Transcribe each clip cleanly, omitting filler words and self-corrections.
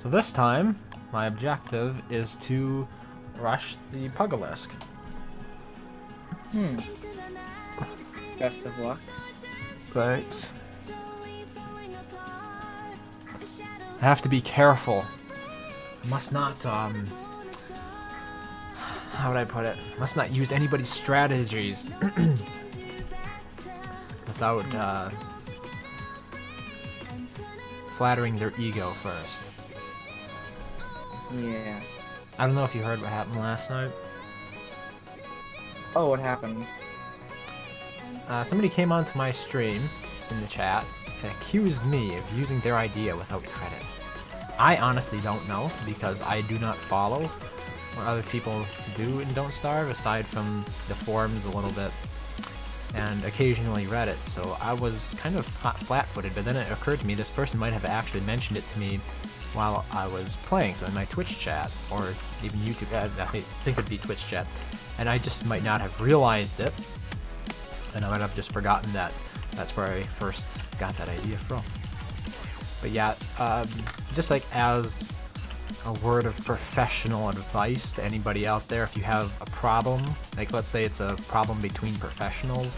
So this time, my objective is to rush the Pugalisk. Best of luck. Thanks. I have to be careful. I must not, how would I put it? Must not use anybody's strategies without, flattering their ego first. Yeah. I don't know if you heard what happened last night. Oh, what happened? Somebody came onto my stream in the chat and accused me of using their idea without credit. I honestly don't know, because I do not follow what other people do in Don't Starve, aside from the forums a little bit, and occasionally Reddit, so I was kind of flat-footed, but then it occurred to me this person might have actually mentioned it to me while I was playing, so in my Twitch chat, or even YouTube, I think it'd be Twitch chat, and I just might not have realized it, and I might have just forgotten that that's where I first got that idea from. But yeah, just like as a word of professional advice to anybody out there, if you have a problem, like let's say it's a problem between professionals,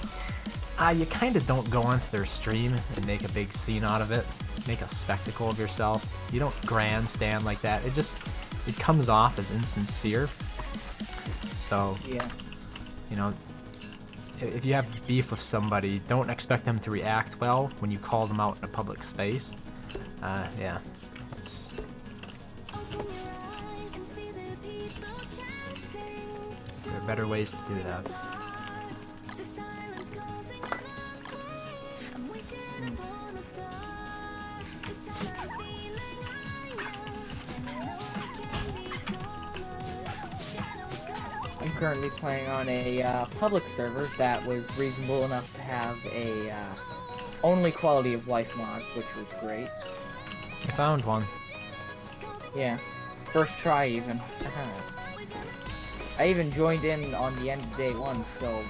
you kind of don't go onto their stream and make a big scene out of it, make a spectacle of yourself. You don't grandstand like that. It comes off as insincere. So, yeah, you know, if you have beef with somebody, don't expect them to react well when you call them out in a public space. Yeah, that's... There are better ways to do that. I'm currently playing on a public server that was reasonable enough to have a only quality of life mod, which was great. I found one. Yeah, first try even. I even joined in on the end of day one, so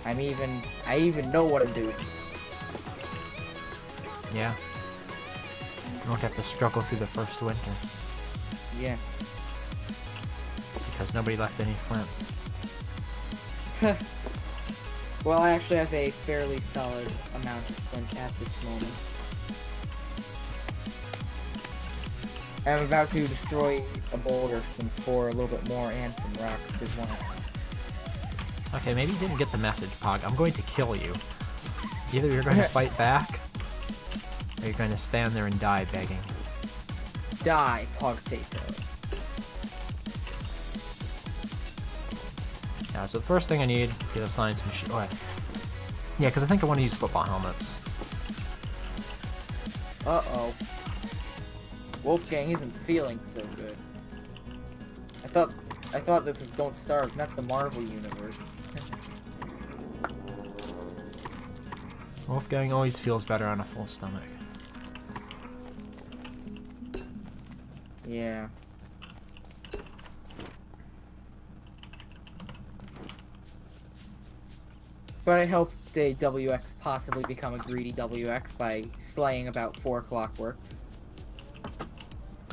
I even know what I'm doing. Yeah. You don't have to struggle through the first winter. Yeah. Because nobody left any flint. Well, I actually have a fairly solid amount of flint at this moment. I'm about to destroy a boulder for a little bit more and some rocks as well. Okay, maybe you didn't get the message, Pog. I'm going to kill you. Either you're going to fight back, or you're going to stand there and die begging. Die, Pogtato. Yeah, so the first thing I need is assign some shit. Oh, yeah, because I think I want to use football helmets. Uh-oh. Wolfgang isn't feeling so good. I thought this was Don't Starve, not the Marvel universe. Wolfgang always feels better on a full stomach. Yeah. But I hope a WX possibly become a greedy WX by slaying about 4 clockworks.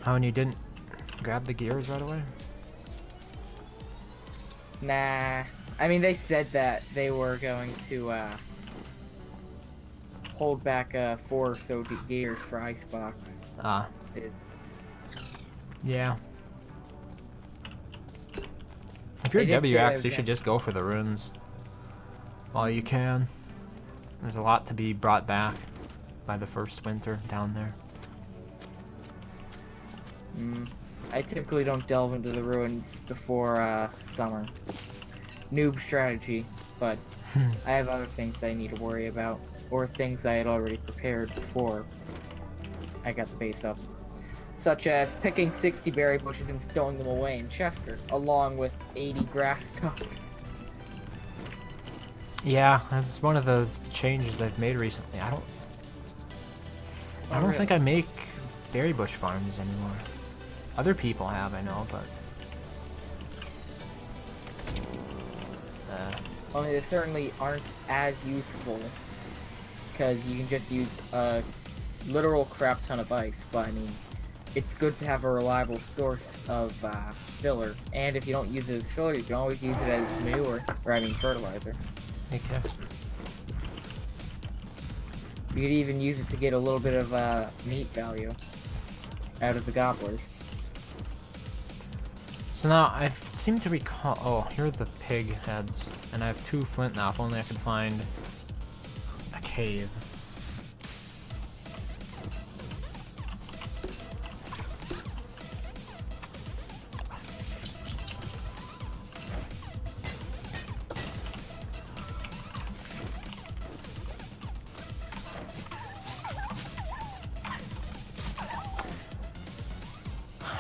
Oh, and you didn't grab the gears right away? Nah. I mean, they said that they were going to, hold back, 4 or so gears for Icebox. Yeah. If you're a WX, you should just go for the runes while you can. There's a lot to be brought back by the first winter down there. I typically don't delve into the ruins before summer. Noob strategy, but I have other things I need to worry about, or things I had already prepared before I got the base up. Such as picking 60 berry bushes and stowing them away in Chester, along with 80 grass stumps. Yeah, that's one of the changes I've made recently. I don't think I make berry bush farms anymore. Other people have, I know, but... Only they certainly aren't as useful, because you can just use a literal crap ton of ice, but I mean, it's good to have a reliable source of filler. And if you don't use it as filler, you can always use it as manure, or I mean fertilizer. Okay. You could even use it to get a little bit of meat value out of the gobblers. So now, I seem to recall... Oh, here are the pig heads. And I have 2 flint now. If only I could find a cave.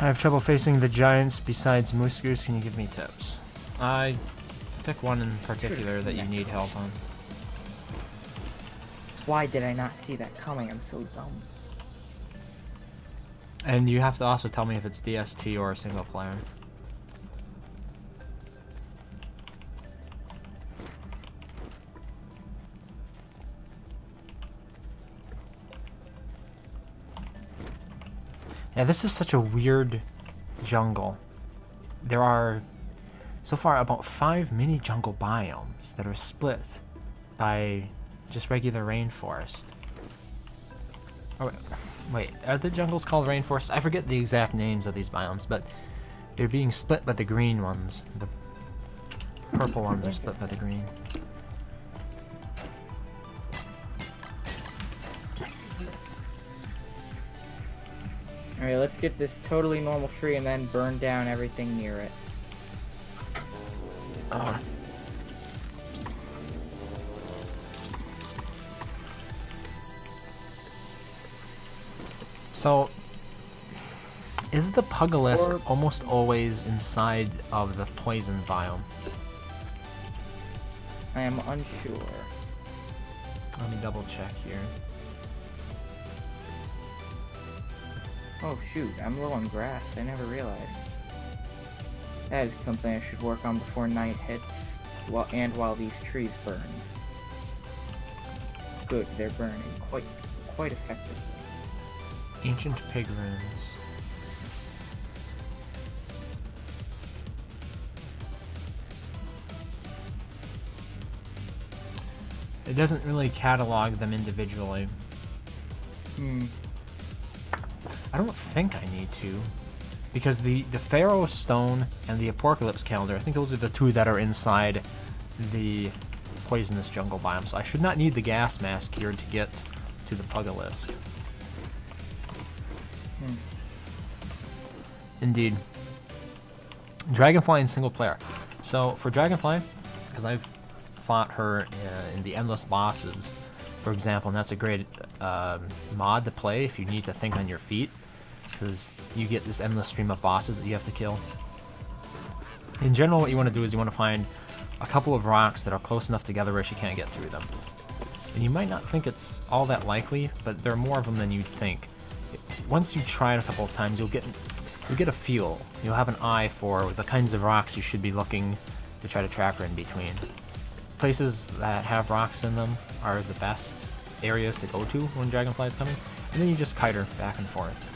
I have trouble facing the giants besides Moose Goose. Can you give me tips? I pick one in particular that you need help on. Why did I not see that coming? I'm so dumb. And you have to also tell me if it's DST or a single player. Yeah, this is such a weird jungle. There are, so far, about 5 mini jungle biomes that are split by just regular rainforest. Oh, wait, are the jungles called rainforests? I forget the exact names of these biomes, but they're being split by the green ones. The purple ones are split by the green. Alright, let's get this totally normal tree and then burn down everything near it. Oh. So, is the Pugalisk almost always inside of the poison biome? I am unsure. Let me double check here. Oh shoot, I'm low on grass. I never realized. That is something I should work on before night hits, while these trees burn. Good, they're burning quite effectively. Ancient pig runes. It doesn't really catalog them individually. I don't think I need to, because the Pharaoh Stone and the Apocalypse Calendar, I think those are the 2 that are inside the poisonous jungle biome, so I should not need the gas mask here to get to the Pugalisk. Indeed. Dragonfly in single player. So for Dragonfly, because I've fought her in the endless bosses, for example, and that's a great mod to play if you need to think on your feet, because you get this endless stream of bosses that you have to kill. In general, what you want to do is you want to find a couple of rocks that are close enough together where she can't get through them. And you might not think it's all that likely, but there are more of them than you'd think. Once you try it a couple of times, you'll get a feel. You'll have an eye for the kinds of rocks you should be looking to try to trap her in between. Places that have rocks in them are the best areas to go to when Dragonfly is coming, and then you just kite her back and forth.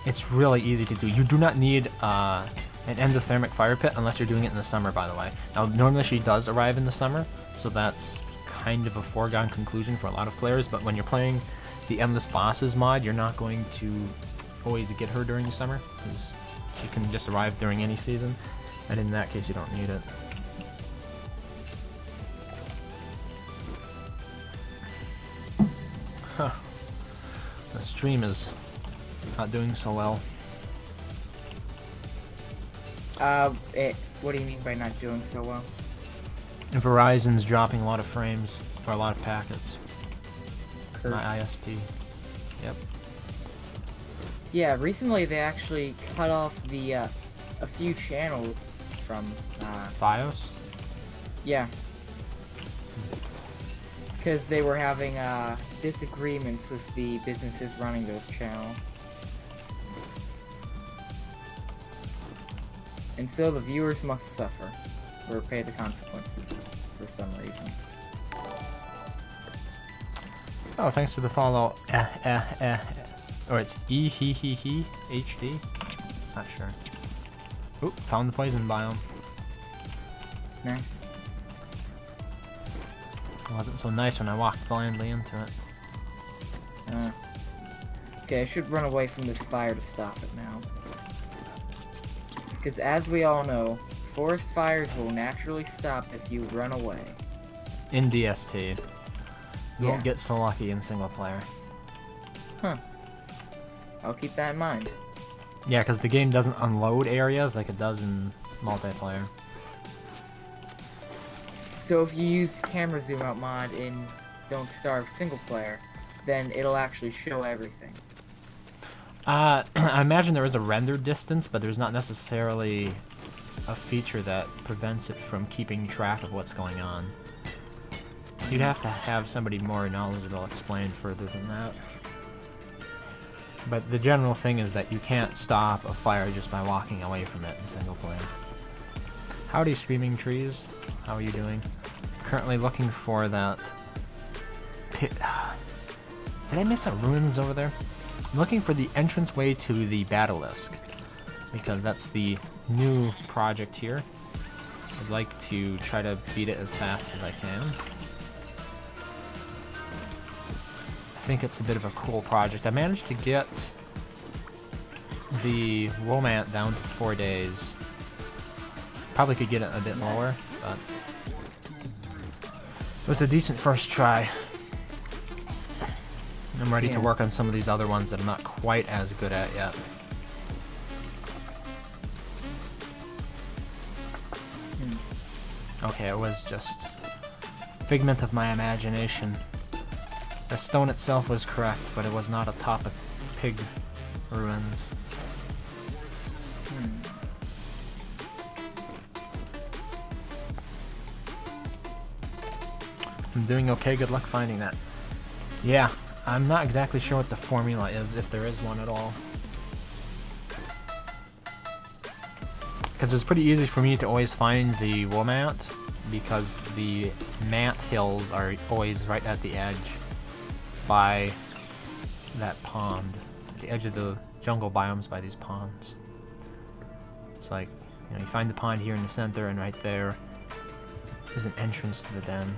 It's really easy to do. You do not need an endothermic fire pit unless you're doing it in the summer, by the way. Now, normally she does arrive in the summer, so that's kind of a foregone conclusion for a lot of players, but when you're playing the Endless Bosses mod, you're not going to always get her during the summer, because she can just arrive during any season, and in that case you don't need it. Huh. The stream is not doing so well. What do you mean by not doing so well? Verizon's dropping a lot of frames for a lot of packets. Curse. My ISP. Yep. Yeah, recently they actually cut off the a few channels from BIOS? Yeah. Because they were having disagreements with the businesses running those channels. And so the viewers must suffer. or pay the consequences for some reason. Oh, thanks for the follow. Or it's he HD. Not sure. Oop, found the poison biome. Nice. It wasn't so nice when I walked blindly into it. Okay, I should run away from this fire to stop it now. Because as we all know, forest fires will naturally stop if you run away. In DST. You Yeah. won't get so lucky in single player. Huh. I'll keep that in mind. Yeah, because the game doesn't unload areas like it does in multiplayer. So if you use camera zoom out mod in Don't Starve single player, then it'll actually show everything. I imagine there is a render distance, but there's not necessarily a feature that prevents it from keeping track of what's going on. You'd have to have somebody more knowledgeable explain further than that. But the general thing is that you can't stop a fire just by walking away from it in single player. Howdy, Screaming Trees. How are you doing? Currently looking for that pit. Did I miss a ruins over there? I'm looking for the entranceway to the Pugalisk, because that's the new project here. I'd like to try to beat it as fast as I can. I think it's a bit of a cool project. I managed to get the Womant down to 4 days. Probably could get it a bit lower, but it was a decent first try. I'm ready to work on some of these other ones that I'm not quite as good at yet. Okay, it was just figment of my imagination. The stone itself was correct, but it was not atop of pig ruins. I'm doing okay, good luck finding that. Yeah, I'm not exactly sure what the formula is, if there is one at all. Because it's pretty easy for me to always find the Womant, because the Mant Hills are always right at the edge by that pond. The edge of the jungle biomes by these ponds. It's like, you know, you find the pond here in the center, and right there is an entrance to the den.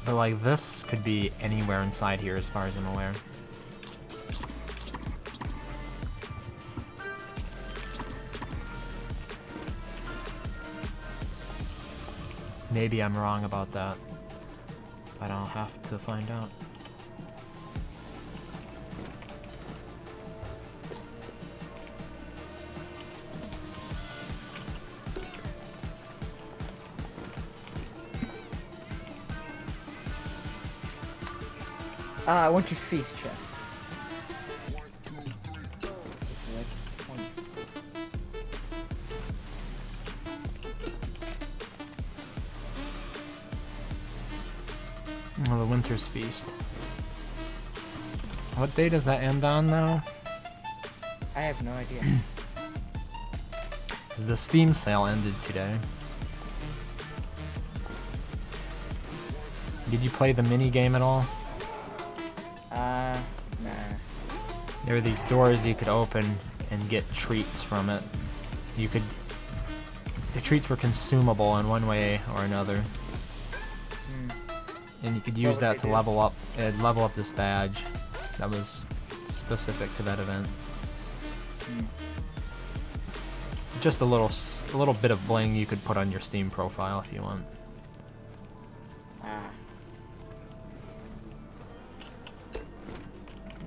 But like, this could be anywhere inside here as far as I'm aware. Maybe I'm wrong about that, but I'll have to find out. I want your feast chest. Oh, the Winter's Feast. What day does that end on now? I have no idea. Because the Steam sale ended today. Did you play the mini game at all? Nah. There were these doors you could open and get treats from it. You could... The treats were consumable in one way or another. And you could use that to level up this badge that was specific to that event. Just a little bit of bling you could put on your Steam profile if you want.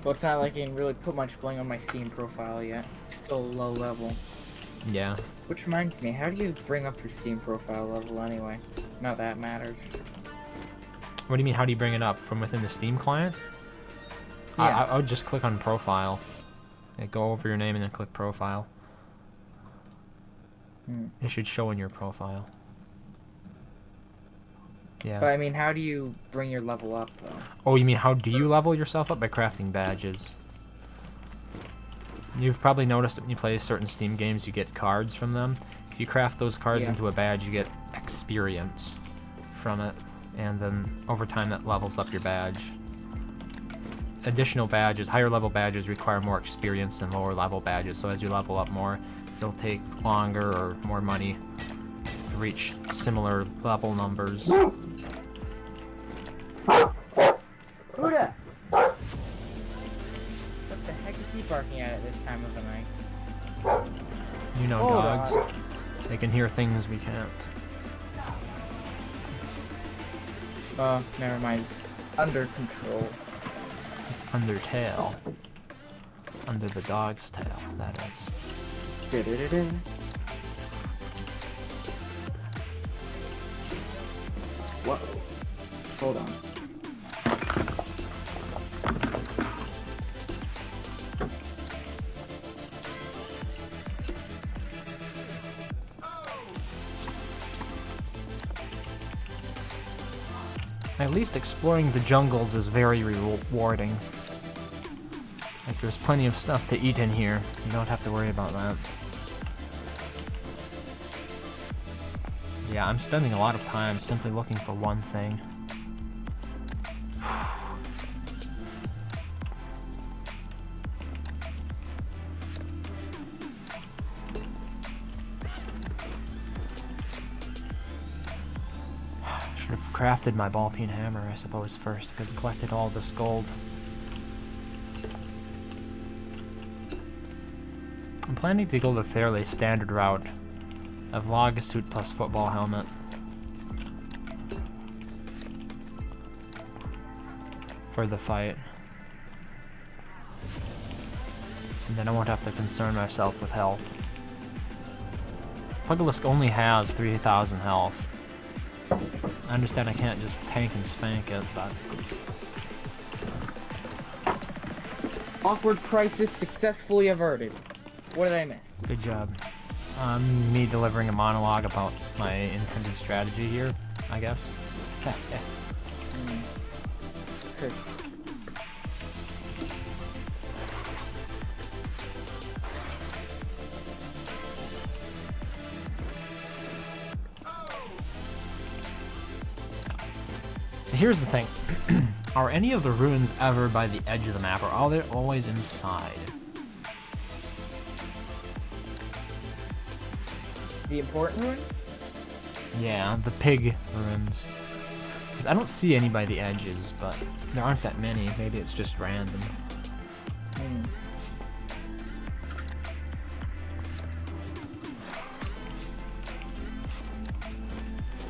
Well, it's not like I can really put much bling on my Steam profile yet. Still low level. Yeah. Which reminds me, how do you bring up your Steam profile level anyway? Not that matters. What do you mean, how do you bring it up? From within the Steam client? Yeah. I would just click on profile. Yeah, go over your name and then click profile. It should show in your profile. Yeah. But I mean, how do you bring your level up, though? Oh, you mean how do you level yourself up? By crafting badges. You've probably noticed that when you play certain Steam games, you get cards from them. If you craft those cards Yeah. into a badge, you get experience from it, and then over time that levels up your badge. Additional badges, higher level badges require more experience than lower level badges, so as you level up more, it'll take longer or more money to reach similar level numbers. Buddha! What the heck is he barking at this time of the night? You know, Hold dogs. on. They can hear things we can't. Never mind. It's under control. It's Undertale. Under the dog's tail, that is. Da-da-da-da. Whoa. Hold on. At least exploring the jungles is very rewarding. Like, there's plenty of stuff to eat in here. You don't have to worry about that. Yeah, I'm spending a lot of time simply looking for one thing. Should have crafted my ball peen hammer, I suppose, first. Could have collected all this gold. I'm planning to go the fairly standard route of log suit plus football helmet. For the fight. And then I won't have to concern myself with health. Pugalisk only has 3,000 health. I understand I can't just tank and spank it, but... Awkward crisis successfully averted. What did I miss? Good job. Me delivering a monologue about my intended strategy here, I guess. Good. So here's the thing. Are any of the ruins ever by the edge of the map, or are they always inside? The important ones? Yeah, the pig ruins. 'Cause I don't see any by the edges, but there aren't that many. Maybe it's just random. Hmm.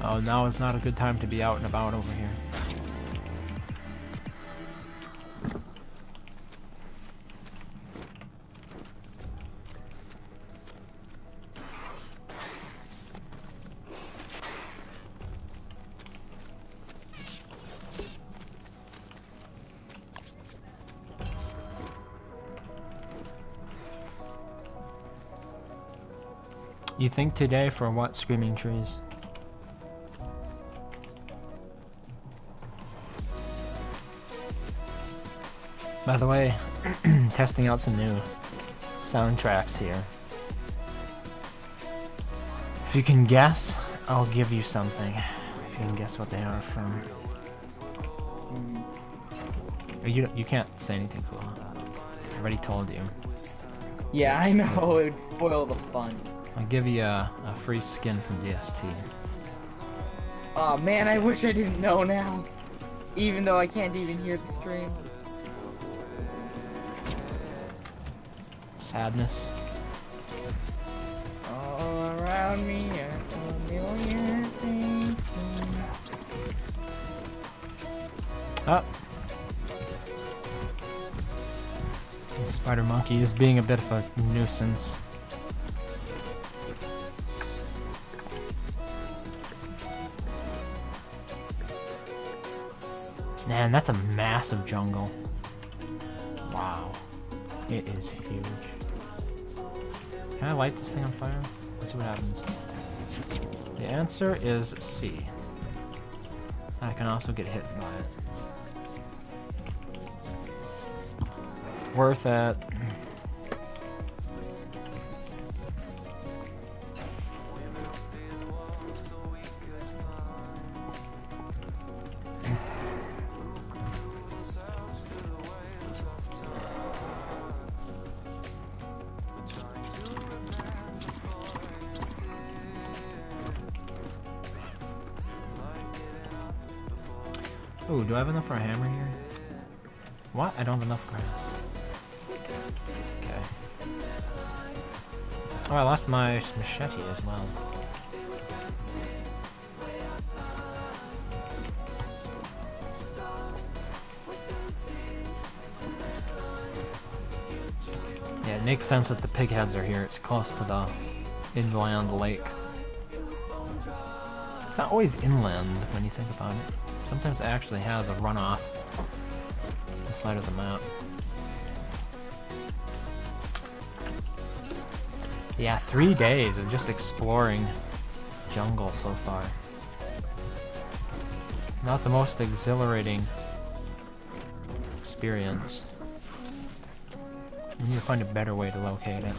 Oh, now is not a good time to be out and about over here. You think today for what, Screaming Trees? By the way, testing out some new soundtracks here. If you can guess, I'll give you something. If you can guess what they are from. You can't say anything cool. I already told you. Yeah, I know. It would spoil the fun. I'll give you a free skin from DST. Oh man, I wish I didn't know now. Even though I can't even hear the stream. Sadness. All around me are a million things. Oh. Spider Monkey is being a bit of a nuisance. Man, that's a massive jungle. Wow. It is huge. Can I light this thing on fire? Let's see what happens. The answer is C. I can also get hit by it. Worth it. Ooh, do I have enough for a hammer here? What? I don't have enough grass. Okay. Oh, I lost my machete as well. Yeah, it makes sense that the pig heads are here. It's close to the inland lake. It's not always inland when you think about it. Sometimes it actually has a runoff on the side of the map. Yeah, 3 days of just exploring jungle so far. Not the most exhilarating experience. We need to find a better way to locate it.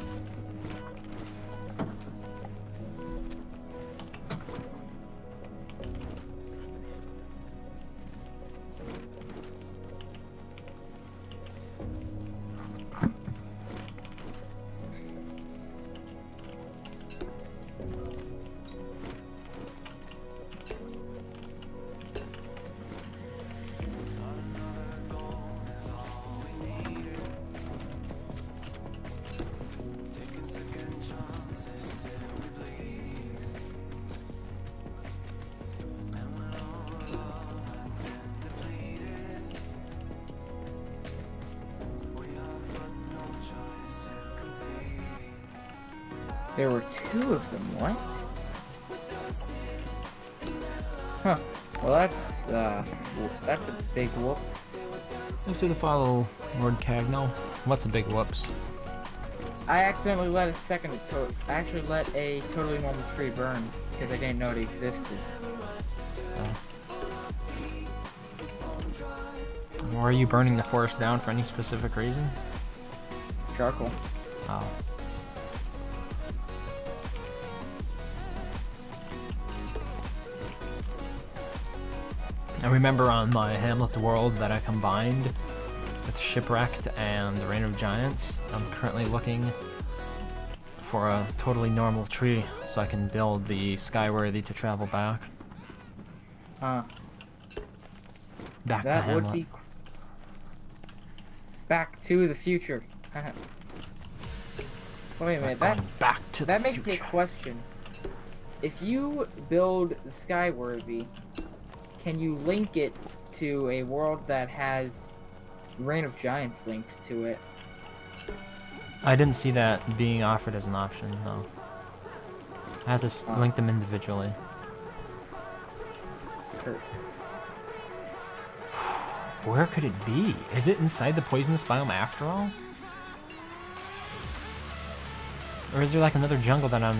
There were 2 of them, what? Huh. Well, that's a big whoop. Thanks for the follow, Lord Cagno. What's a big whoops? I accidentally let I actually let a totally normal tree burn because I didn't know it existed. Or are you burning the forest down for any specific reason? Charcoal. Oh. I remember on my Hamlet world that I combined with Shipwrecked and the Reign of Giants. I'm currently looking for a totally normal tree so I can build the Skyworthy to travel back. Huh. Back to That Hamlet. would be Back to the future. Wait a minute, back to that the makes me future. question. If you build the Skyworthy, can you link it to a world that has Reign of Giants linked to it? I didn't see that being offered as an option, no. I have to link them individually. Where could it be? Is it inside the poisonous biome after all? Or is there like another jungle that I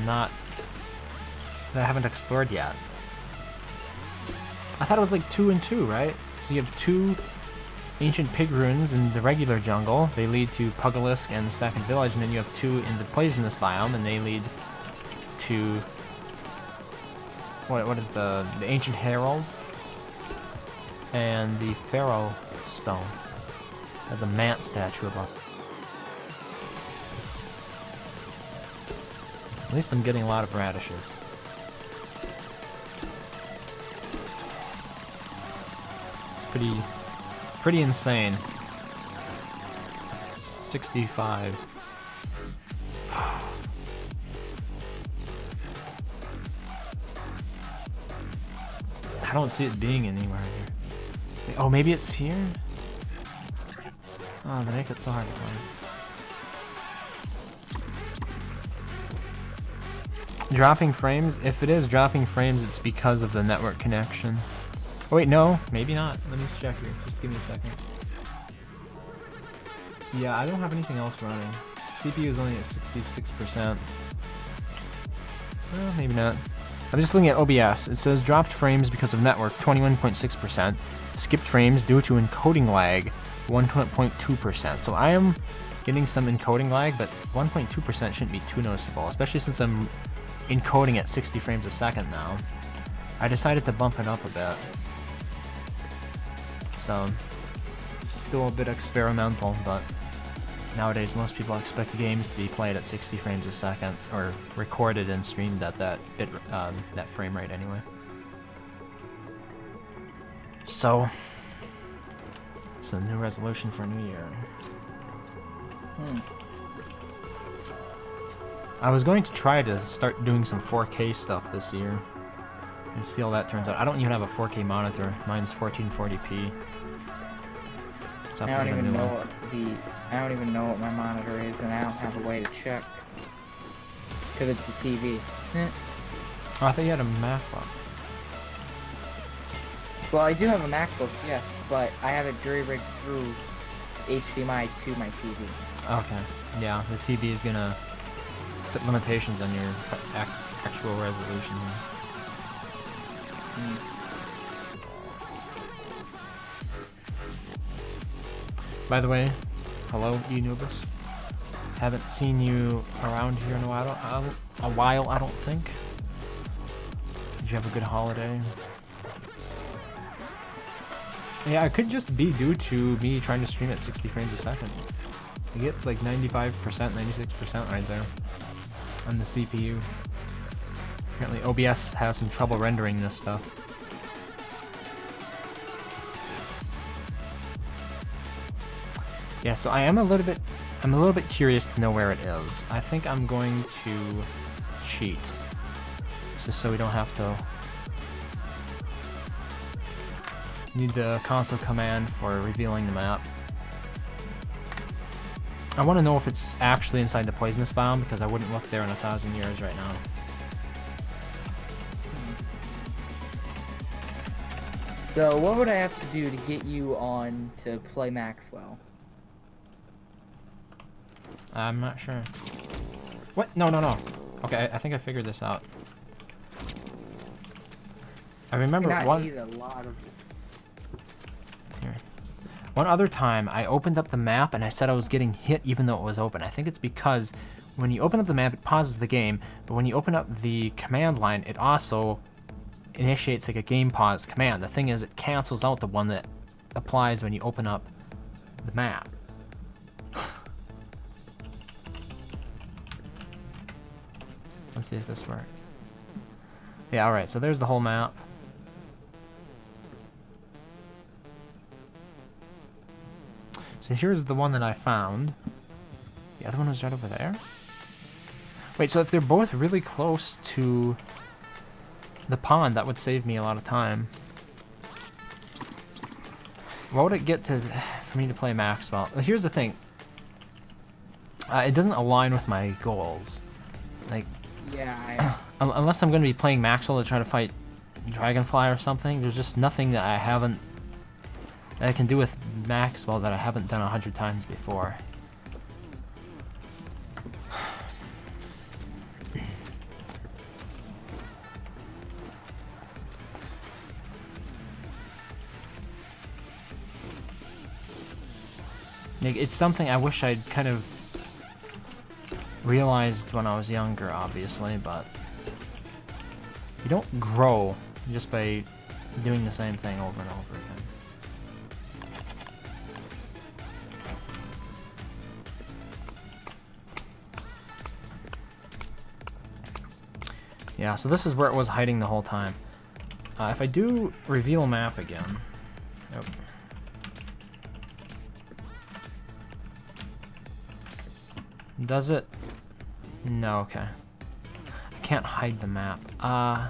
haven't explored yet? I thought it was like 2 and 2, right? So you have 2 ancient pig ruins in the regular jungle. They lead to Pugalisk and the second village, and then you have 2 in the poisonous biome, and they lead to what is the ancient heralds and the Pharaoh stone. There's a Mant statue above. At least I'm getting a lot of radishes. It's pretty insane. 65. I don't see it being anywhere here. Oh, maybe it's here? Oh, they make it so hard to find. Dropping frames? If it is dropping frames, it's because of the network connection. Oh wait, no, maybe not. Let me check here. Just give me a second. Yeah, I don't have anything else running. CPU is only at 66%. Well, maybe not. I'm just looking at OBS. It says dropped frames because of network, 21.6%. Skipped frames due to encoding lag, 1.2%. So I am getting some encoding lag, but 1.2% shouldn't be too noticeable, especially since I'm encoding at 60 frames a second now. I decided to bump it up a bit. So, still a bit experimental, but nowadays most people expect games to be played at 60 frames a second, or recorded and streamed at that frame rate anyway. So, It's a new resolution for New Year. I was going to try to start doing some 4K stuff this year. And see how that turns out. I don't even have a 4K monitor. Mine's 1440p. So I don't even know what my monitor is, and I don't have a way to check. Because it's a TV. Oh, I thought you had a MacBook. Well, I do have a MacBook, yes, but I have it jury-rigged through HDMI to my TV. Okay. Yeah, the TV is gonna put limitations on your actual resolution. By the way, hello, Enubis. Haven't seen you around here in a while, I don't think. Did you have a good holiday? Yeah, it could just be due to me trying to stream at 60 frames a second. It gets like 95%, 96% right there on the CPU. Apparently OBS has some trouble rendering this stuff. Yeah, so I'm a little bit curious to know where it is. I think I'm going to cheat, just so we don't have to need the console command for revealing the map. I want to know if it's actually inside the poisonous biome, because I wouldn't look there in 1,000 years right now. So what would I have to do to get you on to play Maxwell? I'm not sure. What? No. Okay, I think I figured this out. I remember one other time I opened up the map and I said I was getting hit even though it was open. I think it's because when you open up the map, it pauses the game, but when you open up the command line, it also initiates like a game pause command. The thing is, it cancels out the one that applies when you open up the map. Let's see if this works. Yeah, alright, so there's the whole map. So here's the one that I found. The other one was right over there? Wait, so if they're both really close to the pond, that would save me a lot of time. What would it get to for me to play Maxwell? Well, here's the thing. It doesn't align with my goals. Like, yeah, unless I'm going to be playing Maxwell to try to fight Dragonfly or something, there's just nothing that I can do with Maxwell that I haven't done 100 times before. It's something I wish I'd kind of realized when I was younger, obviously, but you don't grow just by doing the same thing over and over again. Yeah, so this is where it was hiding the whole time. If I do reveal map again... Nope. Does it? No, okay. I can't hide the map. Yeah,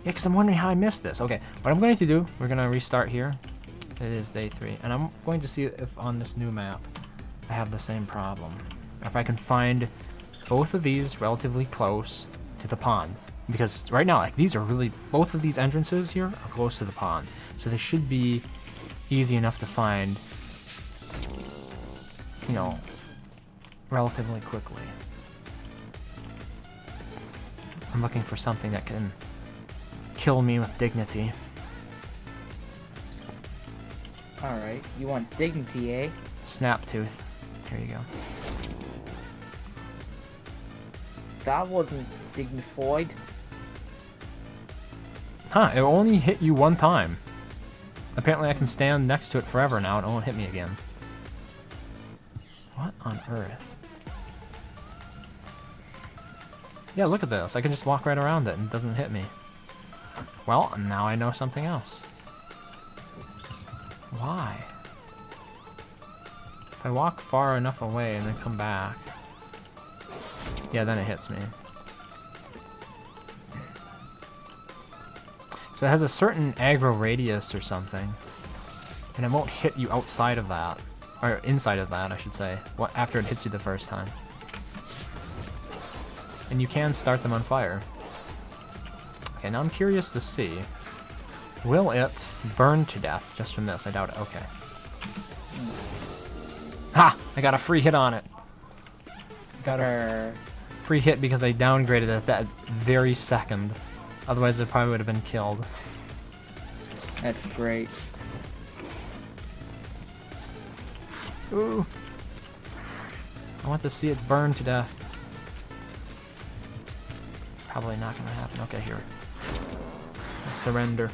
because I'm wondering how I missed this. Okay, what I'm going to do, we're going to restart here. It is day 3. And I'm going to see if on this new map I have the same problem. If I can find both of these relatively close to the pond. Because right now, like, these are really, both of these entrances here are close to the pond. So they should be easy enough to find, you know, relatively quickly. I'm looking for something that can kill me with dignity. Alright, you want dignity, eh? Snaptooth. Here you go. That wasn't dignified. Huh, it only hit you one time. Apparently I can stand next to it forever now and it won't hit me again. What on earth? Yeah, look at this. I can just walk right around it and it doesn't hit me. Well, now I know something else. Why? If I walk far enough away and then come back... Yeah, then it hits me. So it has a certain aggro radius or something. And it won't hit you outside of that. Or inside of that, I should say. After it hits you the first time. And you can start them on fire. Okay, now I'm curious to see. Will it burn to death just from this? I doubt it. Okay. Ha! I got a free hit on it. Got a free hit because I downgraded it at that very second. Otherwise, it probably would have been killed. That's great. Ooh. I want to see it burn to death. Probably not gonna happen. Okay, here. I surrender.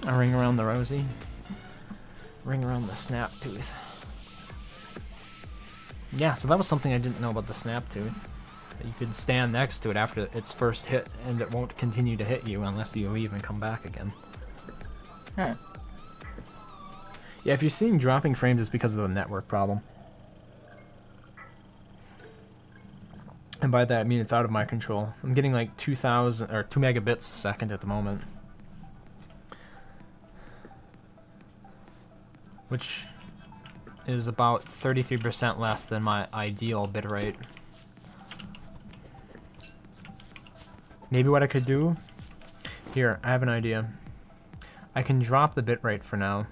A ring around the rosy. Ring around the snap tooth. Yeah, so that was something I didn't know about the snap tooth. That you could stand next to it after its first hit, and it won't continue to hit you unless you leave and come back again. Huh. Yeah, if you're seeing dropping frames, it's because of the network problem. And by that I mean it's out of my control. I'm getting like 2,000 or 2 megabits a second at the moment. Which is about 33% less than my ideal bitrate. Maybe what I could do... Here, I have an idea. I can drop the bitrate for now.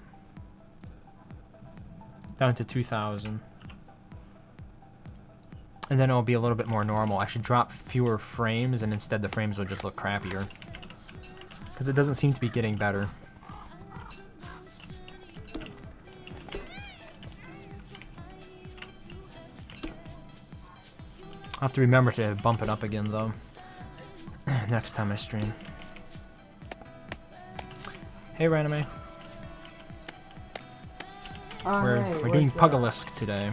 Down to 2,000. And then it'll be a little bit more normal. I should drop fewer frames, and instead the frames will just look crappier. Because it doesn't seem to be getting better. I'll have to remember to bump it up again, though. Next time I stream. Hey, Ranime. We're doing Pugalisk today.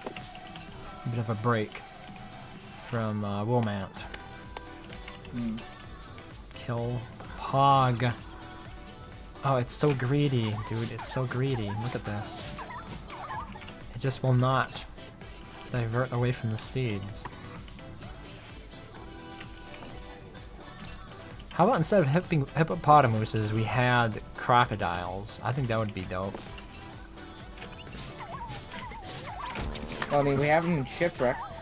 A bit of a break from Wilmant. Kill Pog. Oh, it's so greedy, dude. It's so greedy. Look at this. It just will not divert away from the seeds. How about instead of hippopotamuses, we had crocodiles? I think that would be dope. Well, I mean, we have them shipwrecked.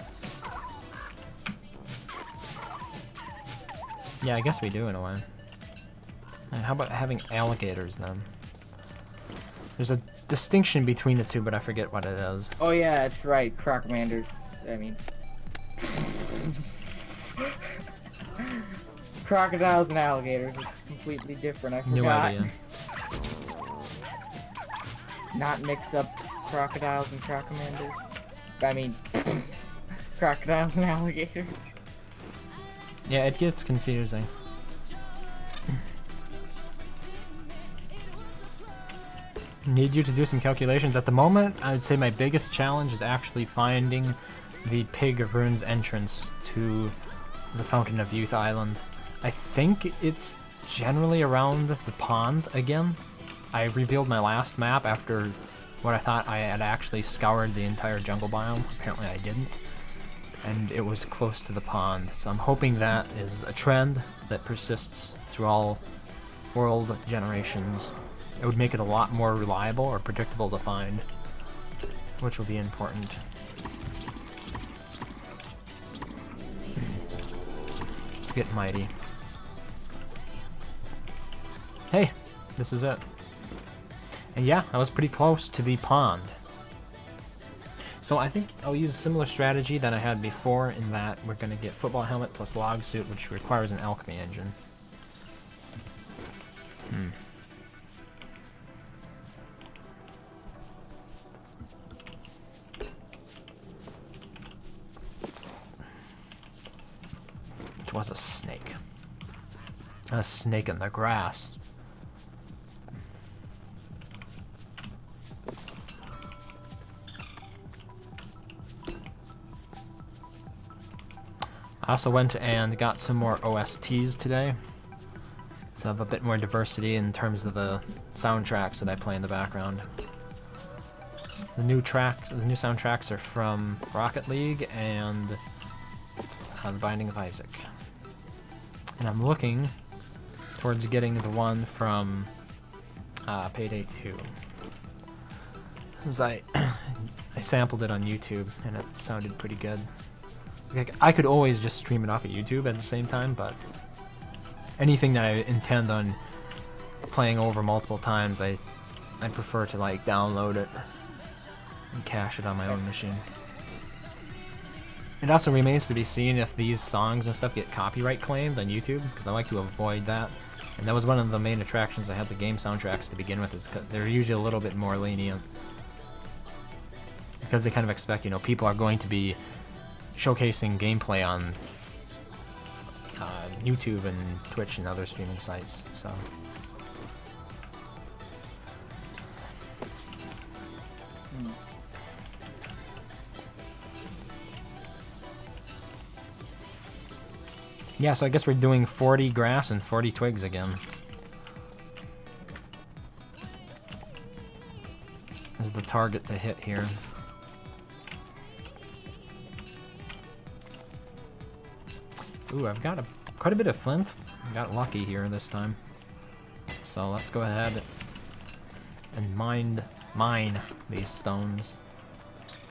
Yeah, I guess we do in a way. And how about having alligators then? There's a distinction between the two, but I forget what it is. Oh yeah, that's right. Crocomanders. I mean... Crocodiles and alligators are completely different. I forgot. New idea. Not mix up crocodiles and crocomanders. I mean, crocodiles and alligators. Yeah, it gets confusing. Need you to do some calculations. At the moment, I would say my biggest challenge is actually finding the Pig Ruins entrance to the Fountain of Youth Island. I think it's generally around the pond again. I revealed my last map after what I thought I had actually scoured the entire jungle biome. Apparently I didn't. And it was close to the pond. So I'm hoping that is a trend that persists through all world generations. It would make it a lot more reliable or predictable to find, which will be important. Let's get mighty. Hey, this is it. And yeah, I was pretty close to the pond. So I think I'll use a similar strategy that I had before, in that we're going to get football helmet plus log suit, which requires an alchemy engine. It was a snake. A snake in the grass. I also went and got some more OSTs today, so I have a bit more diversity in terms of the soundtracks that I play in the background. The new soundtracks are from Rocket League and The Binding of Isaac. And I'm looking towards getting the one from Payday 2. Because I sampled it on YouTube and it sounded pretty good. Like, I could always just stream it off of YouTube at the same time, but anything that I intend on playing over multiple times, I'd prefer to like download it and cache it on my own machine. It also remains to be seen if these songs and stuff get copyright claimed on YouTube, because I like to avoid that. And that was one of the main attractions I had the game soundtracks to begin with, is they're usually a little bit more lenient. Because they kind of expect, you know, people are going to be showcasing gameplay on YouTube and Twitch and other streaming sites, so. Yeah, so I guess we're doing 40 grass and 40 twigs again. Is the target to hit here. Ooh, I've got quite a bit of flint. I got lucky here this time. So let's go ahead and mine these stones.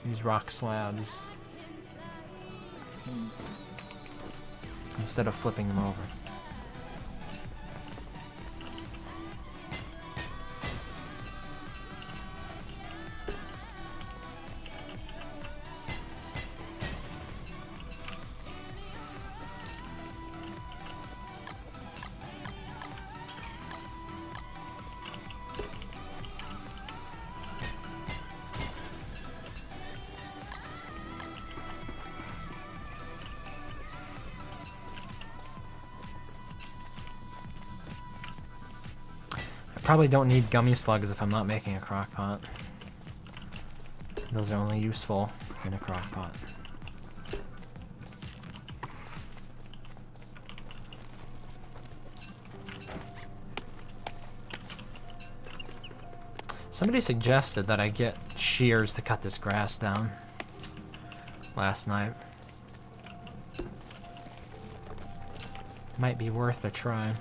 These rock slabs. Instead of flipping them over. Probably don't need gummy slugs if I'm not making a crock pot. Those are only useful in a crock pot. Somebody suggested that I get shears to cut this grass down last night. Might be worth a try.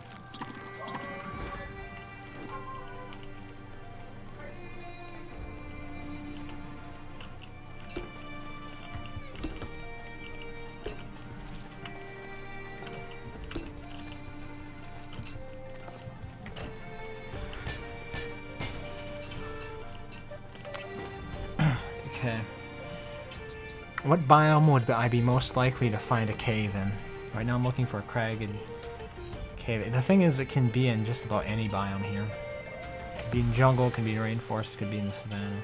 Okay. What biome would I be most likely to find a cave in? Right now I'm looking for a cragged cave. The thing is, it can be in just about any biome here. It could be in jungle, it could be in rainforest, it could be in the savannah.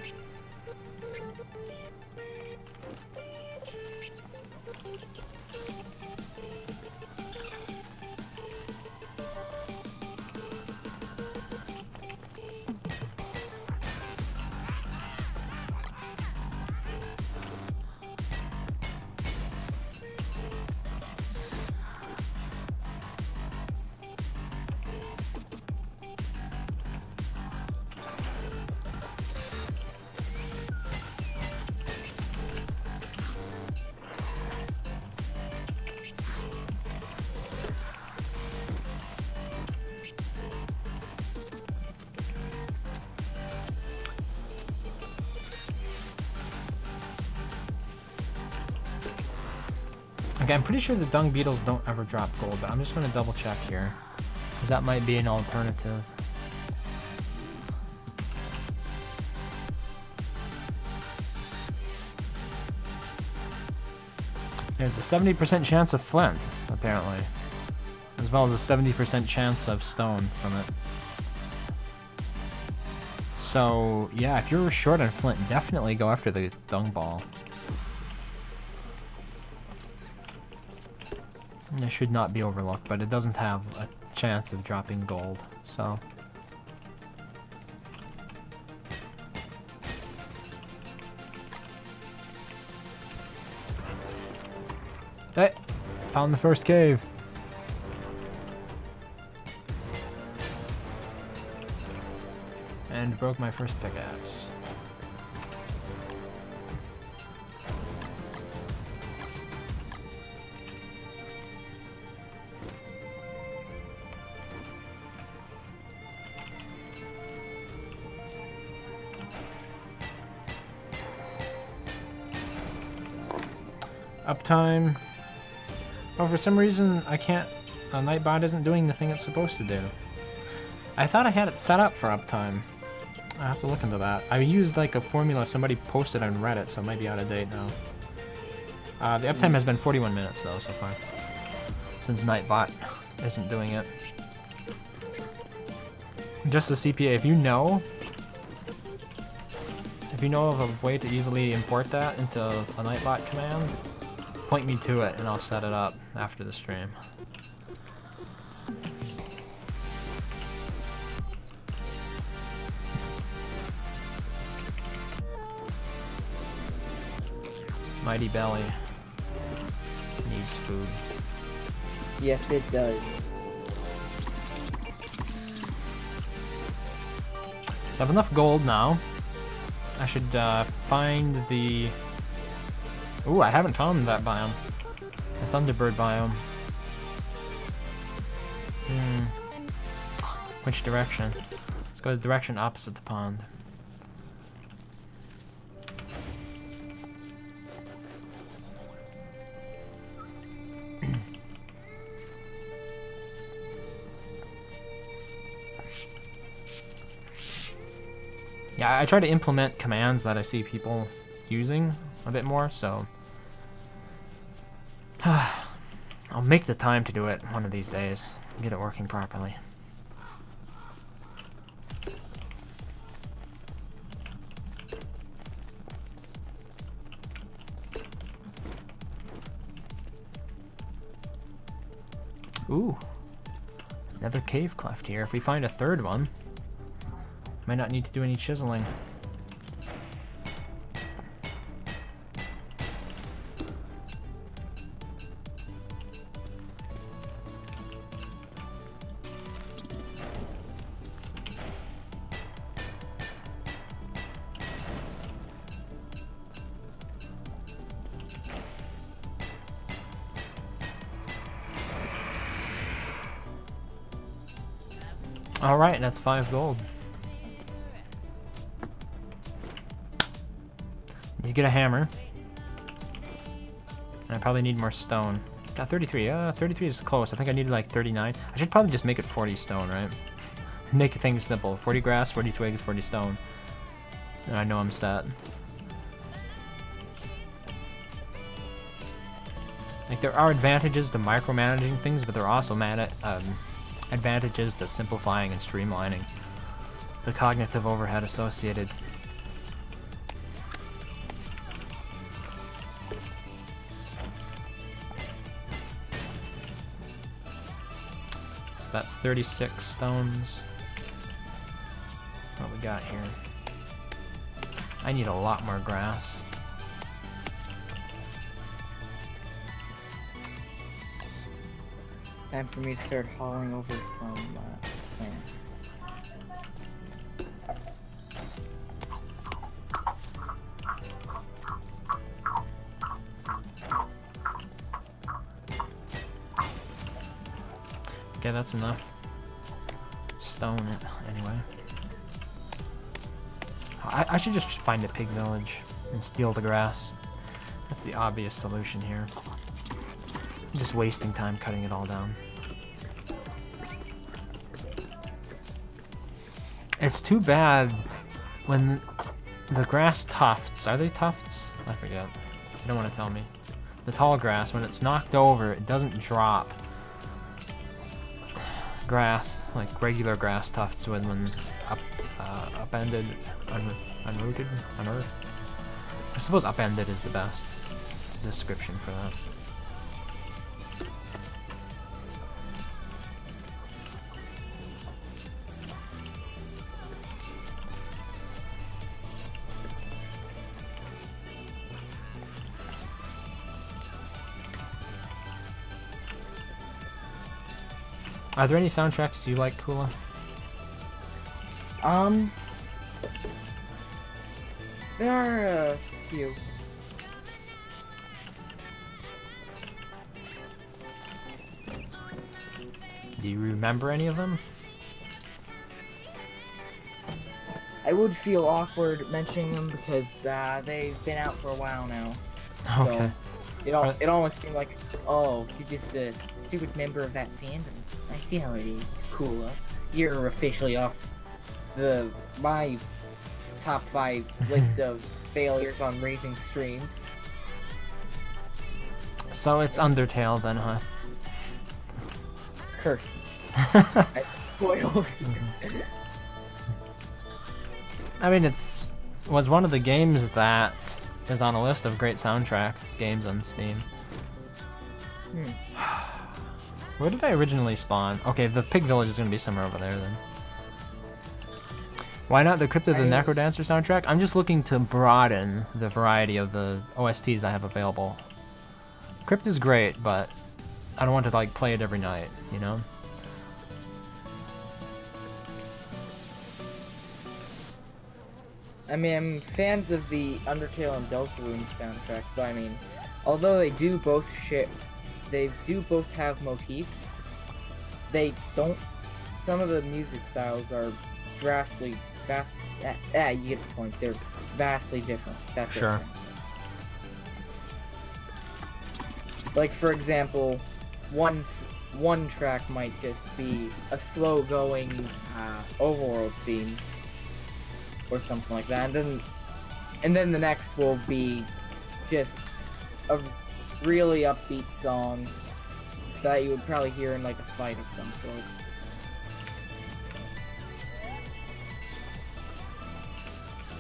Okay, I'm pretty sure the dung beetles don't ever drop gold, but I'm just going to double check here, because that might be an alternative. There's a 70% chance of flint, apparently, as well as a 70% chance of stone from it. So, yeah, if you're short on flint, definitely go after the dung ball. It should not be overlooked, but it doesn't have a chance of dropping gold, so. Hey! Found the first cave. And broke my first pickaxe. Uptime. Oh, for some reason I can't. Nightbot isn't doing the thing it's supposed to do. I thought I had it set up for uptime. I have to look into that. I used like a formula somebody posted on Reddit, so it might be out of date now. The uptime has been 41 minutes though so far, since Nightbot isn't doing it. Just the CPA. If you know of a way to easily import that into a Nightbot command, point me to it and I'll set it up after the stream. Mighty Belly needs food. Yes, it does. So I have enough gold now. I should find the... Ooh, I haven't found that biome. The Thunderbird biome. Which direction? Let's go the direction opposite the pond. Yeah, I try to implement commands that I see people using a bit more, so I'll make the time to do it one of these days, get it working properly. Ooh, another cave cleft here. If we find a third one, might not need to do any chiseling. Alright, that's 5 gold. Need to get a hammer. And I probably need more stone. Got 33. 33 is close. I think I needed like 39. I should probably just make it 40 stone, right? Make things simple. 40 grass, 40 twigs, 40 stone. And I know I'm set. Like, there are advantages to micromanaging things, but there are also advantages to simplifying and streamlining the cognitive overhead associated. So that's 36 stones. What we got here? I need a lot more grass. Time for me to start hauling over some plants. Okay, that's enough stone anyway. I should just find a pig village and steal the grass. That's the obvious solution here. I'm just wasting time cutting it all down. It's too bad when the grass tufts, are they tufts? I forget. You don't want to tell me. The tall grass, when it's knocked over, it doesn't drop. Grass, like regular grass tufts, when upended, unrooted, unearthed. I suppose upended is the best description for that. Are there any soundtracks you like, Kula? There are a few. Do you remember any of them? I would feel awkward mentioning them because they've been out for a while now. Okay. So it almost seemed like, oh, you're just a stupid member of that fandom. I see how it is. Cool. You're officially off my top 5 list of failures on raising streams. So it's Undertale then, huh? Curse. I spoiled. I mean, was one of the games that is on a list of great soundtrack games on Steam. Where did I originally spawn? Okay, the Pig Village is gonna be somewhere over there then. Why not the Crypt of the Necrodancer soundtrack? I'm just looking to broaden the variety of the OSTs I have available. Crypt is great, but I don't want to like play it every night, you know? I mean, I'm fans of the Undertale and Deltarune soundtrack, but I mean, although they do both have motifs, they don't, some of the music styles are you get the point, they're vastly different. That's sure. what I'm saying. Like, for example, one track might just be a slow-going overworld theme, or something like that, and then the next will be just a really upbeat song that you would probably hear in like a fight of some sort.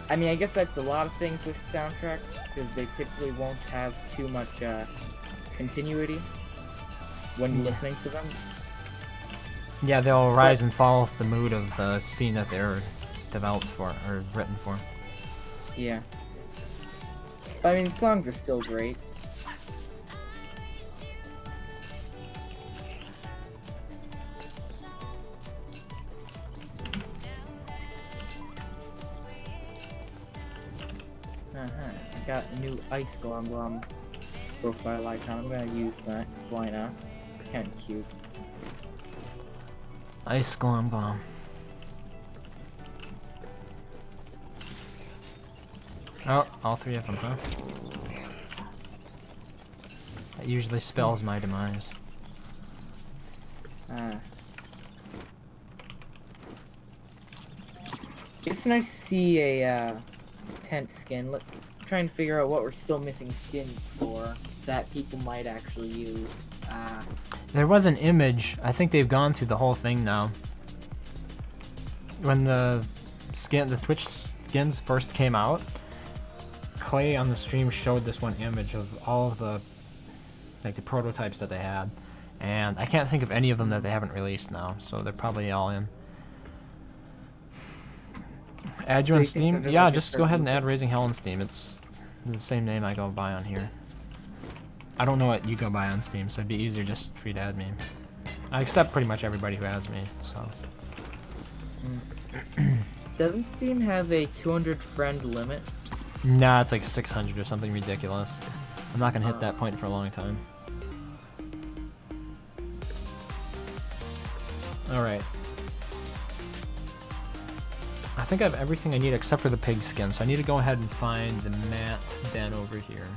I mean, I guess that's a lot of things with soundtracks, because they typically won't have too much continuity when listening to them. Yeah, they'll rise and fall with the mood of the scene that they're developed for, or written for. Yeah. But, I mean, songs are still great. I got a new Ice Glom profile icon. I'm gonna use that. Why not? It's kinda cute. Ice Glom. Oh, all 3 of them, huh? That usually spells my demise. It's nice to see a tent skin. Trying to figure out what we're still missing skins for that people might actually use. There was an image. I think they've gone through the whole thing now. When the Twitch skins first came out, Clay on the stream showed this one image of all of the prototypes that they had, and I can't think of any of them that they haven't released now, so they're probably all in. Add you on Steam? Yeah, just go ahead and add Raising Hell on Steam. It's the same name I go by on here. I don't know what you go by on Steam, so it'd be easier just for you to add me. I accept pretty much everybody who adds me, so. Doesn't Steam have a 200 friend limit? Nah, it's like 600 or something ridiculous. I'm not gonna hit that point for a long time. Alright. I think I have everything I need except for the pig skin, so I need to go ahead and find the mat den over here.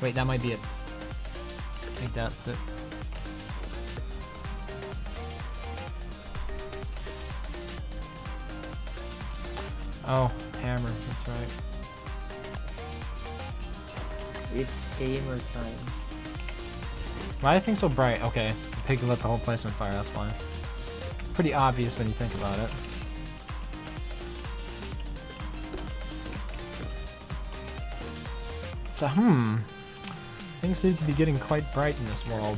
Wait, that might be it. I think that's it. Oh, hammer, that's right. It's gamer time. Why are things so bright? Okay, the pig lit the whole place on fire, that's why. Pretty obvious when you think about it. So, things seem to be getting quite bright in this world.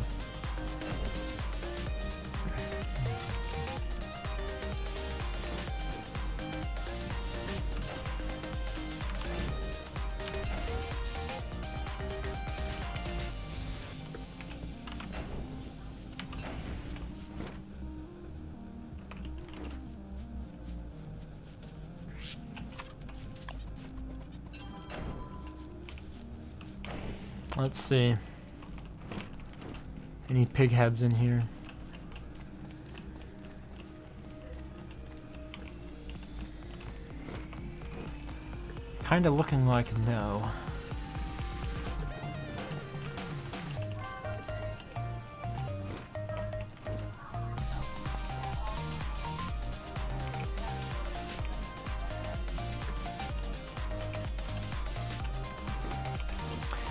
Let's see. Any pig heads in here? Kinda looking like no.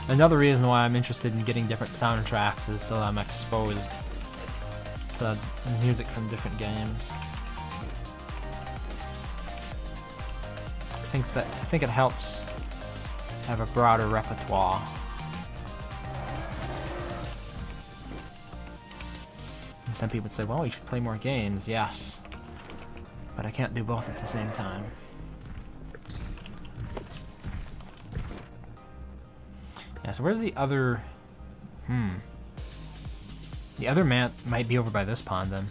Another reason why I'm interested in getting different soundtracks is so that I'm exposed to music from different games. I think it helps have a broader repertoire. And some people would say, well, you should play more games. Yes, but I can't do both at the same time. Yeah, so where's the other... The other man might be over by this pond, then.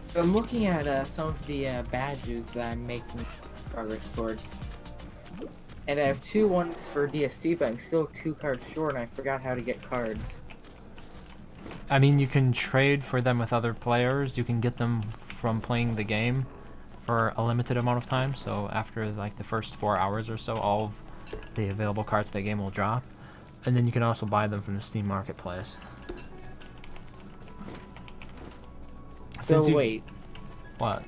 So I'm looking at some of the badges that I'm making progress towards. And I have 2 ones for DSC, but I'm still 2 cards short, and I forgot how to get cards. I mean, you can trade for them with other players. You can get them from playing the game for a limited amount of time. So after like the first 4 hours or so, all of the available cards that game will drop. And then you can also buy them from the Steam Marketplace. So wait. What?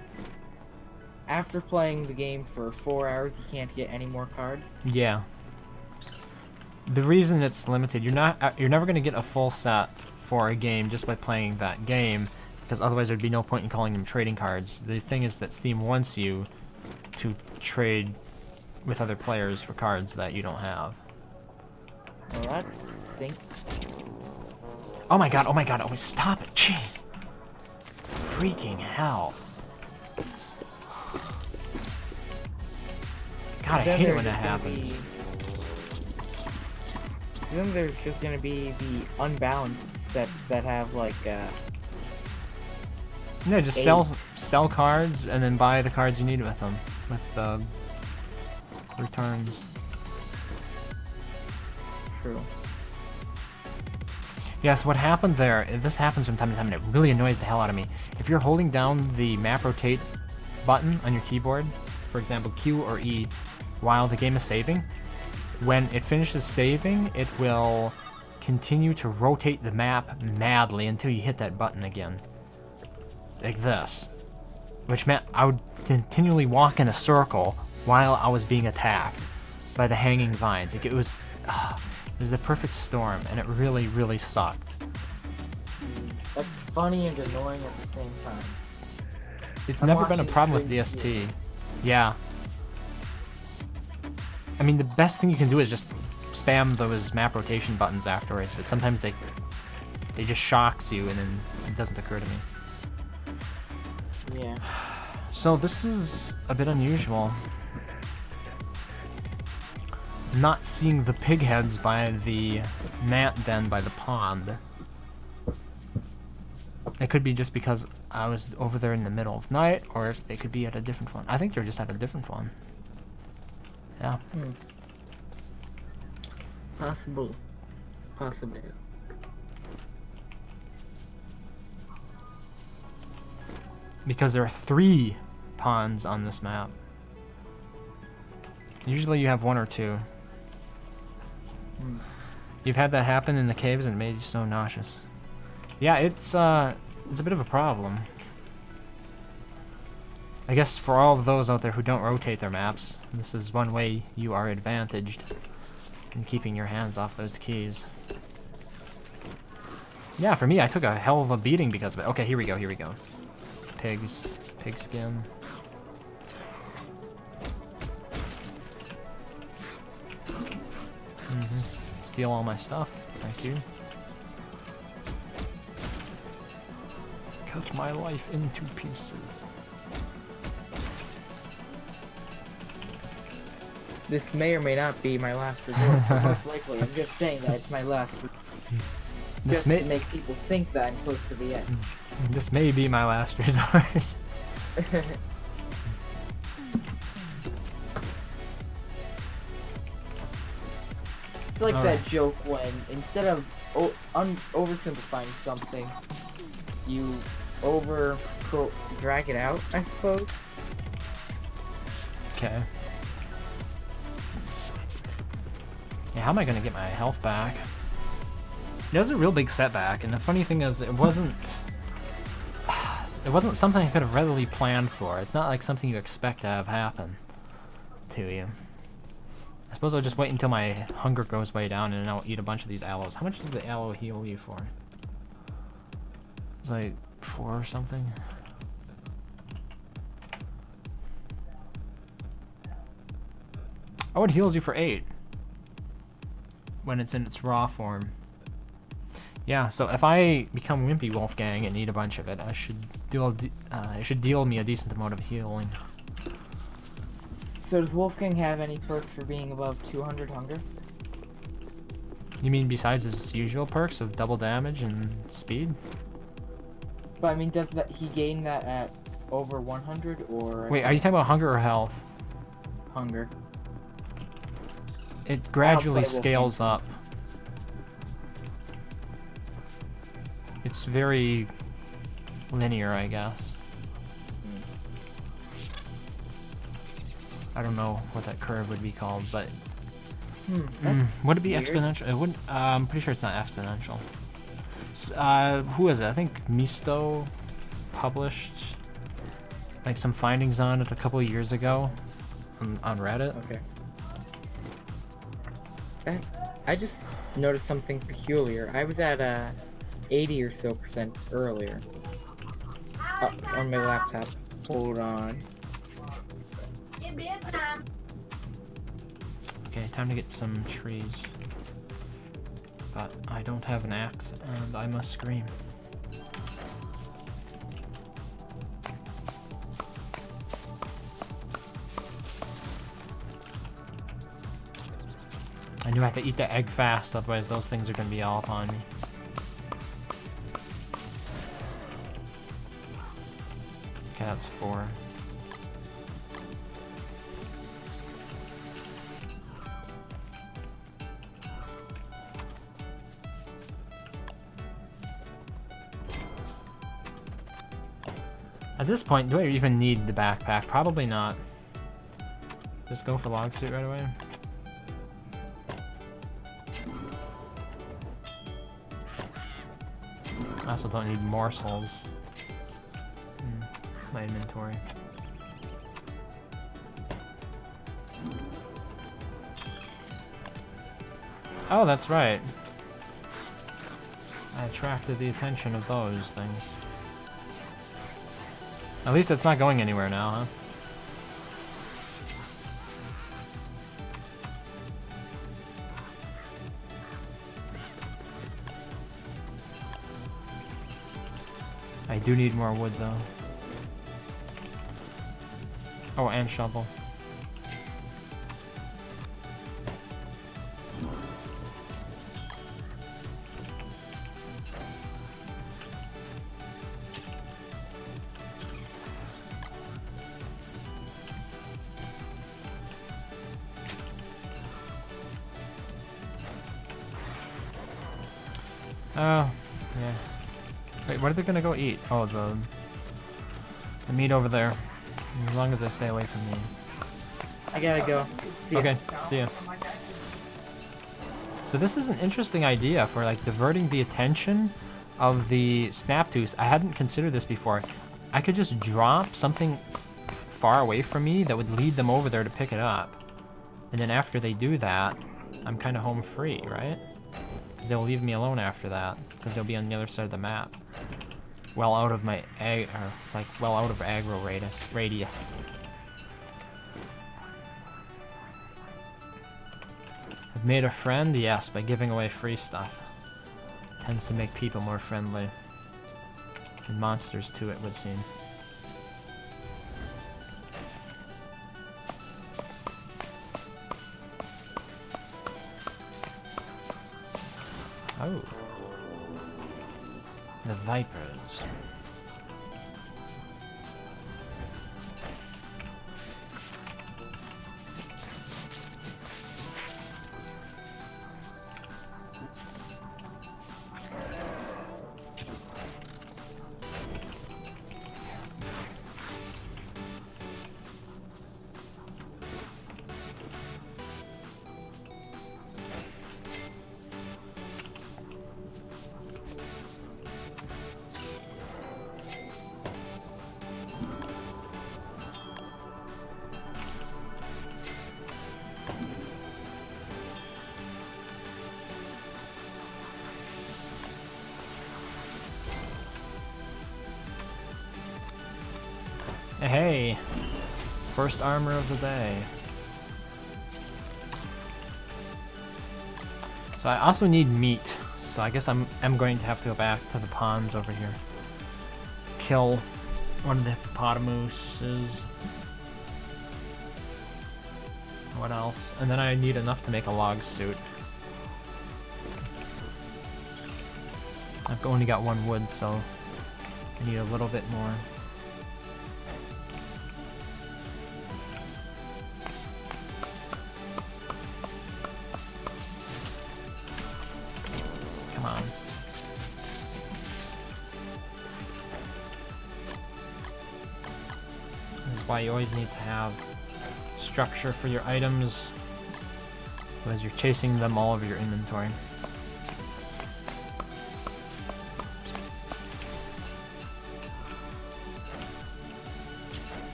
After playing the game for 4 hours, you can't get any more cards? Yeah. The reason it's limited, you're never going to get a full set for a game just by playing that game, because otherwise there'd be no point in calling them trading cards. The thing is that Steam wants you to trade with other players for cards that you don't have. Well, that stinks. Oh my god, oh stop it, jeez. Freaking hell. God, I hate it when that happens. Then there's just gonna be the unbalanced sets that have like yeah, just sell cards and then buy the cards you need with them, with the returns. True. Yes, what happened there, this happens from time to time and it really annoys the hell out of me. If you're holding down the map rotate button on your keyboard, for example Q or E, while the game is saving, when it finishes saving, it will continue to rotate the map madly until you hit that button again. Like this. Which meant I would continually walk in a circle while I was being attacked by the hanging vines. Like it was the perfect storm, and it really, really sucked. That's funny and annoying at the same time. It's never been a problem with DST. Yeah. I mean, the best thing you can do is just spam those map rotation buttons afterwards, but sometimes they just shocks you, and then it doesn't occur to me. Yeah. So this is a bit unusual. Not seeing the pig heads by the mat den by the pond. It could be just because I was over there in the middle of night, or they could be at a different one. I think they're just at a different one. Yeah. Possible. Possibly. Because there are 3 ponds on this map. Usually you have 1 or 2. You've had that happen in the caves and it made you so nauseous. Yeah, it's a bit of a problem. I guess for all of those out there who don't rotate their maps, this is one way you are advantaged in keeping your hands off those keys. Yeah, for me, I took a hell of a beating because of it. Okay, here we go, here we go. Pigs. Pigskin. Steal all my stuff. Thank you. Cut my life into pieces. This may or may not be my last resort, but most likely I'm just saying that it's my last resort. Just to make people think that I'm close to the end. This may be my last resort. like All that right. joke when instead of oversimplifying something, you drag it out, I suppose. Okay. Yeah, how am I gonna get my health back? It was a real big setback, and the funny thing is, it wasn't something I could have readily planned for. It's not like something you expect to have happen to you. I suppose I'll just wait until my hunger goes way down, and then I'll eat a bunch of these aloes. How much does the aloe heal you for? It's like 4 or something. Oh, it heals you for 8 when it's in its raw form. Yeah, so if I become Wimpy Wolfgang and eat a bunch of it, it should deal me a decent amount of healing. So does Wolfgang have any perks for being above 200 hunger? You mean besides his usual perks of double damage and speed? But I mean, does that he gain that at over 100 or? Wait, are you talking about hunger or health? Hunger. It gradually scales up. It's very linear, I guess. I don't know what that curve would be called, but would it be weird. exponential? It wouldn't. I'm pretty sure it's not exponential. Who is it? I think Misto published like some findings on it a couple of years ago on Reddit. Okay. I just noticed something peculiar. I was at 80 or so % earlier on my laptop. Hold on. Okay, time to get some trees. But I don't have an axe, and I must scream. I knew I had to eat the egg fast, otherwise those things are going to be all upon me. Okay, that's 4. At this point, do I even need the backpack? Probably not. Just go for log suit right away. I also don't need morsels. My inventory. Oh, that's right. I attracted the attention of those things. At least it's not going anywhere now, huh? I do need more wood, though. Oh, and shovel. Oh, yeah. Wait, what are they gonna go eat? Oh, the meat over there. As long as they stay away from me. I gotta go. See ya. Okay, see ya. So this is an interesting idea for like diverting the attention of the Snaptooth. I hadn't considered this before. I could just drop something far away from me that would lead them over there to pick it up. And then after they do that, I'm kind of home free, right? Because they'll leave me alone after that, because they'll be on the other side of the map. Well out of my well out of aggro radius. I've made a friend, yes, by giving away free stuff. Tends to make people more friendly. And monsters too, it would seem. Oh. The vipers. Hey, first armor of the day. So I also need meat, so I guess I'm going to have to go back to the ponds over here. Kill one of the hippopotamuses. What else? And then I need enough to make a log suit. I've only got one wood, so I need a little bit more. Come on. This is why you always need to have structure for your items, because you're chasing them all over your inventory.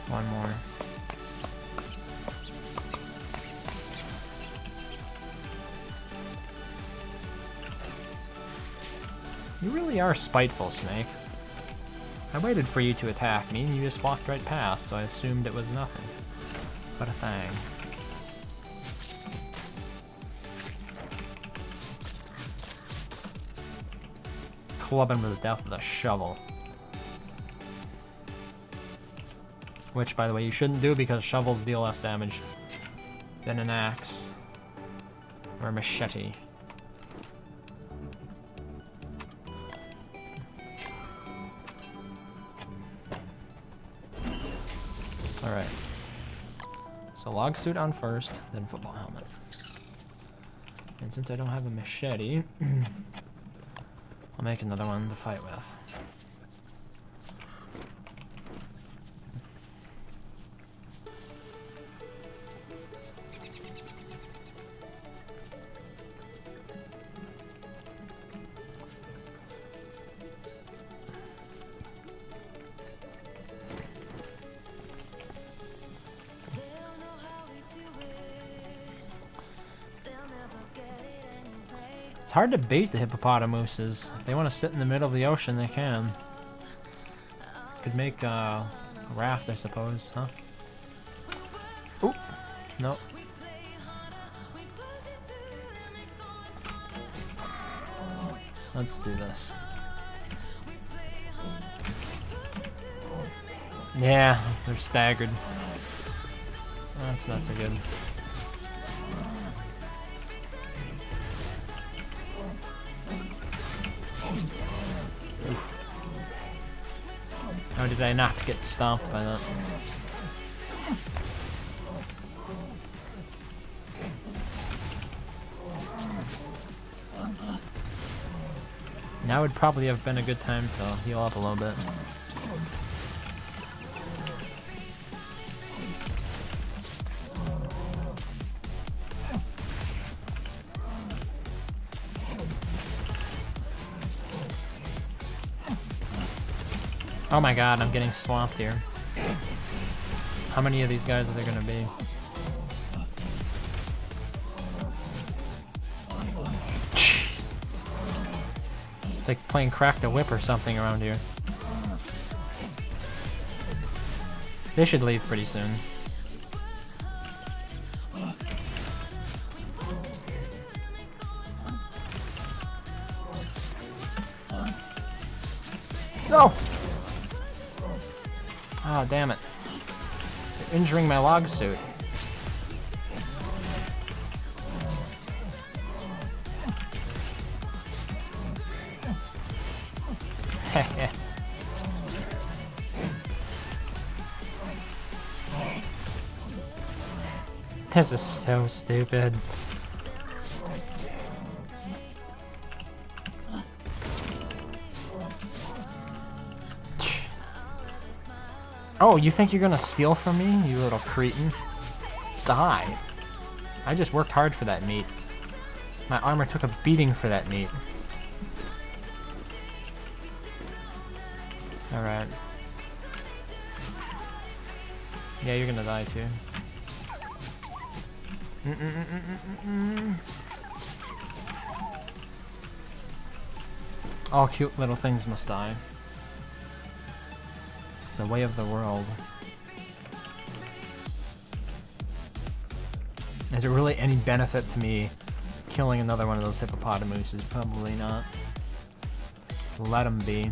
One more. You really are spiteful, Snake. I waited for you to attack me, and you just walked right past, so I assumed it was nothing but a thing. Club him to the death with a shovel. Which, by the way, you shouldn't do because shovels deal less damage than an axe or a machete. Alright. So log suit on first, then football helmet. And since I don't have a machete, I'll make another one to fight with. It's hard to bait the hippopotamuses. If they want to sit in the middle of the ocean, they can. Could make a raft, I suppose, huh? Oop. Nope. Let's do this. Yeah, they're staggered. That's not so good. How did I not get stomped by that? Now would probably have been a good time to heal up a little bit. Oh my god, I'm getting swamped here. How many of these guys are there gonna be? It's like playing Crack the Whip or something around here. They should leave pretty soon. No! Oh, damn it. They're injuring my log suit. This is so stupid. Oh, you think you're gonna steal from me, you little cretin? Die. I just worked hard for that meat. My armor took a beating for that meat. Alright. Yeah, you're gonna die too. All cute little things must die. The way of the world. Is there really any benefit to me killing another one of those hippopotamuses? Probably not. Let them be.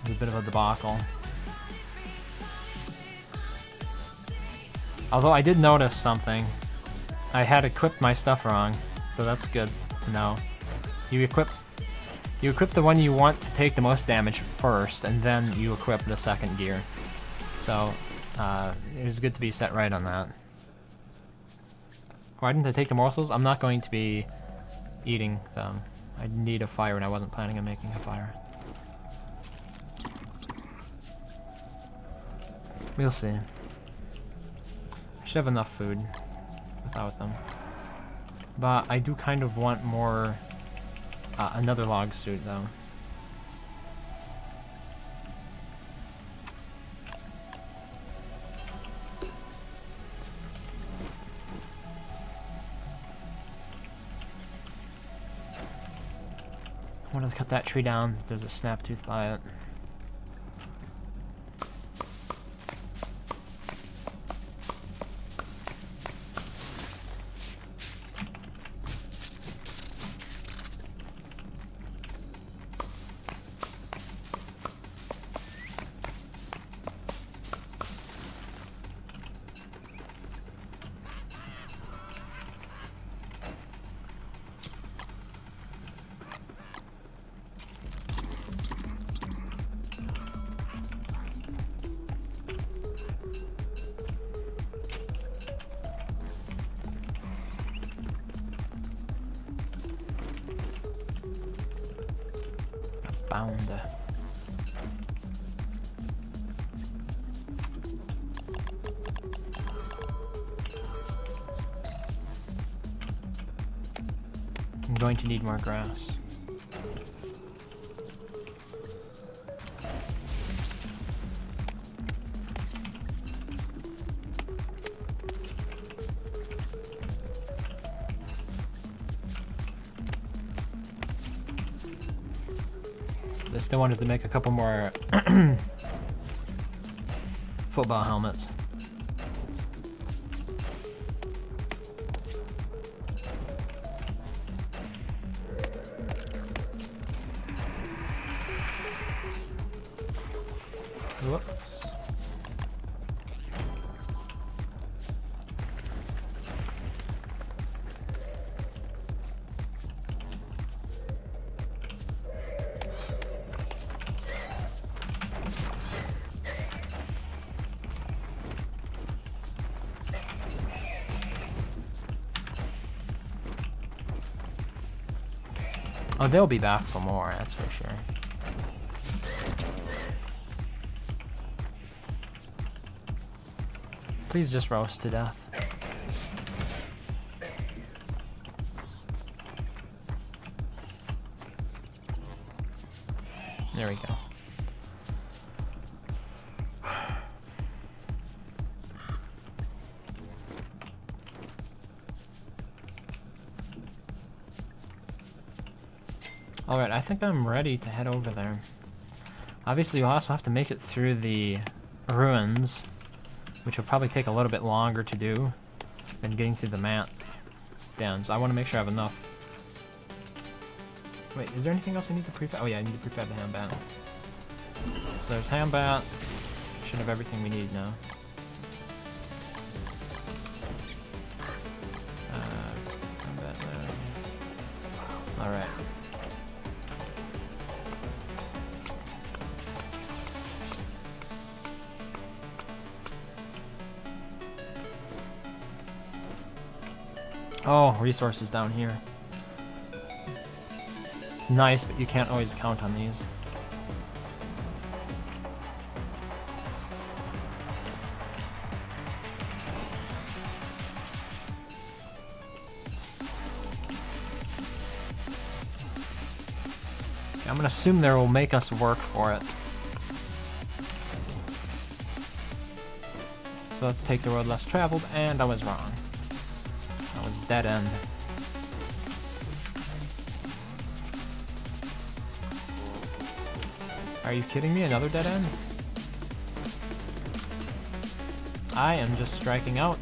It's a bit of a debacle. Although I did notice something. I had equipped my stuff wrong, so that's good to know. You equip the one you want to take the most damage first, and then you equip the second gear. So, it was good to be set right on that. Why didn't I take the morsels? I'm not going to be eating them. I need a fire, and I wasn't planning on making a fire. We'll see. I should have enough food without them. But I do kind of want more... another log suit, though. I want to cut that tree down. There's a snap tooth by it. Bound. I'm going to need more grass. I still wanted to make a couple more football helmets. Whoops. Oh, they'll be back for more, that's for sure. Please just roast to death. There we go. Alright, I think I'm ready to head over there. Obviously, you'll also have to make it through the ruins, which will probably take a little bit longer to do than getting through the mat dens. I want to make sure I have enough. Wait, is there anything else I need to prefab? Oh yeah, I need to prefab the ham bat. So there's ham bat. Should have everything we need now. Ham bat there. Alright. Oh, resources down here. It's nice, but you can't always count on these. Okay, I'm gonna assume they will make us work for it. So let's take the road less traveled, and I was wrong. That was dead end. Are you kidding me? Another dead end? I am just striking out.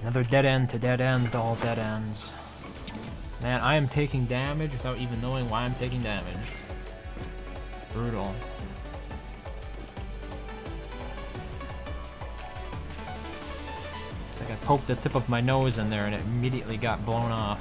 Another dead end to dead end, all dead ends. Man, I am taking damage without even knowing why I'm taking damage. Brutal. It's like I poked the tip of my nose in there and it immediately got blown off.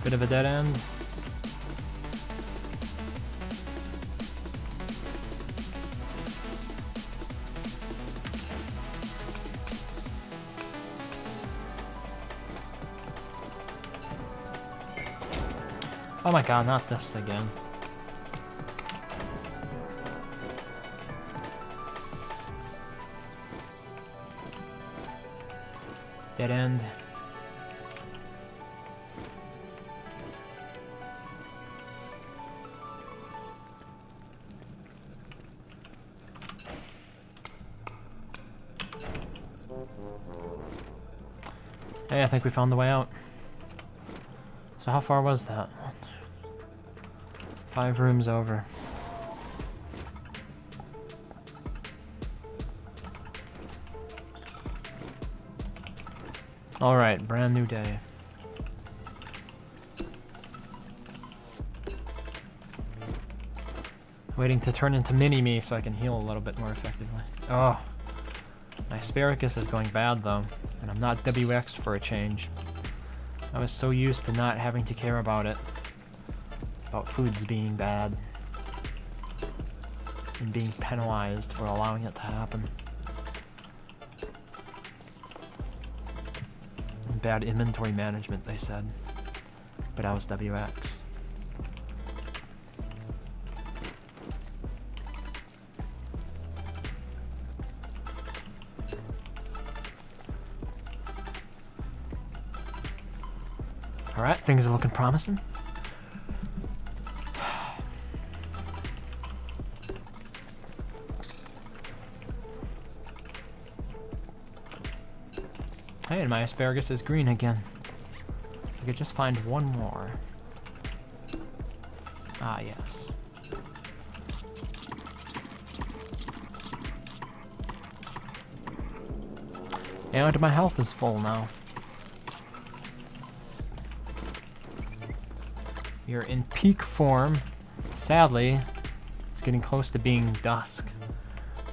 Bit of a dead end. Oh my god, not this again. Dead end. Hey, I think we found the way out. So how far was that? 5 rooms over. Alright, brand new day. Waiting to turn into mini-me so I can heal a little bit more effectively. Oh, my asparagus is going bad though, and I'm not WX for a change. I was so used to not having to care about it. About foods being bad. And being penalized for allowing it to happen. Bad inventory management, they said. But I was WX. Alright, things are looking promising. Hey, and my asparagus is green again. I could just find one more. Ah, yes. And my health is full now. You're in peak form. Sadly, it's getting close to being dusk.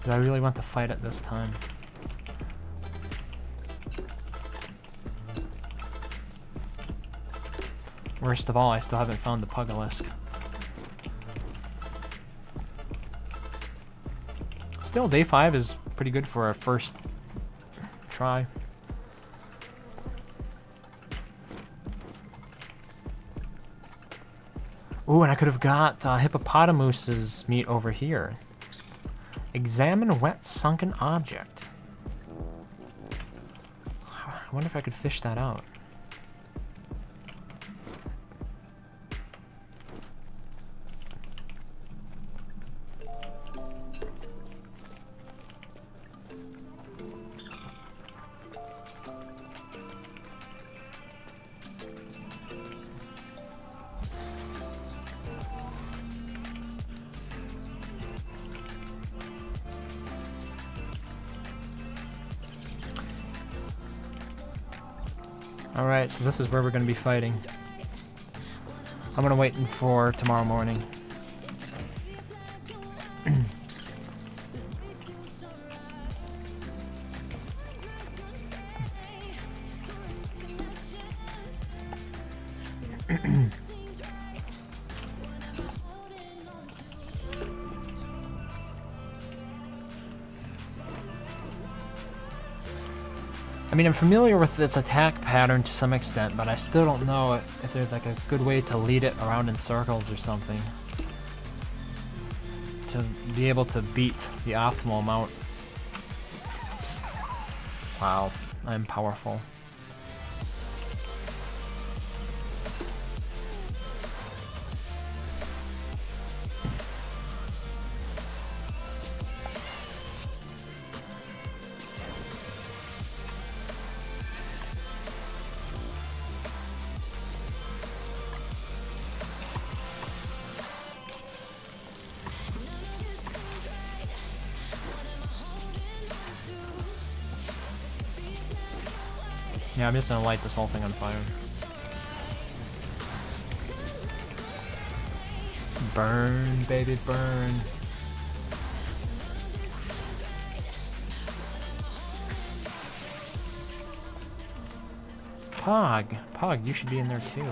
But I really want to fight it this time. Worst of all, I still haven't found the Pugalisk. Still, day 5 is pretty good for a first try. Ooh, and I could have got hippopotamus's meat over here. Examine wet sunken object. I wonder if I could fish that out. Alright, so this is where we're going to be fighting. I'm gonna wait for tomorrow morning. I mean, I'm familiar with its attack pattern to some extent, but I still don't know if there's like a good way to lead it around in circles or something. To be able to beat the optimal amount. Wow, I'm powerful. Yeah, I'm just gonna light this whole thing on fire. Burn, baby, burn. Pog, you should be in there too.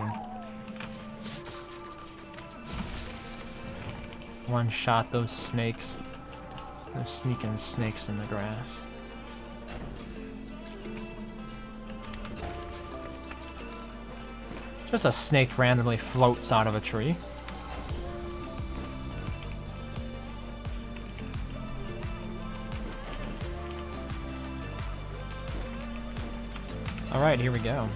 One shot those snakes. Those sneaking snakes in the grass. Just a snake randomly floats out of a tree. Alright, here we go.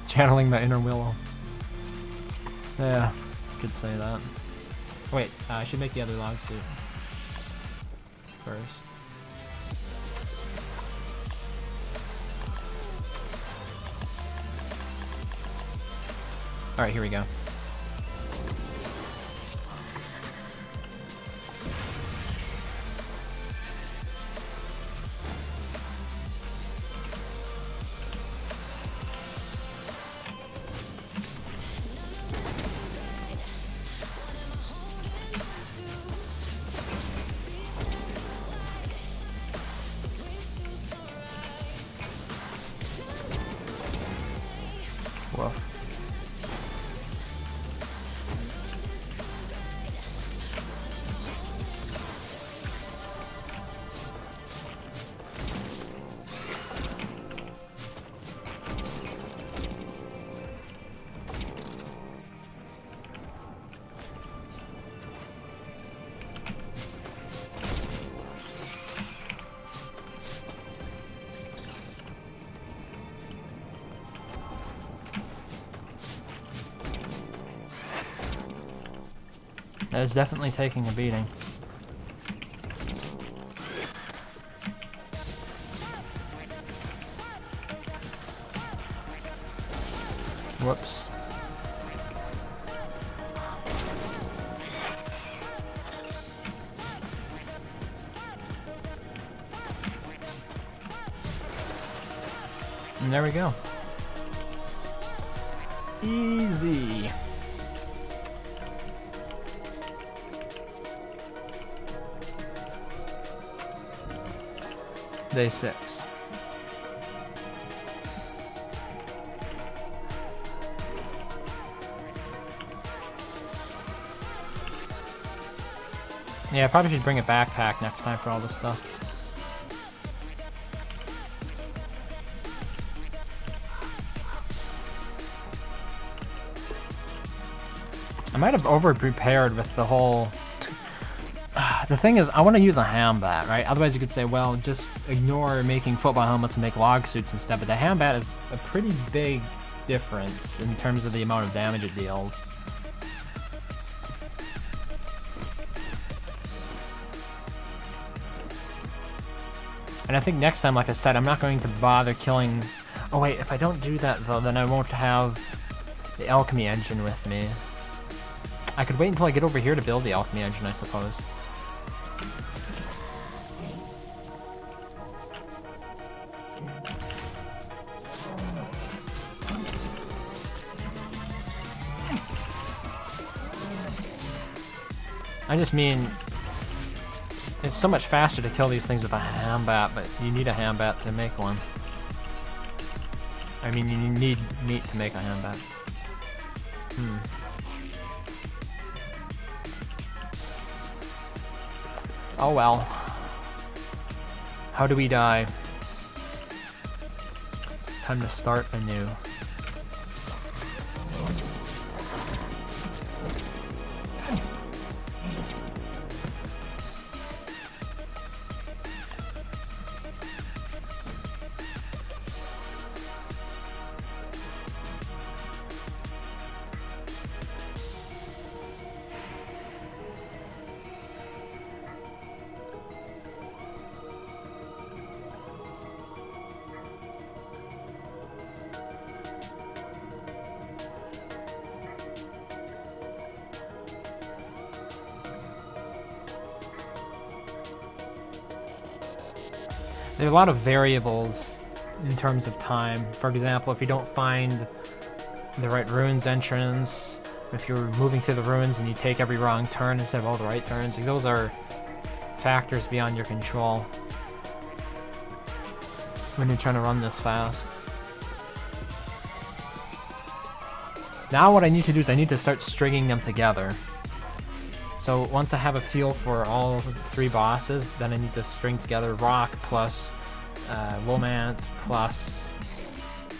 Channeling the inner Willow. Yeah, could say that. Wait, I should make the other log suit first. Alright, here we go. Woof. That is definitely taking a beating. Whoops. And there we go. Easy. Day 6. Yeah, I probably should bring a backpack next time for all this stuff. I might have over-prepared with the whole... The thing is, I want to use a Hambat, right? Otherwise you could say, well, just ignore making football helmets and make log suits instead, but the Hambat is a pretty big difference in terms of the amount of damage it deals. And I think next time, like I said, I'm not going to bother killing... Oh wait, if I don't do that though, then I won't have the alchemy engine with me. I could wait until I get over here to build the alchemy engine, I suppose. I just mean, it's so much faster to kill these things with a Hambat, but you need a Hambat to make one. I mean, you need meat to make a Hambat. Oh well. How do we die? Time to start anew. There are a lot of variables in terms of time. For example, if you don't find the right ruins entrance, if you're moving through the ruins and you take every wrong turn instead of all the right turns, those are factors beyond your control when you're trying to run this fast. Now what I need to do is I need to start stringing them together. So once I have a feel for all of the 3 bosses, then I need to string together Rock plus Womant plus,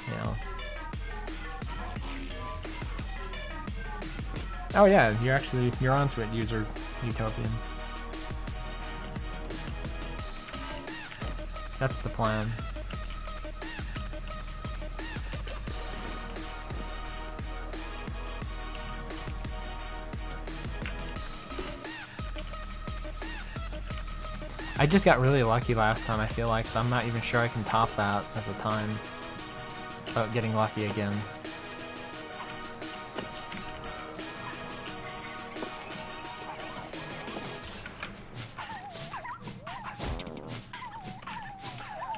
you know. Oh yeah, you're onto it, user Utopian. That's the plan. I just got really lucky last time, I feel like, so I'm not even sure I can top that as a time without getting lucky again.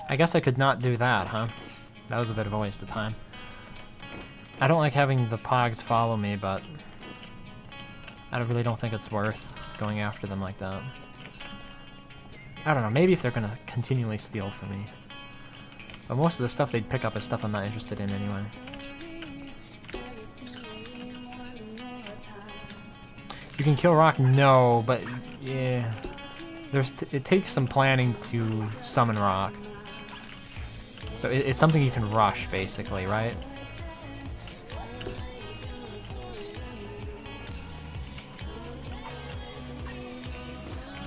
I guess I could not do that, huh? That was a bit of a waste of time. I don't like having the Pogs follow me, but I really don't think it's worth going after them like that. I don't know, maybe if they're gonna continually steal from me. But most of the stuff they'd pick up is stuff I'm not interested in anyway. You can kill Rock? No, but yeah. It takes some planning to summon Rock. So it's something you can rush, basically, right?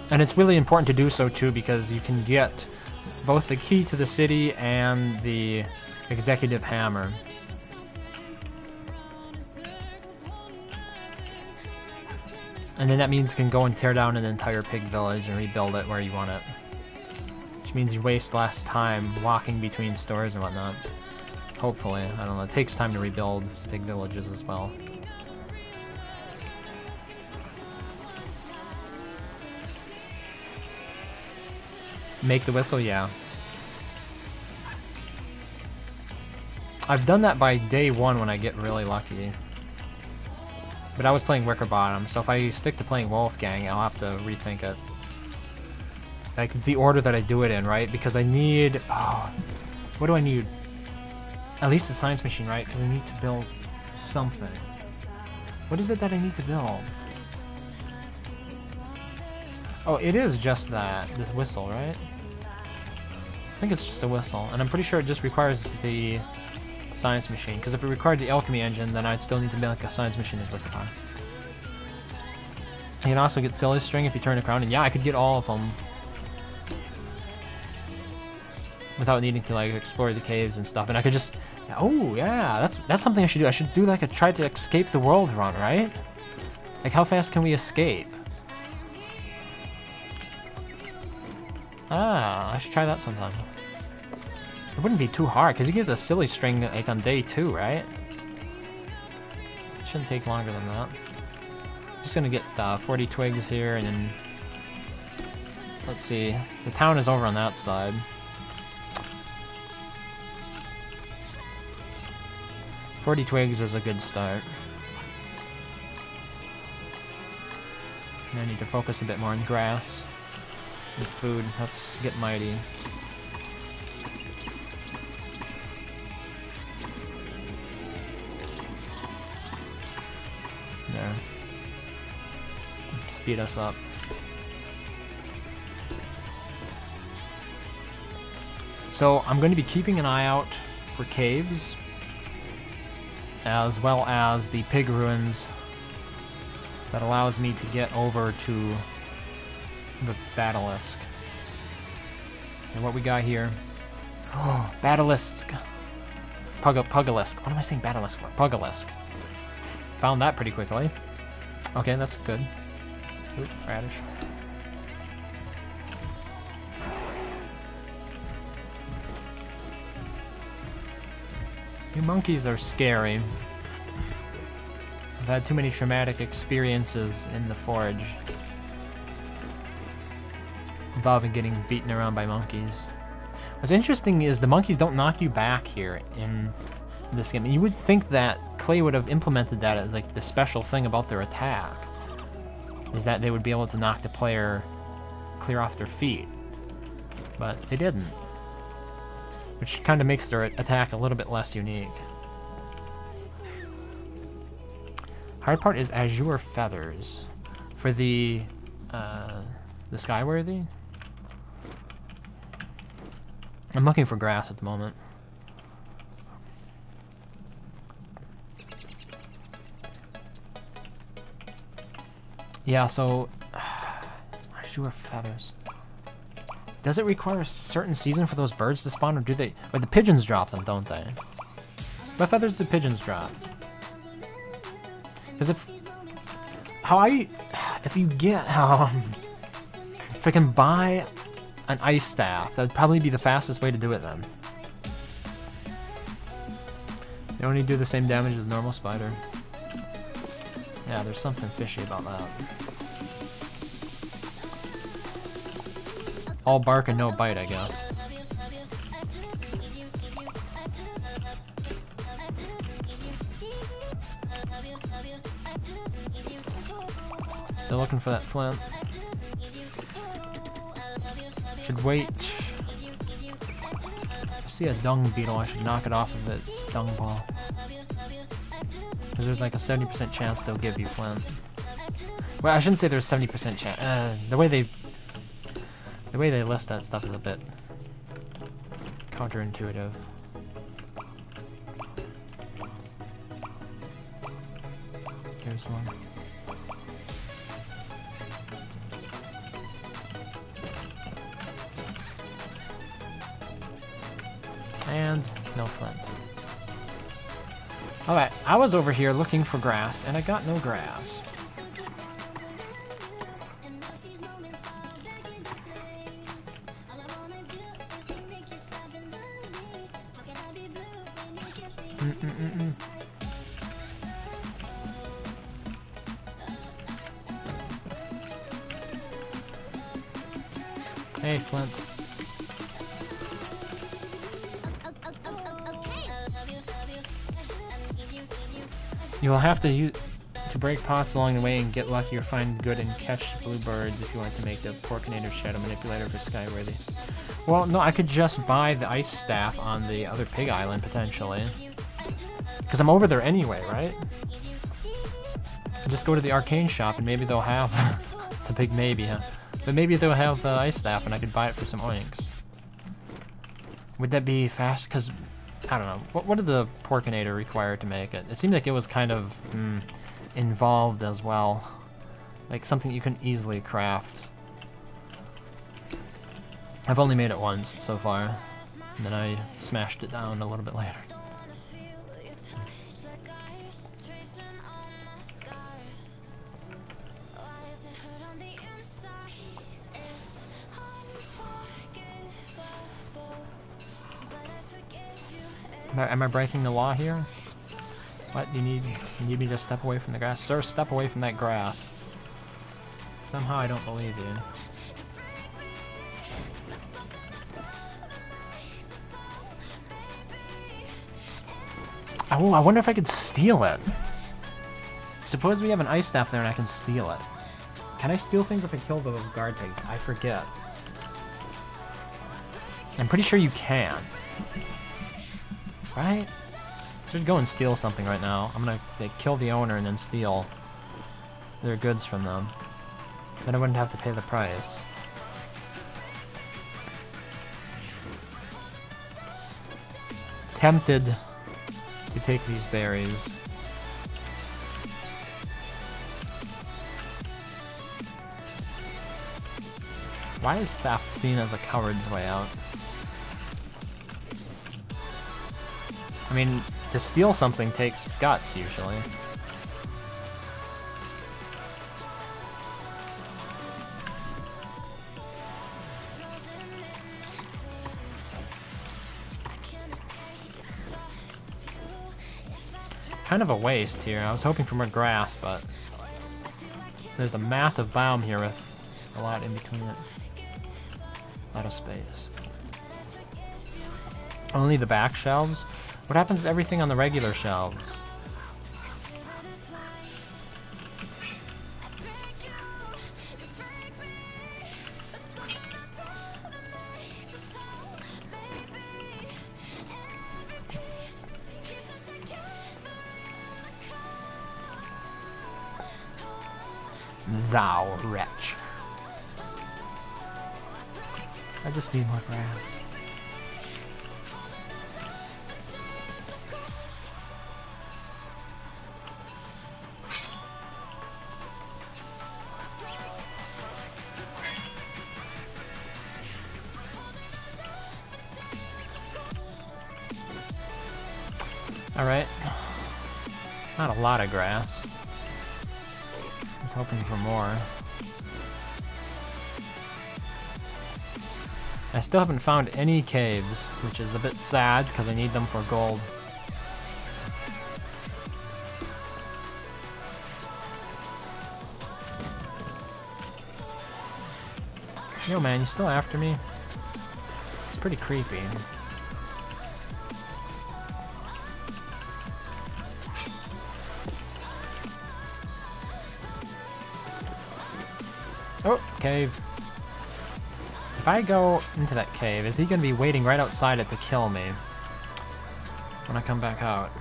And it's really important to do so too, because you can get both the key to the city and the executive hammer. And then that means you can go and tear down an entire pig village and rebuild it where you want it. Which means you waste less time walking between stores and whatnot. Hopefully, I don't know, it takes time to rebuild big villages as well. Make the whistle, yeah. I've done that by day 1 when I get really lucky. But I was playing Wicker Bottom, so if I stick to playing Wolfgang, I'll have to rethink it. Like, the order that I do it in, right? Because I need... Oh, what do I need? At least a science machine, right? Because I need to build something. What is it that I need to build? Oh, it is just that. This whistle, right? I think it's just a whistle. And I'm pretty sure it just requires the science machine. Because if it required the alchemy engine, then I'd still need to make a science machine as Wicker Bottom. You can also get Silly String if you turn a crown. And yeah, I could get all of them. Without needing to like explore the caves and stuff. And I could just... Oh, yeah. That's something I should do. I should do like a try to escape the world run, right? Like, how fast can we escape? Ah, I should try that sometime. It wouldn't be too hard, because you get the Silly String like on day 2, right? It shouldn't take longer than that. Just gonna get 40 twigs here, and then... Let's see. The town is over on that side. $40 twigs is a good start. I need to focus a bit more on grass and food. Let's get mighty. There. Speed us up. So I'm going to be keeping an eye out for caves, as well as the pig ruins. That allows me to get over to the Pugalisk. And what we got here? Oh, Pugalisk. Pugalisk. What am I saying Pugalisk for? Pugalisk. Found that pretty quickly. Okay, that's good. Oop, radish. You monkeys are scary. I've had too many traumatic experiences in the forge involving getting beaten around by monkeys. What's interesting is the monkeys don't knock you back here in this game. You would think that Clay would have implemented that as like the special thing about their attack, is that they would be able to knock the player clear off their feet, but they didn't, which kind of makes their attack a little bit less unique. Hard part is azure feathers for the Skyworthy. I'm looking for grass at the moment. Yeah, so azure feathers. Does it require a certain season for those birds to spawn, or do they? Or the pigeons drop them, don't they? What feathers do the pigeons drop? Because if you get if I can buy an ice staff, that'd probably be the fastest way to do it then. They only do the same damage as a normal spider. Yeah, there's something fishy about that. All bark and no bite, I guess. Still looking for that flint. Should wait. I see a dung beetle, I should knock it off of its dung ball. Because there's like a 70% chance they'll give you flint. Well, I shouldn't say there's 70% chance. The way they list that stuff is a bit counterintuitive. Here's one. And no flint. Alright, I was over here looking for grass, and I got no grass. Hey, Flint. You will have to break pots along the way and get lucky or find good and catch bluebirds if you want to make the Porkinator Shadow Manipulator for Skyworthy. Well, no, I could just buy the ice staff on the other pig island, potentially. Because I'm over there anyway, right? Just go to the arcane shop and maybe they'll have... It's a big maybe, huh? But maybe they'll have the ice staff and I could buy it for some oinks. Would that be fast? Because... I don't know. What did the Porkinator require to make it? It seemed like it was kind of involved as well. Like something you can easily craft. I've only made it once so far. And then I smashed it down a little bit later. Am I breaking the law here? What? You need me to step away from the grass? Sir, step away from that grass. Somehow I don't believe you. Oh, I wonder if I could steal it. Suppose we have an ice staff there and I can steal it. Can I steal things if I kill the guard pigs? I forget. I'm pretty sure you can. Right? Should go and steal something right now. I'm gonna kill the owner and then steal their goods from them. Then I wouldn't have to pay the price. Tempted to take these berries. Why is theft seen as a coward's way out? I mean, to steal something takes guts, usually. Kind of a waste here. I was hoping for more grass, but there's a massive biome here with a lot in between it. A lot of space. Only the back shelves? What happens to everything on the regular shelves? Thou wretch. I just need more grass. Alright. Not a lot of grass. I was hoping for more. I still haven't found any caves, which is a bit sad because I need them for gold. Yo man, you still after me? It's pretty creepy. Oh, cave. If I go into that cave, is he going to be waiting right outside it to kill me when I come back out?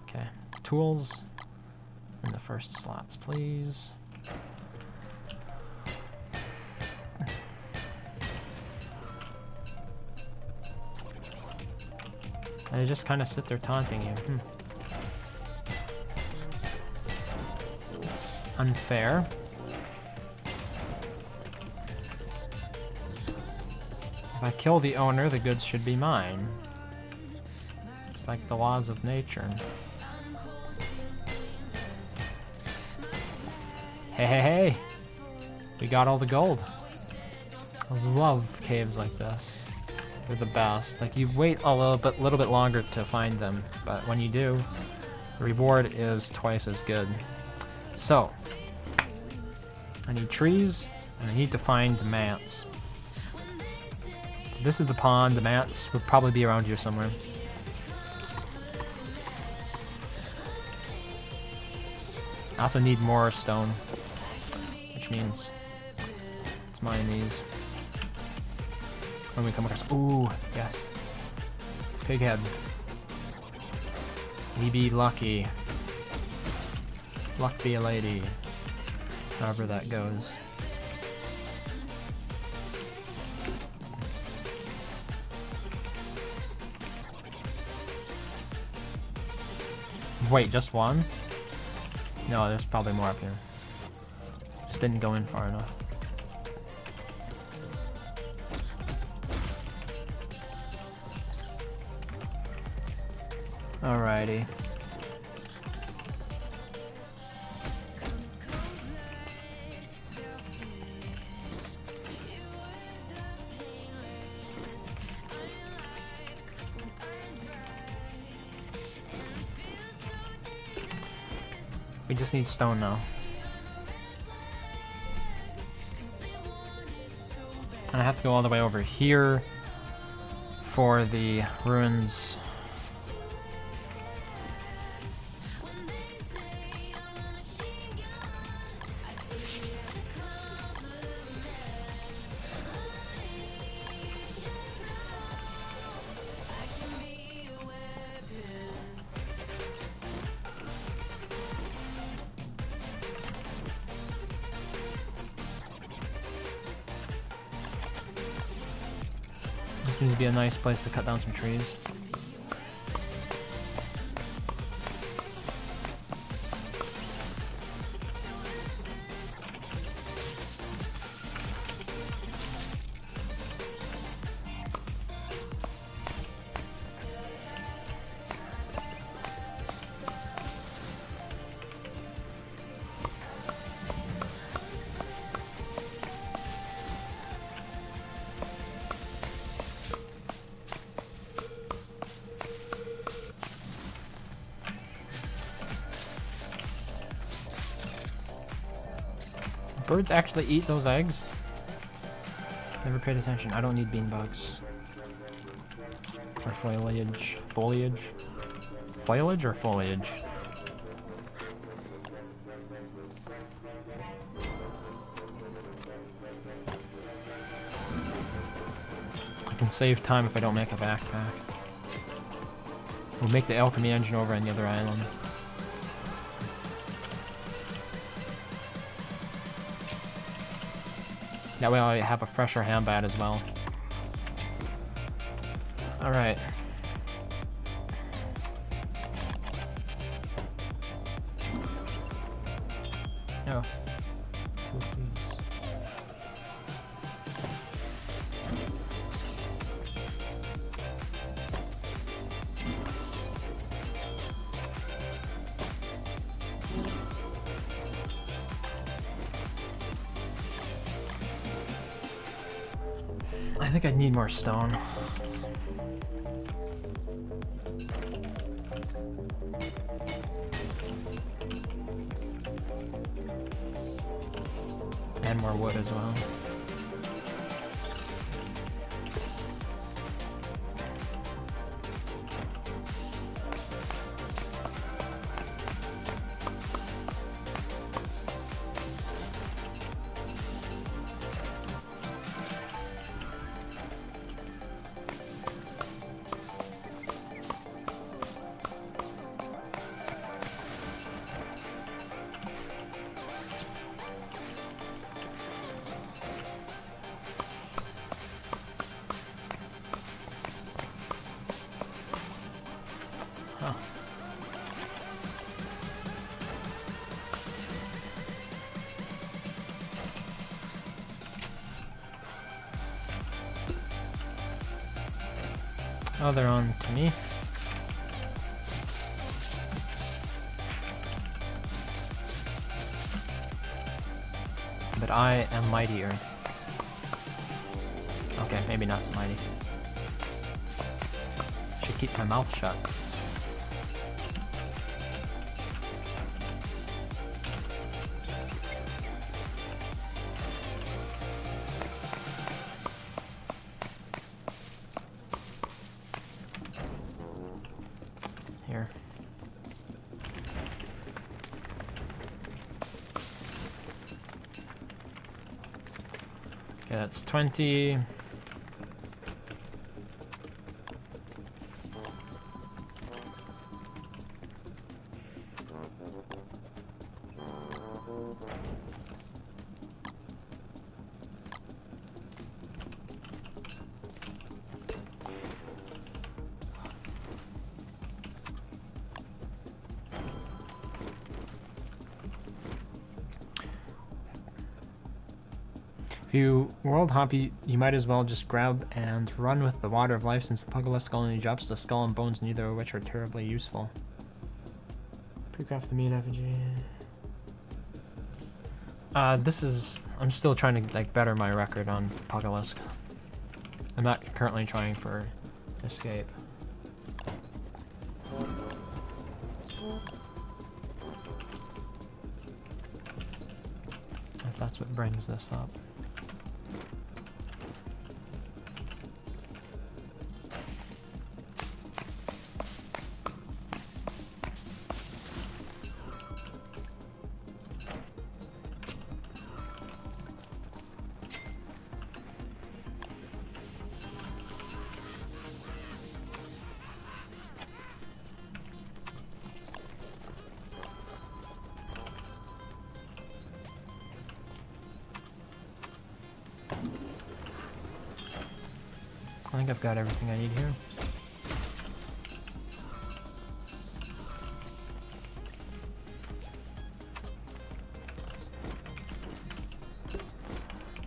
Okay, tools in the first slots, please. And they just kind of sit there taunting you. Unfair. If I kill the owner, the goods should be mine. It's like the laws of nature. Hey, hey, hey! We got all the gold. I love caves like this. They're the best. Like, you wait a little bit longer to find them, but when you do, the reward is twice as good. So, I need trees, and I need to find the mats. So this is the pond. The mats would probably be around here somewhere. I also need more stone, which means let's mine these. When we come across, ooh, yes, pig head. We be lucky. Luck be a lady. However that goes. Wait, just one? No, there's probably more up here. Just didn't go in far enough. Alrighty. We just need stone now. And I have to go all the way over here for the ruins Seems to be a nice place to cut down some trees. Birds actually eat those eggs? Never paid attention. I don't need bean bugs. Or foliage. Foliage? Foliage or foliage? I can save time if I don't make a backpack. We'll make the alchemy engine over on the other island. That way I have a fresher handbat as well. Alright. Oh. I think I'd need more stone. And more wood as well. Huh. Oh, they're on to me. But I am mightier. Okay, maybe not so mighty. Should keep my mouth shut. Here. Okay, that's 20. If you world hop, you might as well just grab and run with the water of life, since the Pugalisk only drops the skull and bones, neither of which are terribly useful. Pre-craft the meat effigy. I'm still trying to like better my record on Pugalisk. I'm not currently trying for escape. If that's what brings this up. I think I've got everything I need here.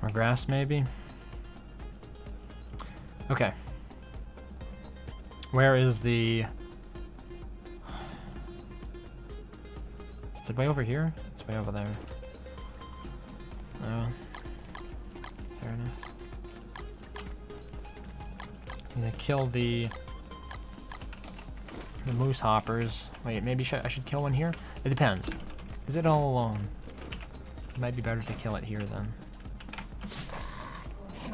More grass, maybe? Okay. Where is the... Is it way over here? It's way over there. Oh. Fair enough. I'm gonna kill the moose hoppers. Wait, maybe I should kill one here? It depends. Is it all alone? It might be better to kill it here then.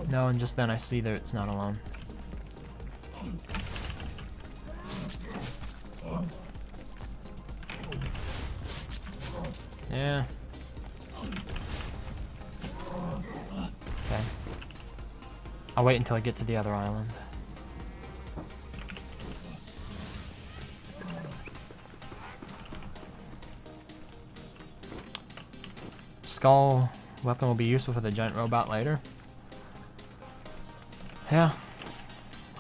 No, and just then I see that it's not alone. Yeah. Okay. I'll wait until I get to the other island. Skull weapon will be useful for the giant robot later. Yeah,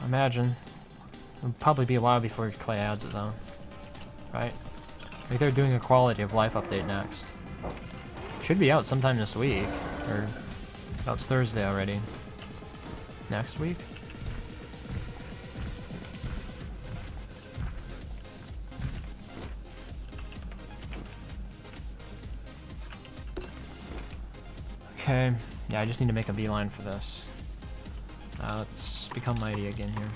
I imagine. It'll probably be a while before Clay adds it though. Right? Like they're doing a quality of life update next. Should be out sometime this week. Or, oh, it's Thursday already. Next week? Okay, yeah, I just need to make a beeline for this. Let's become mighty again here.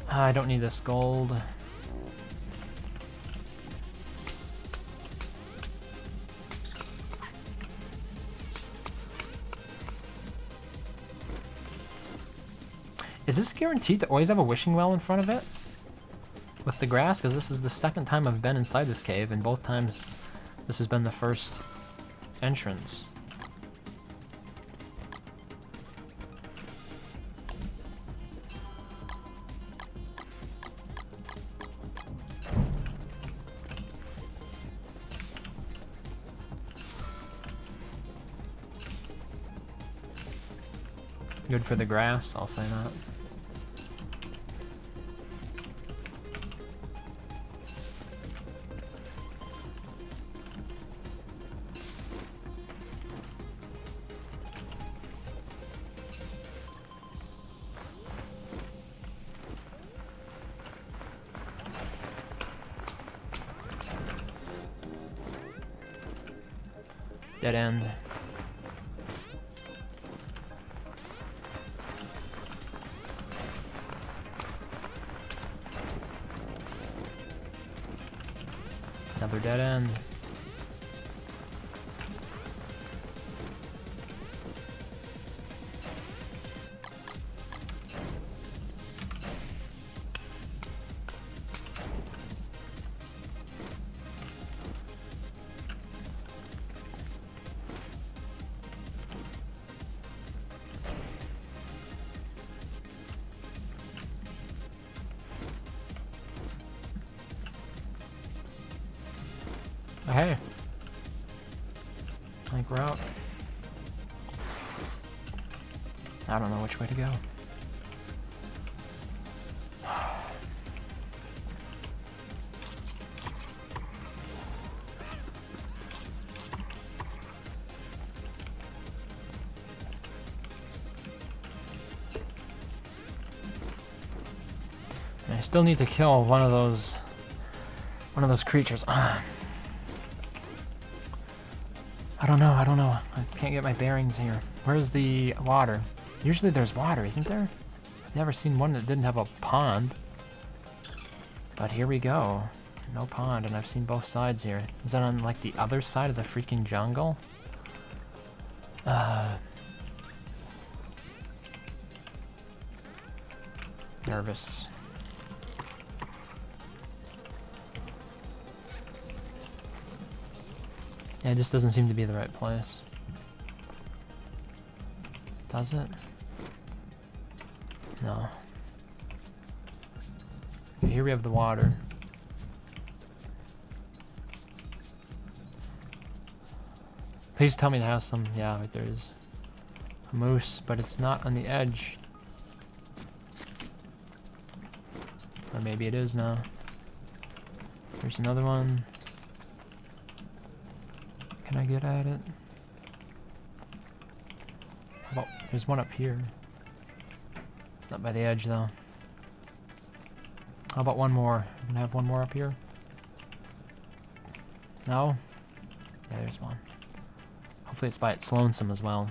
I don't need this gold. Is this guaranteed to always have a wishing well in front of it? With the grass? Because this is the second time I've been inside this cave, and both times this has been the first entrance. Good for the grass, I'll say that. Dead end. Another dead end. Hey, I think we're out. I don't know which way to go. I still need to kill one of those creatures. I don't know. I can't get my bearings here. Where's the water? Usually there's water, isn't there? I've never seen one that didn't have a pond. But here we go. No pond, and I've seen both sides here. Is that on, like, the other side of the freaking jungle? Nervous. Yeah, it just doesn't seem to be the right place. Does it? No. Okay, here we have the water. Please tell me it has some. Yeah, right there is a moose, but it's not on the edge. Or maybe it is now. There's another one. Can I get at it? How about, there's one up here. It's not by the edge though. How about one more? I'm gonna have one more up here. No? Yeah, there's one. Hopefully it's by its lonesome as well.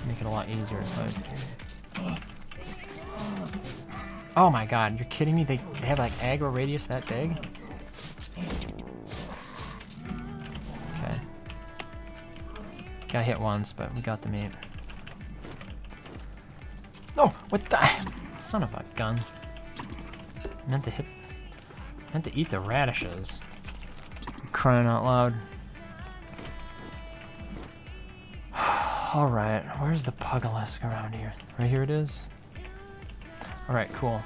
Make it a lot easier as well. Oh my god, you're kidding me? They have like aggro radius that big? Okay. Got hit once, but we got the meat. No! What the? Son of a gun. Meant to eat the radishes. I'm crying out loud. Alright, where's the Pugalisk around here? Right here it is? Alright, cool.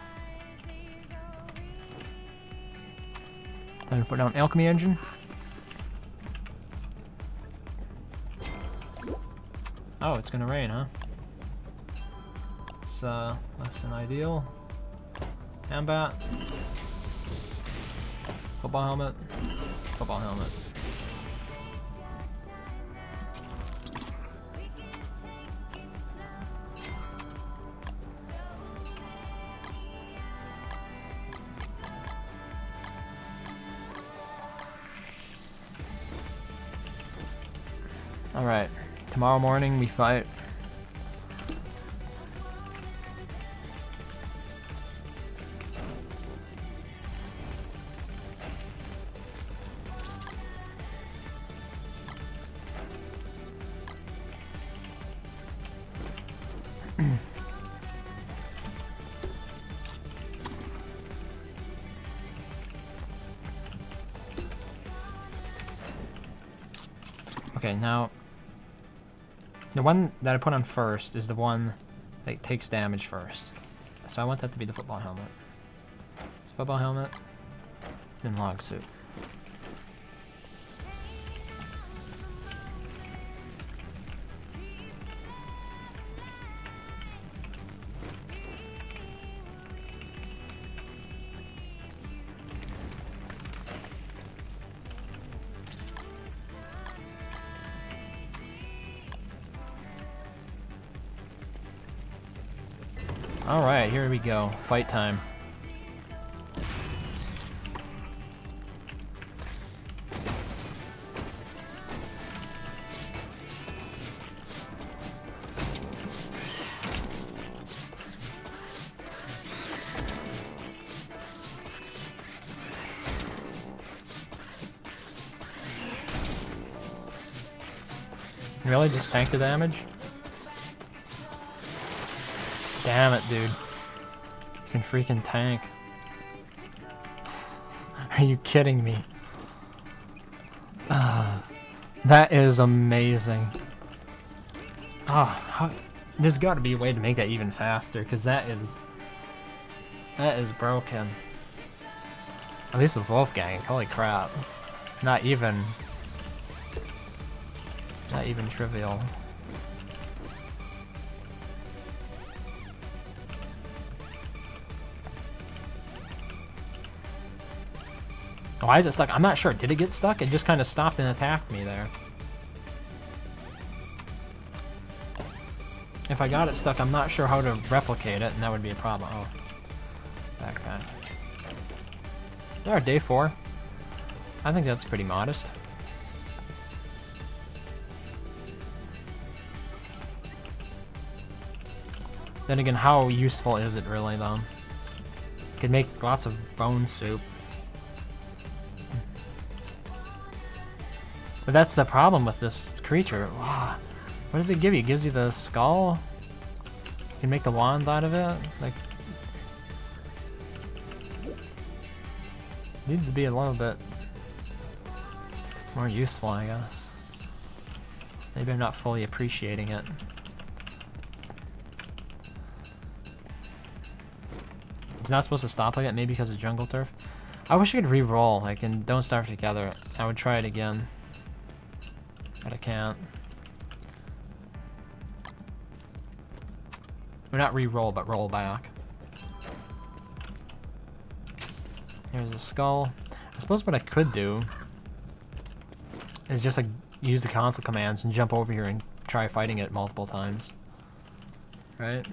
Time to put down alchemy engine. Oh, it's gonna rain, huh? It's less than ideal. Hambat. Football helmet. Football helmet. Alright, tomorrow morning we fight. Okay, now the one that I put on first is the one that takes damage first. So I want that to be the football helmet. Football helmet, then log suit. Alright, here we go. Fight time. Really? Just tank the damage? Damn it, dude. You can freaking tank. Are you kidding me? That is amazing. There's got to be a way to make that even faster, because that is broken. At least with Wolfgang, holy crap. Not even trivial. Why is it stuck? I'm not sure. Did it get stuck? It just kind of stopped and attacked me there. If I got it stuck, I'm not sure how to replicate it, and that would be a problem. Oh. Backpack. Alright, day 4. I think that's pretty modest. Then again, how useful is it really, though? Could make lots of bone soup. But that's the problem with this creature. Wow. What does it give you? It gives you the skull? You can make the wand out of it? Like, needs to be a little bit more useful, I guess. Maybe I'm not fully appreciating it. It's not supposed to stop like that, maybe because of jungle turf. I wish I could re-roll, like in Don't Starve Together. I would try it again. But I can't. Or not re-roll, but roll back. Here's a skull. I suppose what I could do is just like use the console commands and jump over here and try fighting it multiple times. Right?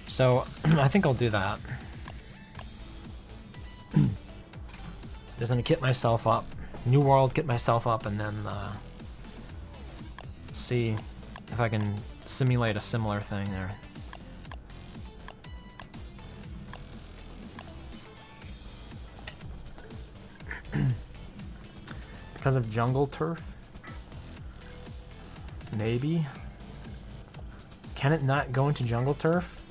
So, I think I'll do that. Just gonna kit myself up. New world, get myself up, and then see if I can simulate a similar thing there. Because of jungle turf? Maybe? Can it not go into jungle turf?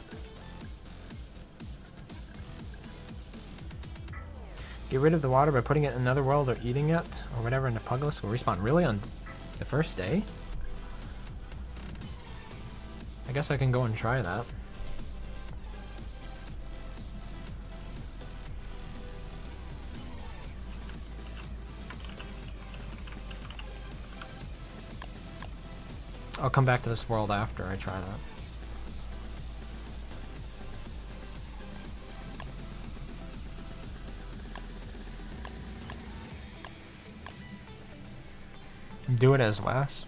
Get rid of the water by putting it in another world or eating it, or whatever, and the Pugalisk will respawn. Really? On the first day? I guess I can go and try that. I'll come back to this world after I try that. Do it as Wes.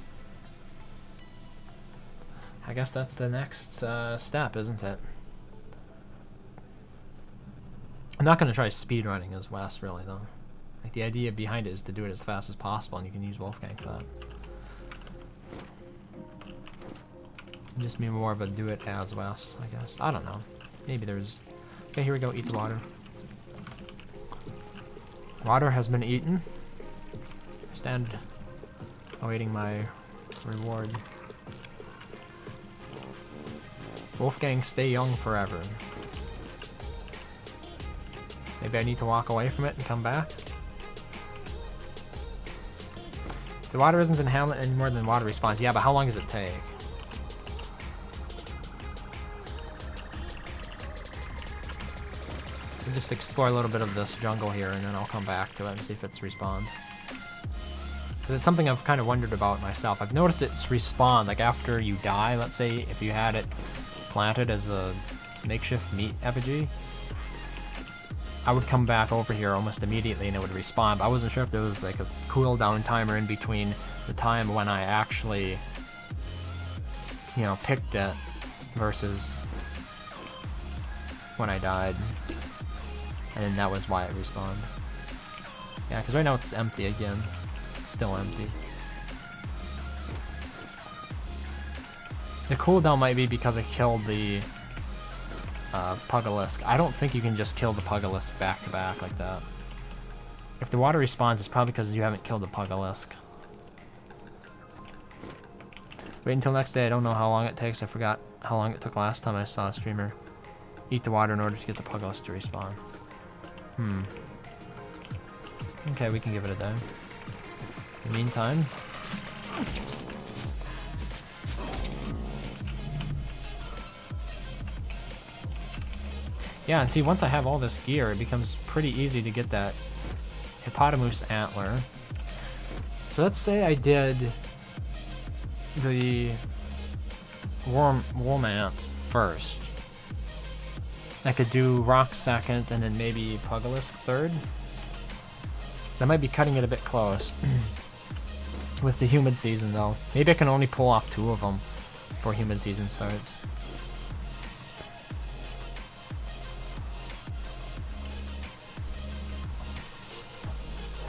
I guess that's the next step, isn't it? I'm not going to try speedrunning as Wes, really, though. Like, the idea behind it is to do it as fast as possible, and you can use Wolfgang for that. Just be more of a do it as Wes, I guess. I don't know. Maybe there's... Okay, here we go. Eat the water. Water has been eaten. Stand awaiting my reward. Wolfgang, stay young forever. Maybe I need to walk away from it and come back. If the water isn't in Hamlet anymore, then water respawns. Yeah, but how long does it take? I'll just explore a little bit of this jungle here, and then I'll come back to it and see if it's respawned. Because it's something I've kind of wondered about myself. I've noticed it's respawned, like after you die. Let's say if you had it planted as a makeshift meat effigy, I would come back over here almost immediately and it would respawn. But I wasn't sure if there was like a cooldown timer in between the time when I actually, you know, picked it versus when I died. And then that was why it respawned. Yeah, because right now it's empty again. It's still empty. The cooldown might be because I killed the Pugalisk. I don't think you can just kill the Pugalisk back to back like that. If the water respawns, it's probably because you haven't killed the Pugalisk. Wait until next day. I don't know how long it takes. I forgot how long it took last time I saw a streamer eat the water in order to get the Pugalisk to respawn. Okay, we can give it a day. In the meantime... Yeah, and see, once I have all this gear, it becomes pretty easy to get that hippopotamus antler. So let's say I did the Wormant first. I could do Rock second, and then maybe Pugalisk third. That might be cutting it a bit close. With the humid season, though. Maybe I can only pull off 2 of them before humid season starts.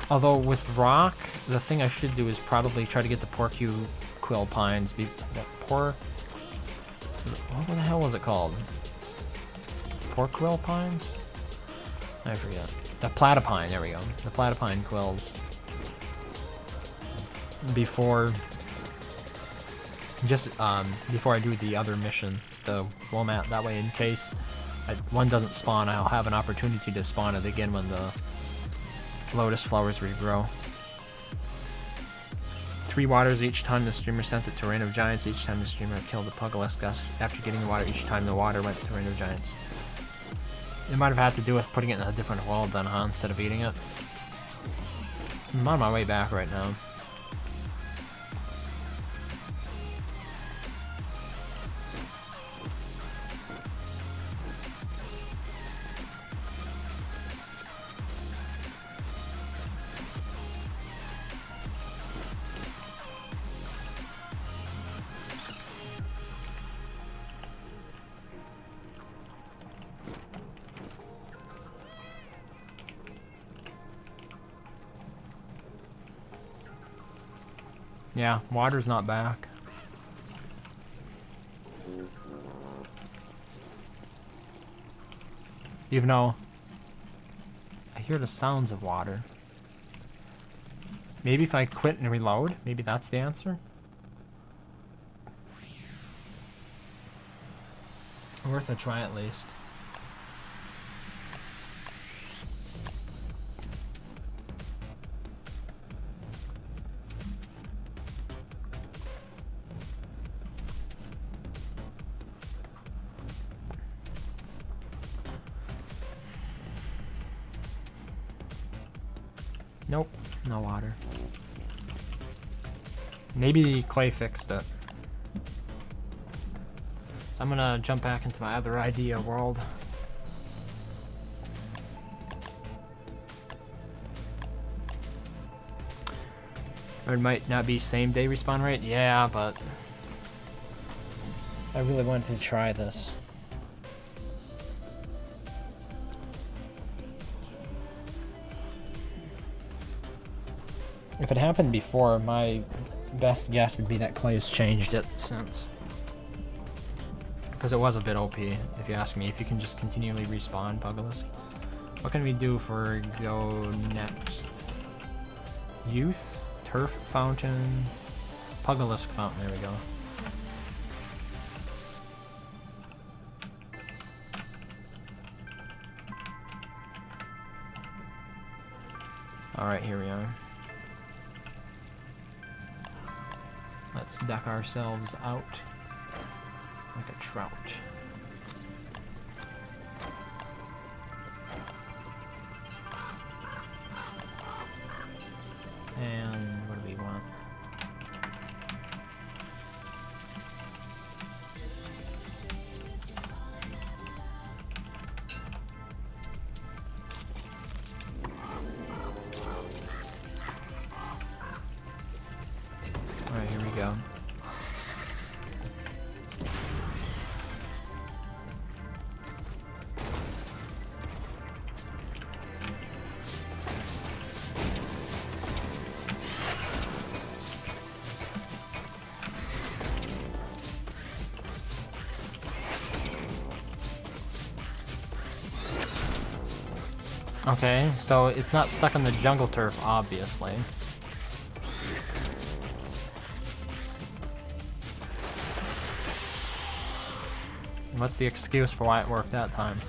Although with Rock, the thing I should do is probably try to get the Quill Pines. What the hell was it called? Quill Pines? I forget. The platypine, there we go. The platypine quills. Before I do the other mission, the Womat, that way in case one doesn't spawn, I'll have an opportunity to spawn it again when the lotus flowers regrow. 3 waters each time the streamer sent the Terrain of Giants, each time the streamer killed the Pugalisk after getting the water, each time the water went to Terrain of Giants. It might have had to do with putting it in a different world then, huh, instead of eating it. I'm on my way back right now. Yeah, water's not back. Even though I hear the sounds of water. Maybe if I quit and reload, maybe that's the answer? Worth a try at least. Nope, no water. Maybe Clay fixed it. So I'm gonna jump back into my other idea world. Or it might not be same day respawn rate, yeah, but I really wanted to try this. If it happened before, my best guess would be that Clay's changed it since. Because it was a bit OP, if you ask me, if you can just continually respawn Pugalisk. What can we do for go next? Youth, Turf Fountain, Pugalisk Fountain, there we go. Alright, here we are. Let's deck ourselves out like a trout. And what do we want? Alright, here we go. Okay, so it's not stuck in the jungle turf, obviously. What's the excuse for why it worked that time?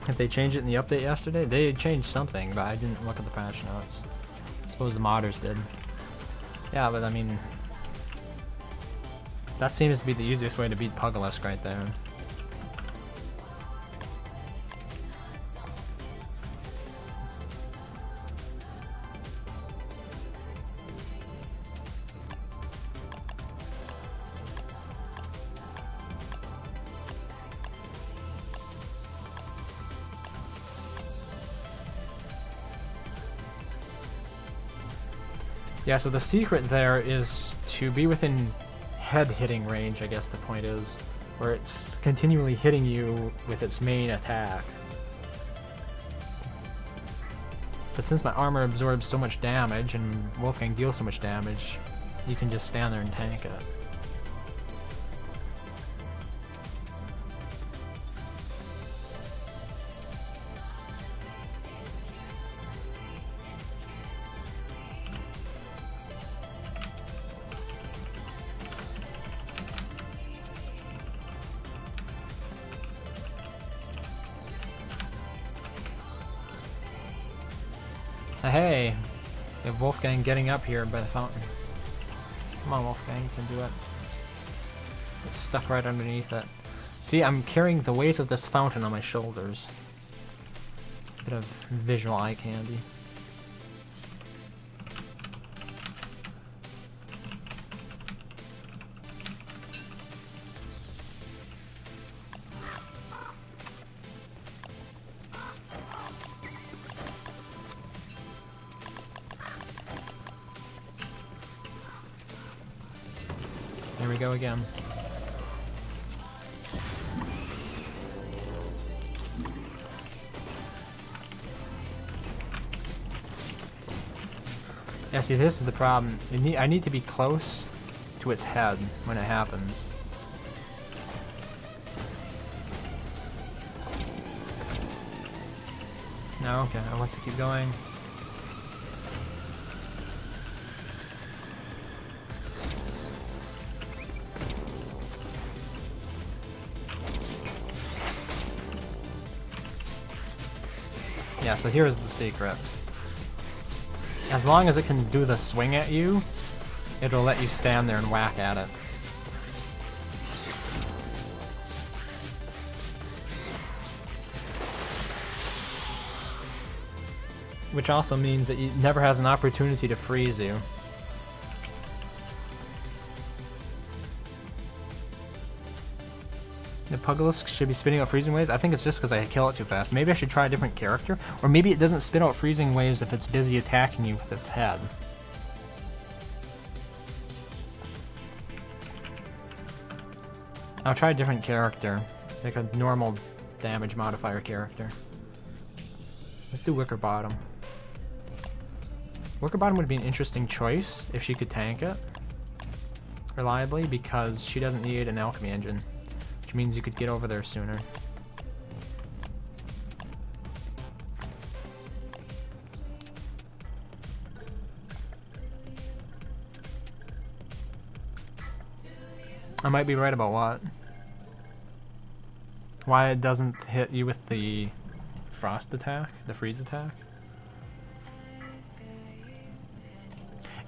If they changed it in the update yesterday, they changed something, but I didn't look at the patch notes. I suppose the modders did. Yeah, but I mean, that seems to be the easiest way to beat Pugalisk right there. Yeah, so the secret there is to be within head hitting range, I guess the point is, where it's continually hitting you with its main attack. But since my armor absorbs so much damage and Wolfgang deals so much damage, you can just stand there and tank it. Hey! We have Wolfgang getting up here by the fountain. Come on, Wolfgang, you can do it. It's stuck right underneath it. See, I'm carrying the weight of this fountain on my shoulders. Bit of visual eye candy. There we go again. Yeah, see, this is the problem. I need to be close to its head when it happens. No, okay, I want to keep going. Yeah, so here's the secret. As long as it can do the swing at you, it'll let you stand there and whack at it. Which also means that it never has an opportunity to freeze you. The Pugalisk should be spitting out freezing waves. I think it's just because I kill it too fast. Maybe I should try a different character, or maybe it doesn't spit out freezing waves if it's busy attacking you with its head. I'll try a different character, like a normal damage modifier character. Let's do Wicker Bottom. Wicker Bottom would be an interesting choice if she could tank it reliably, because she doesn't need an alchemy engine. Means you could get over there sooner. I might be right about what? Why it doesn't hit you with the frost attack, the freeze attack?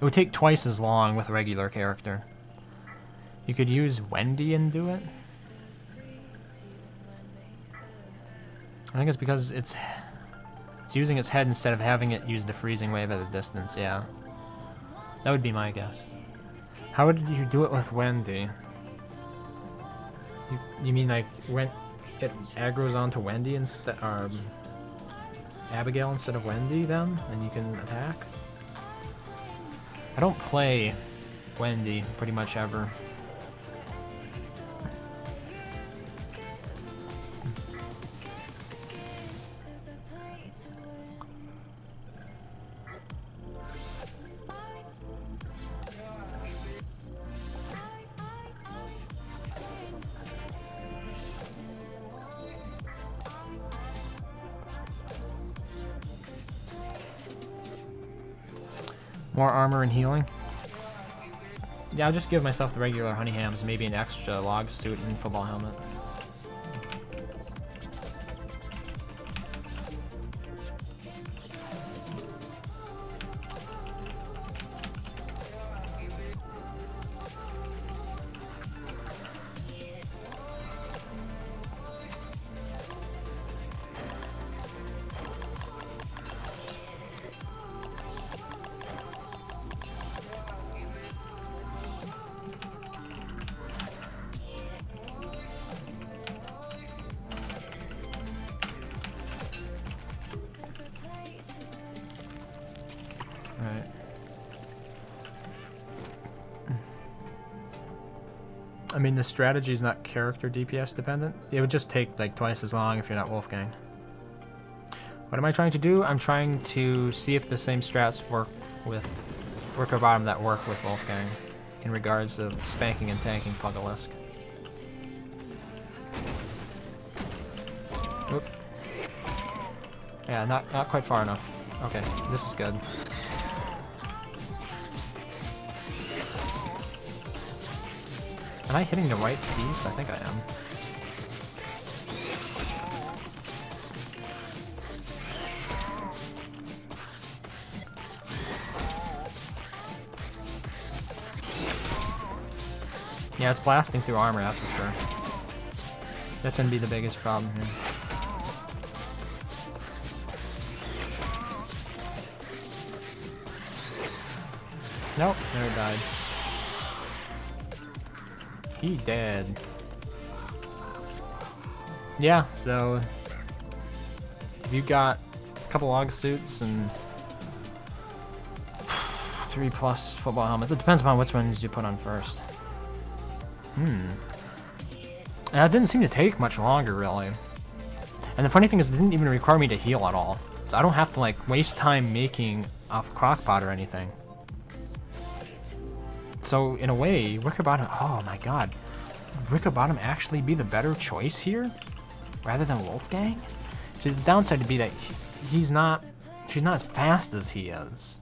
It would take twice as long with a regular character. You could use Wendy and do it. I think it's because it's using its head instead of having it use the freezing wave at a distance, yeah. That would be my guess. How would you do it with Wendy? You mean like when it aggroes onto Wendy instead, Abigail instead of Wendy then, and you can attack? I don't play Wendy pretty much ever. More armor and healing. Yeah, I'll just give myself the regular honey hams, maybe an extra log suit and football helmet. Right. I mean, the strategy is not character DPS dependent. It would just take like twice as long if you're not Wolfgang. What am I trying to do? I'm trying to see if the same strats work with Wicker Bottom that work with Wolfgang in regards of spanking and tanking Pugalisk. Oop. Yeah, not quite far enough. Okay, this is good. Am I hitting the right piece? I think I am. Yeah, it's blasting through armor, that's for sure. That's gonna be the biggest problem here. Nope, there it died. He dead. Yeah, so if you got a couple log suits and 3+ football helmets, it depends upon which ones you put on first. And that didn't seem to take much longer, really. And the funny thing is, it didn't even require me to heal at all. So I don't have to, like, waste time making a crockpot or anything. So, in a way, Wicker Bottom... Oh, my god. Would Wicker Bottom actually be the better choice here? Rather than Wolfgang? See, the downside would be that she's not as fast as he is.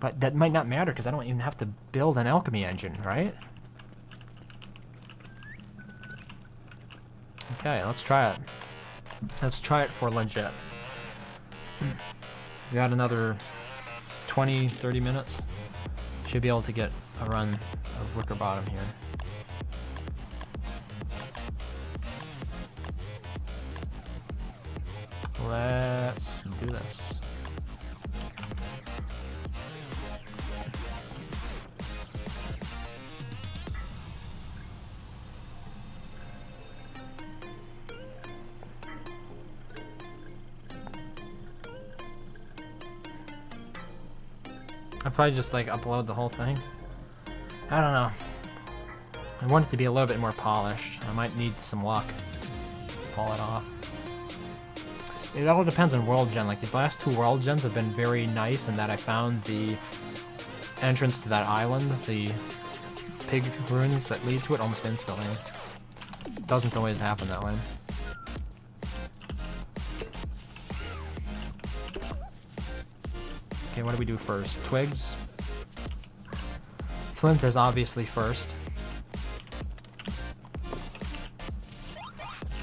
But that might not matter, because I don't even have to build an alchemy engine, right? Okay, let's try it. Let's try it for legit. We got another 20-30 minutes. Should be able to get a run of Wicker Bottom here. Let's do this. I'll probably just like upload the whole thing. I don't know. I want it to be a little bit more polished. I might need some luck to pull it off. It all depends on world gen. Like these last 2 world gens have been very nice in that I found the entrance to that island, the pig ruins that lead to it, almost instantly. It doesn't always happen that way. Okay, what do we do first? Twigs? Flint is obviously first.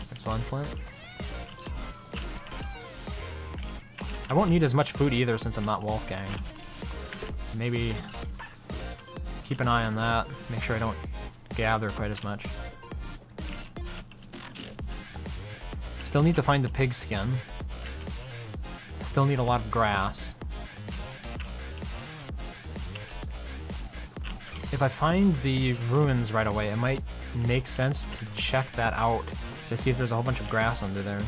There's 1 flint. I won't need as much food either since I'm not Wolfgang. So maybe keep an eye on that. Make sure I don't gather quite as much. Still need to find the pig skin. Still need a lot of grass. If I find the ruins right away, it might make sense to check that out to see if there's a whole bunch of grass under there.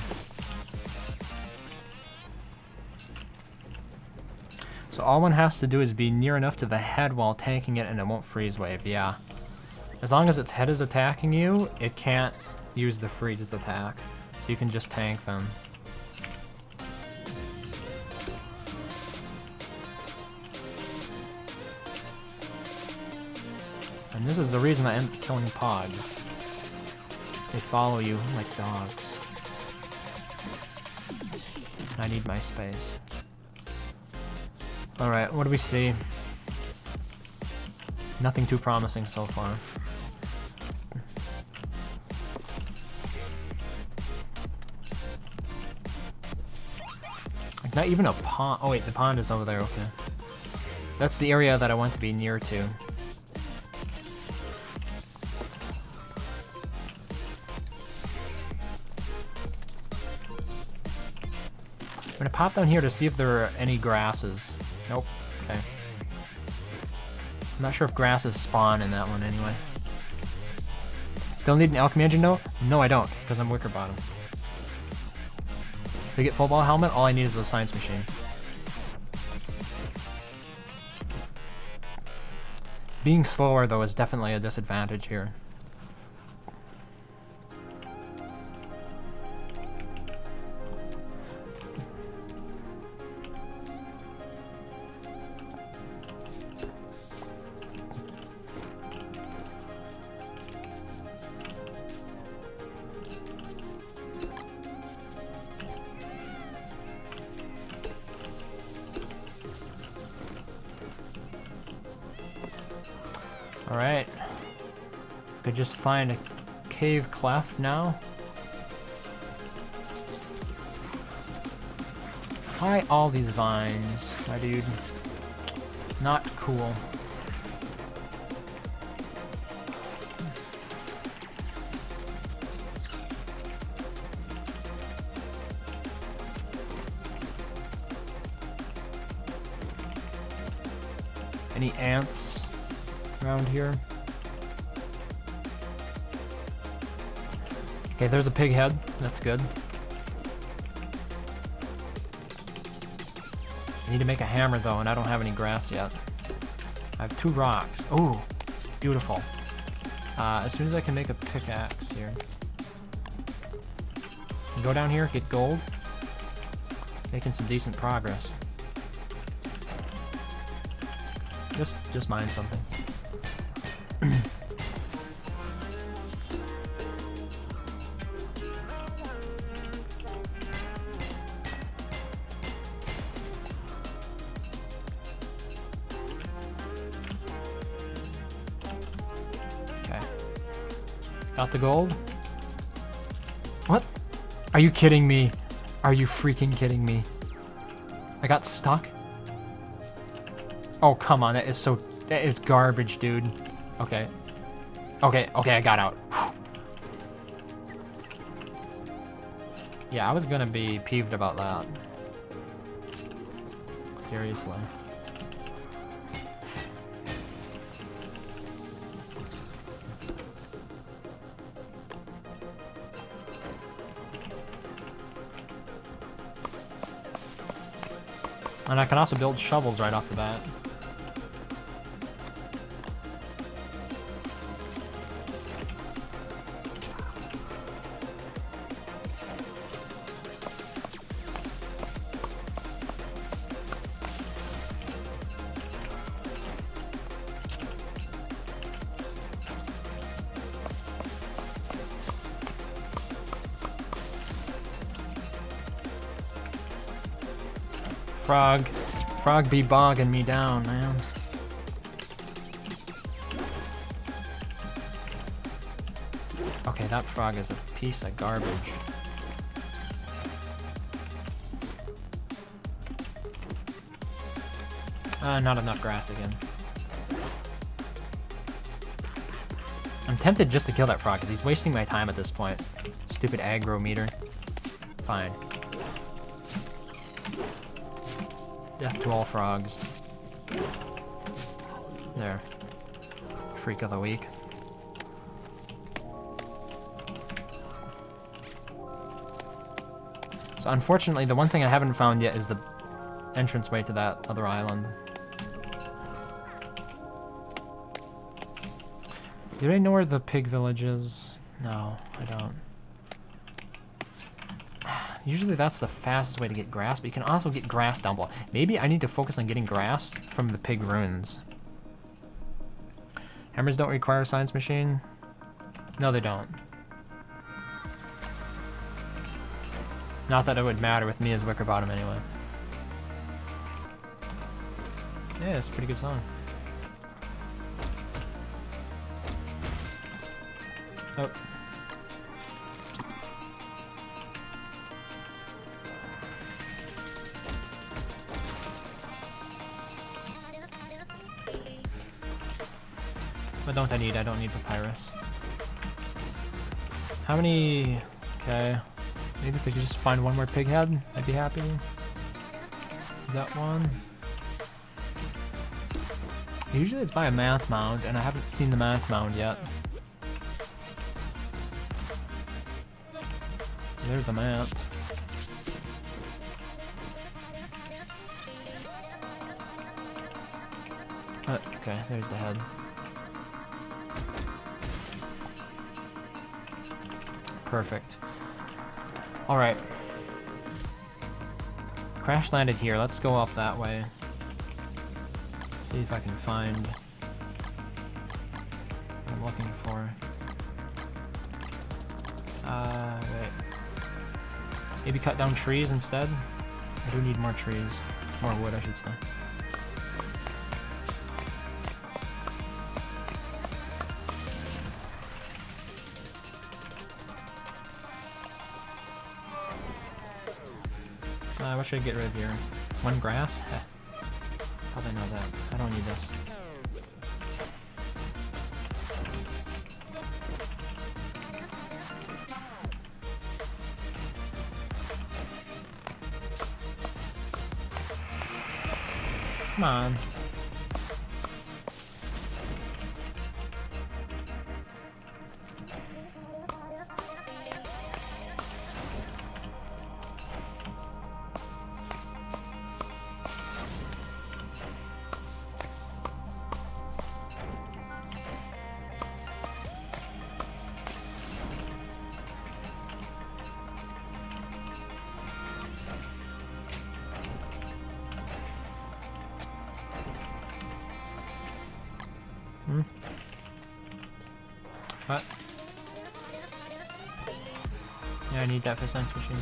So all one has to do is be near enough to the head while tanking it and it won't freeze wave, yeah. As long as its head is attacking you, it can't use the freeze attack. So you can just tank them. And this is the reason I end up killing pogs. They follow you like dogs. I need my space. Alright, what do we see? Nothing too promising so far. Like not even a pond. Oh wait, the pond is over there, okay. That's the area that I want to be near to. I'm gonna pop down here to see if there are any grasses. Nope. Okay. I'm not sure if grasses spawn in that one anyway. Still need an alchemy engine though? No, I don't, because I'm Wicker Bottom. To get full ball helmet, all I need is a science machine. Being slower though is definitely a disadvantage here. Alright. Could just find a cave cleft now. Why all these vines, my dude? Not cool. Any ants around here? Okay, there's a pig head. That's good. I need to make a hammer though, and I don't have any grass yet. I have 2 rocks. Oh, beautiful. As soon as I can make a pickaxe here. Go down here, get gold. Making some decent progress. Just mine something. Okay. Got the gold? What? Are you kidding me? Are you freaking kidding me? I got stuck? Oh, come on, that is garbage, dude. Okay. Okay, I got out. Yeah, I was gonna be peeved about that. Seriously. And I can also build shovels right off the bat. Frog be bogging me down, man. Okay, that frog is a piece of garbage. Not enough grass again. I'm tempted just to kill that frog because he's wasting my time at this point. Stupid aggro meter. Fine. Death to all frogs. There. Freak of the week. So unfortunately, the one thing I haven't found yet is the entranceway to that other island. Do I know where the pig village is? No, I don't. Usually that's the fastest way to get grass, but you can also get grass down below. Maybe I need to focus on getting grass from the pig ruins. Hammers don't require a science machine? No, they don't. Not that it would matter with me as Wickerbottom anyway. Yeah, it's a pretty good song. Oh. What don't I need? I don't need papyrus. How many... Okay. Maybe if we could just find one more pig head, I'd be happy. Is that one? Usually it's by a math mound, and I haven't seen the math mound yet. There's a map. Okay, there's the head. Perfect. Alright. Crash landed here. Let's go up that way. See if I can find what I'm looking for. Wait. Maybe cut down trees instead? I do need more trees. More wood, I should say. What should I get rid of here? One grass? Heh. Probably know that. I don't need this. Come on. What? Yeah, I need that for sense machine.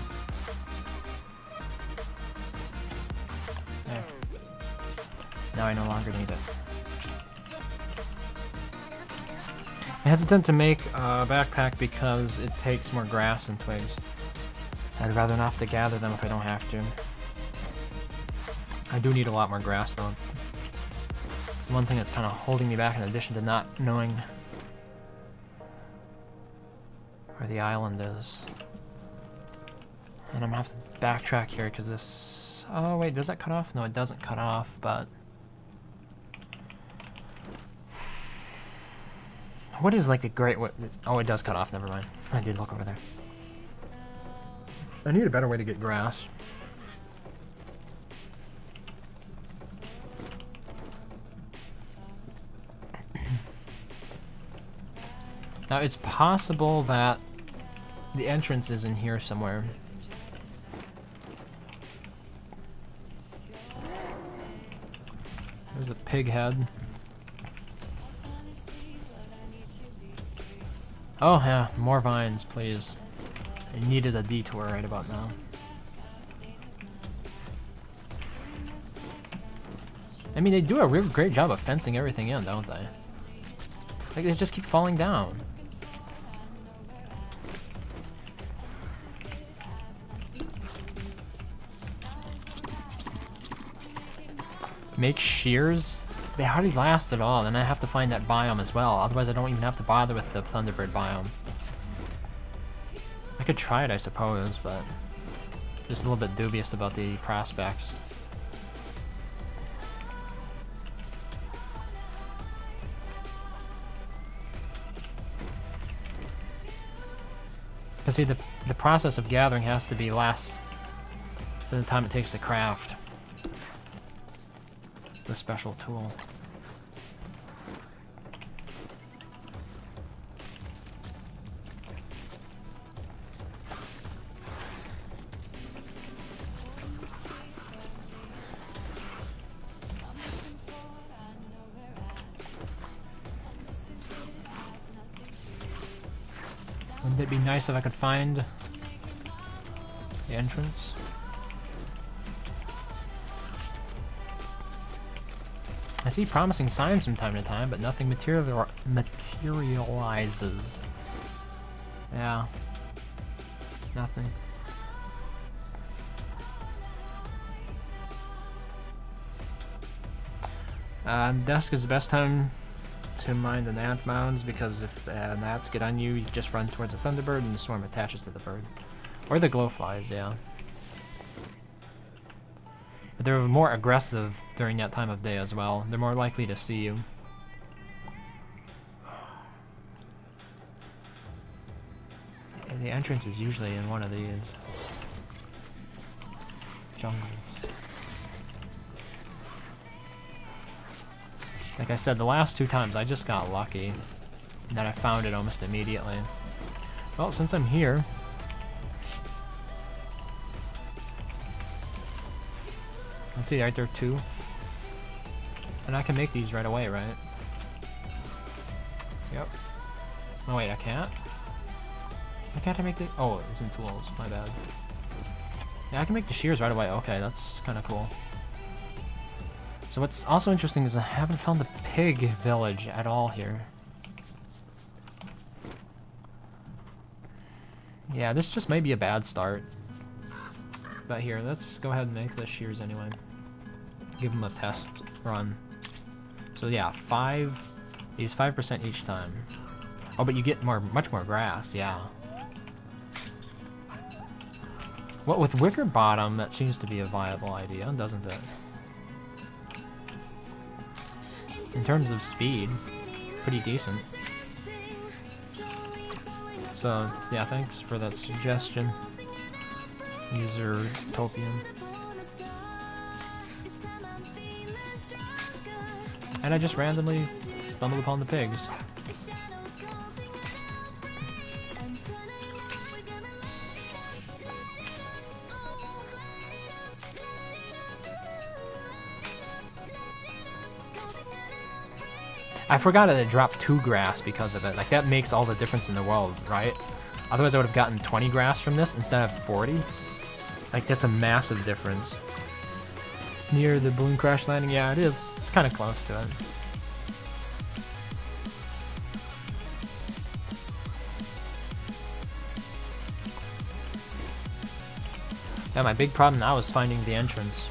There. Now I no longer need it. I'm hesitant to make a backpack because it takes more grass and twigs. I'd rather not have to gather them if I don't have to. I do need a lot more grass though. It's one thing that's kind of holding me back in addition to not knowing where the island is. And I'm gonna have to backtrack here because this... Oh wait, does that cut off? No, it doesn't cut off, but... What is like the great... Oh, it does cut off, never mind. I did look over there. I need a better way to get grass. Now, it's possible that the entrance is in here somewhere. There's a pig head. Oh, yeah, more vines, please. I needed a detour right about now. I mean, they do a real great job of fencing everything in, don't they? Like, they just keep falling down. Make shears? They hardly last at all, and I have to find that biome as well. Otherwise, I don't even have to bother with the Thunderbird biome. I could try it, I suppose, but just a little bit dubious about the prospects. Because see, the process of gathering has to be less than the time it takes to craft the special tool. Wouldn't it be nice if I could find the entrance? I see promising signs from time to time, but nothing materializes. Yeah. Nothing. Dusk is the best time to mine the gnat mounds, because if gnats get on you, you just run towards the Thunderbird and the swarm attaches to the bird. Or the glowflies, yeah. But they're more aggressive during that time of day as well. They're more likely to see you. And the entrance is usually in one of these jungles. Like I said, the last two times I just got lucky that I found it almost immediately. Well, since I'm here, let's see, right there, 2. And I can make these right away, right? Yep. Oh wait, I can't? Why can't I make the... Oh, it's in tools, my bad. Yeah, I can make the shears right away. Okay, that's kind of cool. So what's also interesting is I haven't found the pig village at all here. Yeah, this just may be a bad start. But here, let's go ahead and make the shears anyway. Give them a test run. So yeah, use 5% each time. Oh, but you get much more grass, yeah. Well, with wicker bottom, that seems to be a viable idea, doesn't it? In terms of speed, pretty decent. So, yeah, thanks for that suggestion, User Topian. And I just randomly stumbled upon the pigs. I forgot that it dropped 2 grass because of it. Like, that makes all the difference in the world, right? Otherwise, I would have gotten 20 grass from this instead of 40. Like, that's a massive difference. It's near the balloon crash landing. Yeah, it is. It's kind of close to it. Yeah, my big problem now is finding the entrance.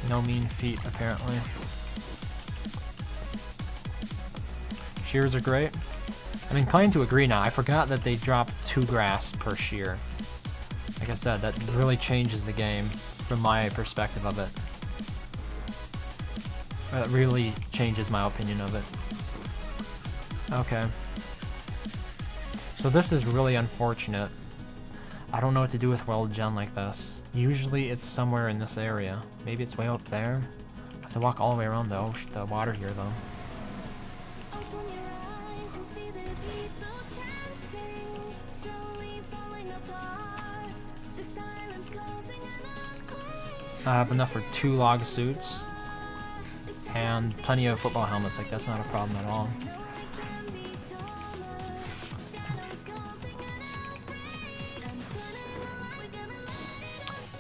No mean feat, apparently. Shears are great. I'm inclined to agree now. I forgot that they drop 2 grass per shear. Like I said, that really changes the game from my perspective of it. It really changes my opinion of it. Okay. So this is really unfortunate. I don't know what to do with World Gen like this. Usually it's somewhere in this area. Maybe it's way up there. I have to walk all the way around the water here though. I have enough for 2 log suits and plenty of football helmets. Like, that's not a problem at all.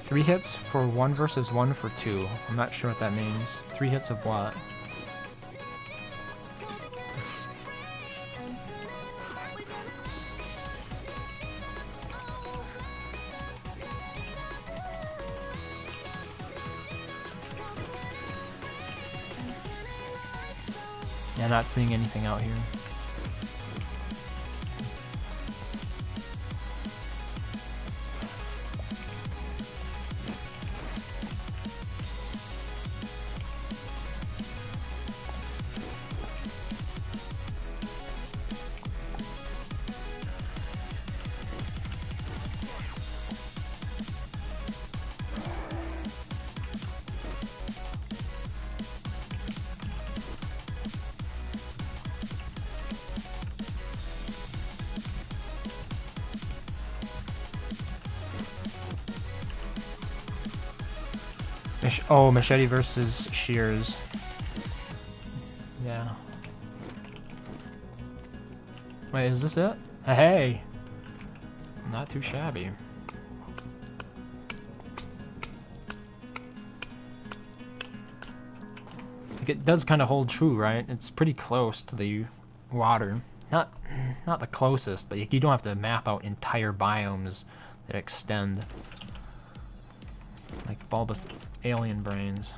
Three hits for 1 versus 1 for 2. I'm not sure what that means. 3 hits of what? Yeah, not seeing anything out here. Oh, machete versus shears. Yeah. Wait, is this it? Hey! Not too shabby. Like, it does kind of hold true, right? It's pretty close to the water. Not the closest, but you don't have to map out entire biomes that extend. Like bulbous alien brains.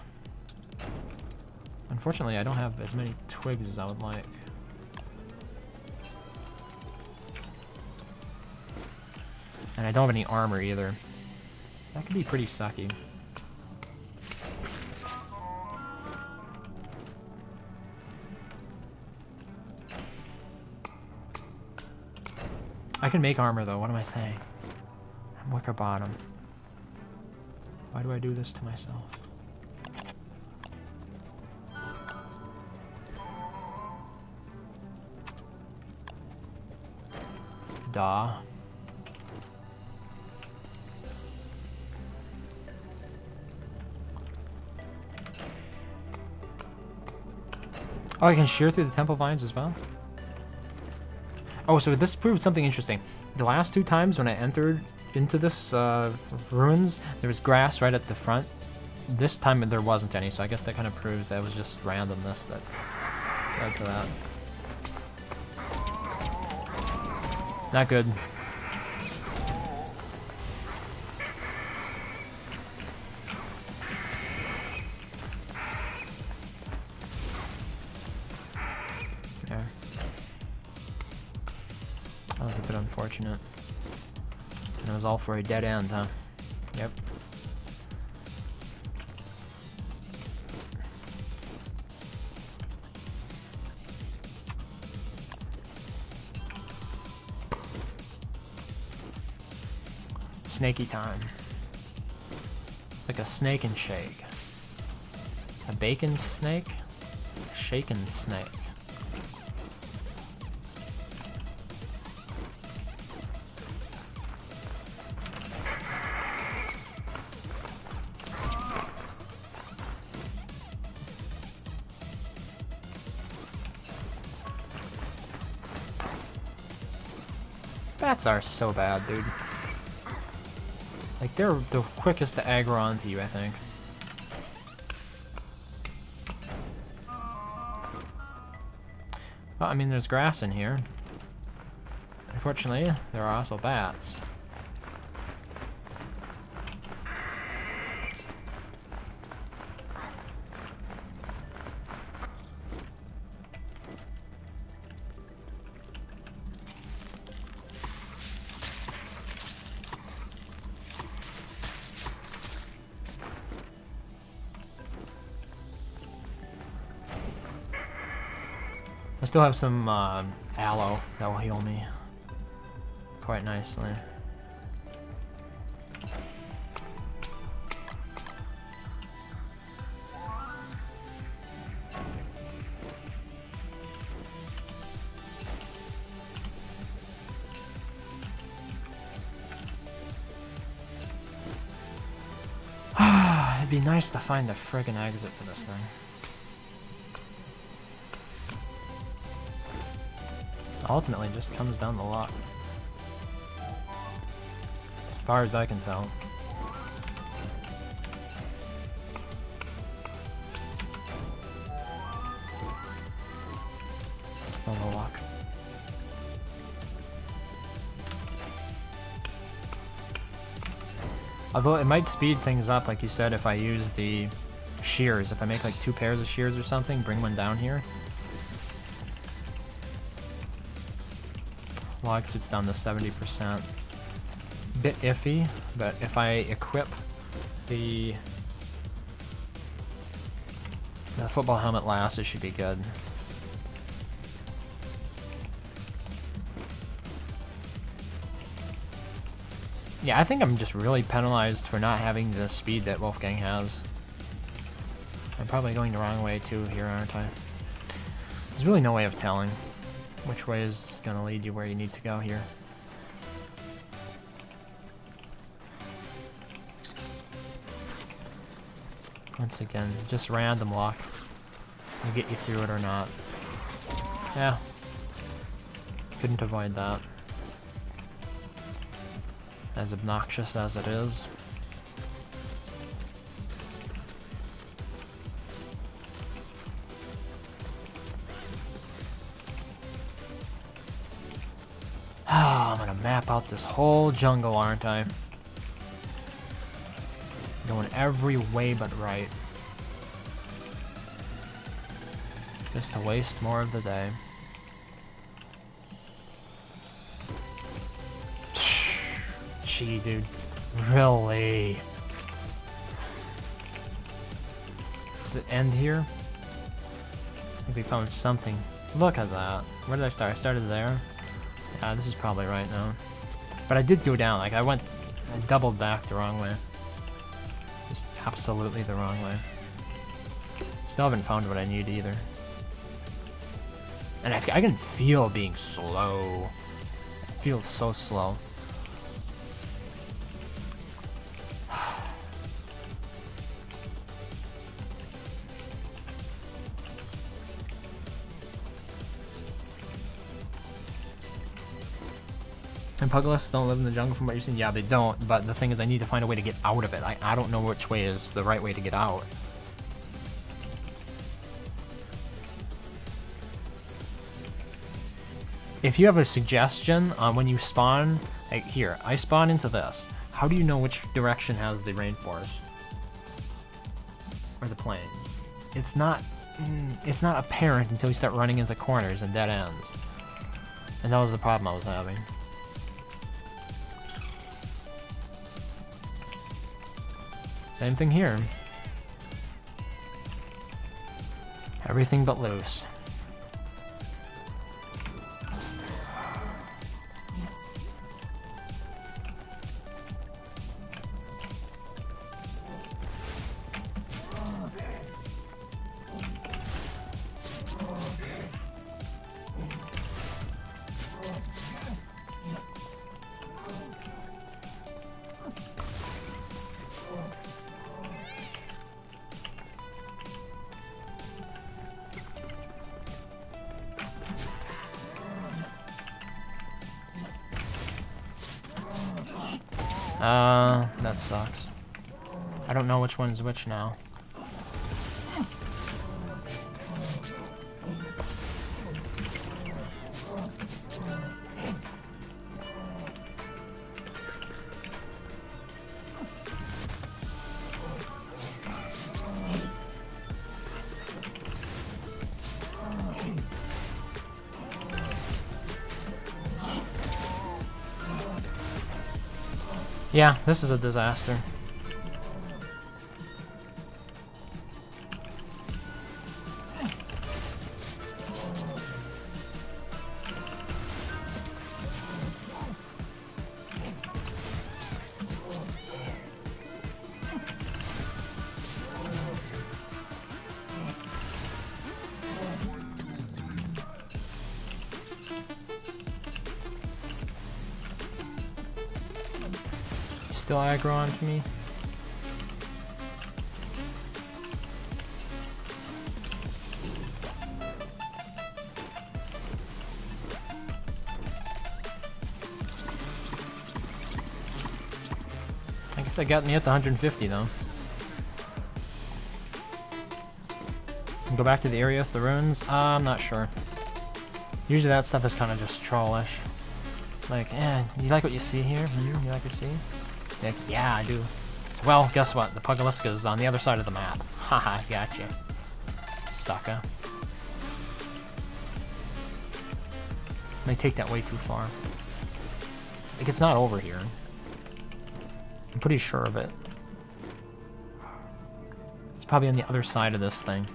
Unfortunately, I don't have as many twigs as I would like. And I don't have any armor either. That could be pretty sucky. I can make armor though, what am I saying? I'm wicker bottom. Why do I do this to myself? Duh. Oh, I can shear through the temple vines as well? Oh, so this proved something interesting. The last 2 times when I entered into this ruins, there was grass right at the front. This time there wasn't any, so I guess that kind of proves that it was just randomness that led to that. Not good. There. That was a bit unfortunate. And it was all for a dead end, huh? Yep. Snaky time. It's like a snake and shake. A bacon snake? Shaken snake. Bats are so bad, dude. Like, they're the quickest to aggro onto you, I think. Well, I mean, there's grass in here. Unfortunately, there are also bats. I still have some aloe that will heal me quite nicely. It'd be nice to find a friggin' exit for this thing. Ultimately, just comes down to luck. As far as I can tell. Still no luck. Although it might speed things up, like you said, if I use the shears. If I make like 2 pairs of shears or something, bring one down here. Log suit's down to 70%. Bit iffy, but if I equip the football helmet last, it should be good. Yeah, I think I'm just really penalized for not having the speed that Wolfgang has. I'm probably going the wrong way too here, aren't I? There's really no way of telling which way is going to lead you where you need to go here. Once again, just random luck will get you through it or not. Yeah. Couldn't avoid that. As obnoxious as it is. I'm gonna map out this whole jungle, aren't I? Going every way but right. Just to waste more of the day. Gee, dude. Really? Does it end here? I think we found something. Look at that. Where did I start? I started there. Yeah, this is probably right now. But I did go down. Like, I doubled back the wrong way. Just absolutely the wrong way. Still haven't found what I need either. And I can feel being slow. It feels so slow. And Pugalisks don't live in the jungle from what you're saying? Yeah, they don't, but the thing is I need to find a way to get out of it. I don't know which way is the right way to get out. If you have a suggestion on when you spawn, like here, I spawn into this. How do you know which direction has the rainforest? Or the plains? It's not apparent until you start running into corners and dead ends. And that was the problem I was having. Same thing here. Everything but loose. That sucks. I don't know which one's which now. Yeah, this is a disaster. Still aggro onto me. I guess I got me at the 150 though. Go back to the area with the runes? I'm not sure. Usually that stuff is kind of just trollish. Like, you like what you see here? You like what you see? Like, yeah, I do. Well, guess what? The Pugalisk is on the other side of the map. Haha, gotcha. Sucker. They take that way too far. Like, it's not over here. I'm pretty sure of it. It's probably on the other side of this thing.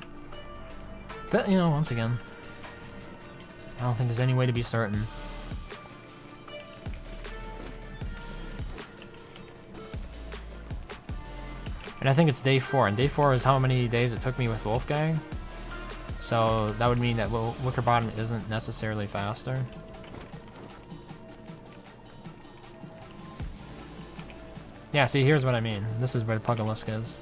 But, you know, once again, I don't think there's any way to be certain. And I think it's day 4, and day 4 is how many days it took me with Wolfgang. So that would mean that Wicker Bottom isn't necessarily faster. Yeah, see, here's what I mean. This is where the Pugalisk is.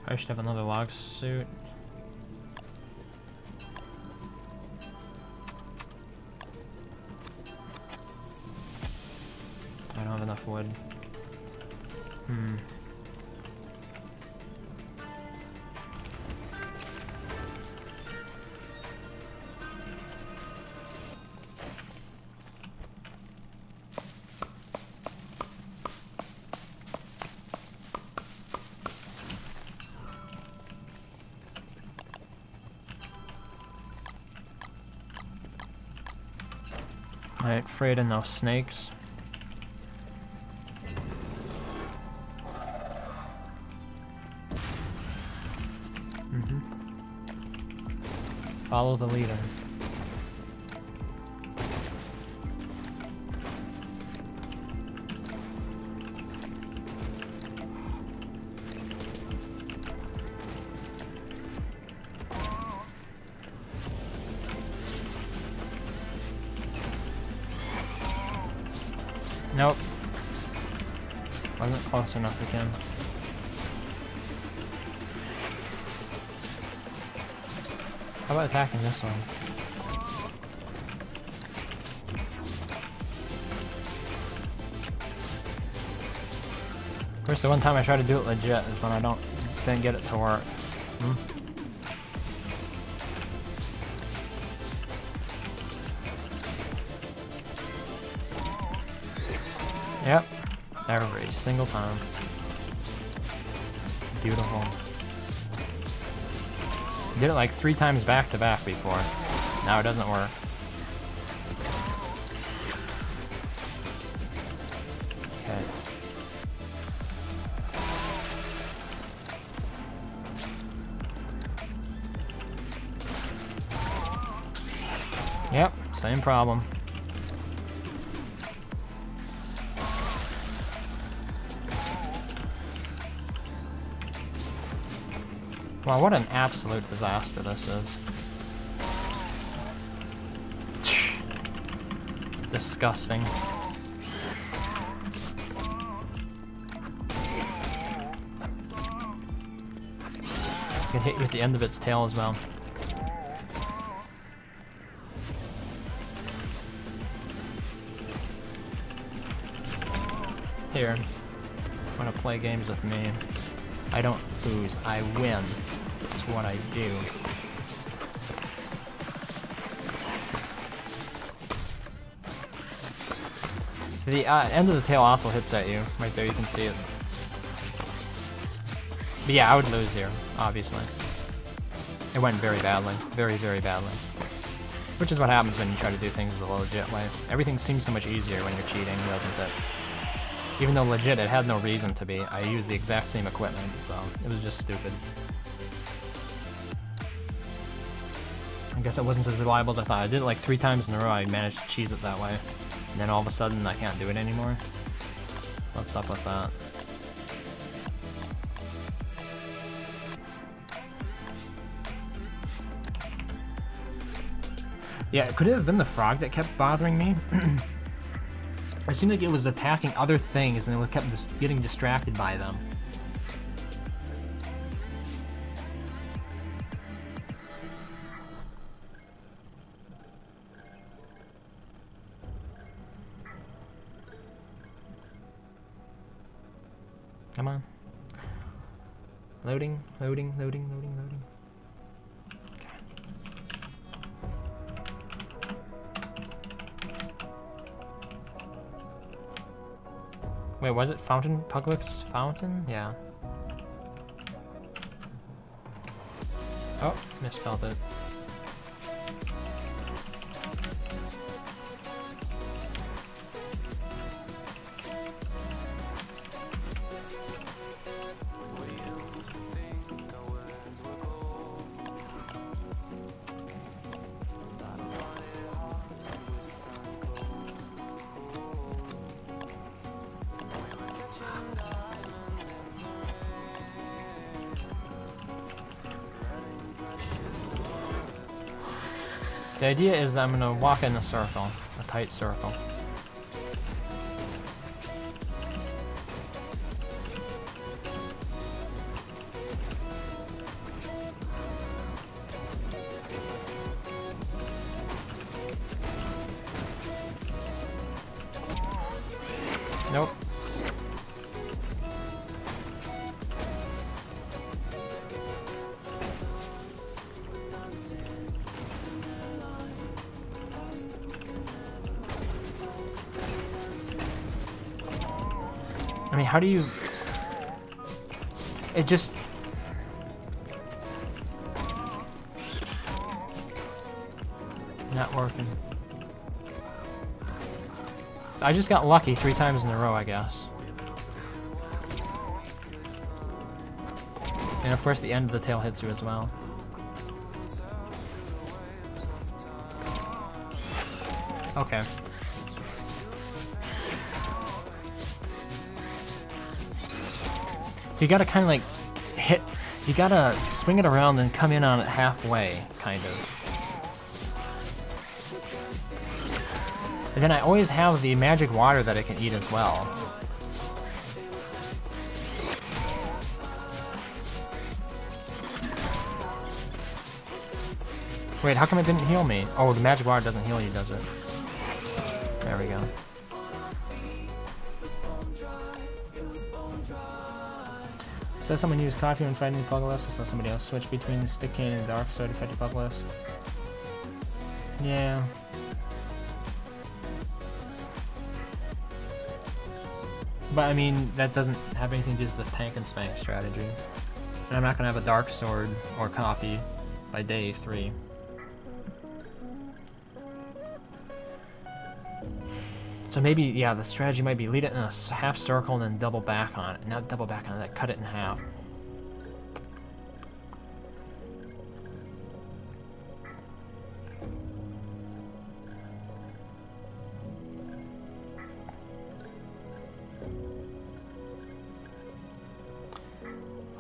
I should have another log suit. I don't have enough wood. Alright, afraid of no snakes. Follow the leader. Nope. Wasn't close enough again. How about attacking this one? Of course, the one time I try to do it legit is when I didn't get it to work. Yep. Every single time. Beautiful. Did it like 3 times back to back before. Now it doesn't work. Okay. Yep, same problem. Wow, what an absolute disaster this is. Disgusting. Can hit you with the end of its tail as well. Here, wanna play games with me? I don't lose, I win. That's what I do. So the end of the tail also hits at you. Right there, you can see it. But yeah, I would lose here, obviously. It went very badly. Very, very badly. Which is what happens when you try to do things the legit way. Everything seems so much easier when you're cheating, doesn't it? Even though legit, it had no reason to be. I used the exact same equipment, so it was just stupid. I guess it wasn't as reliable as I thought. I did it like 3 times in a row. I managed to cheese it that way. And then all of a sudden, I can't do it anymore. What's up with that? Yeah, could it have been the frog that kept bothering me? It seemed like it was attacking other things and it kept getting distracted by them. Come on. Loading, loading, loading, loading, loading. Wait, was it Fountain? Pugalisk's Fountain? Yeah. Oh, misspelled it. The idea is that I'm gonna walk in a circle, a tight circle. Nope. I mean, how do you... It just... Not working. So I just got lucky 3 times in a row, I guess. And of course the end of the tail hits you as well. Okay. So you gotta kind of like hit, you gotta swing it around and come in on it halfway, kind of. And then I always have the magic water that I can eat as well. Wait, how come it didn't heal me? Oh, the magic water doesn't heal you, does it? There we go. So someone used coffee when fighting the Pugalisk, so somebody else switch between the stick cannon and the dark sword to fight the Pugalisk. Yeah. But I mean, that doesn't have anything to do with the tank and spank strategy. And I'm not gonna have a dark sword or coffee by day 3. So maybe, yeah, the strategy might be lead it in a half circle and then double back on it. Not double back on it, cut it in half.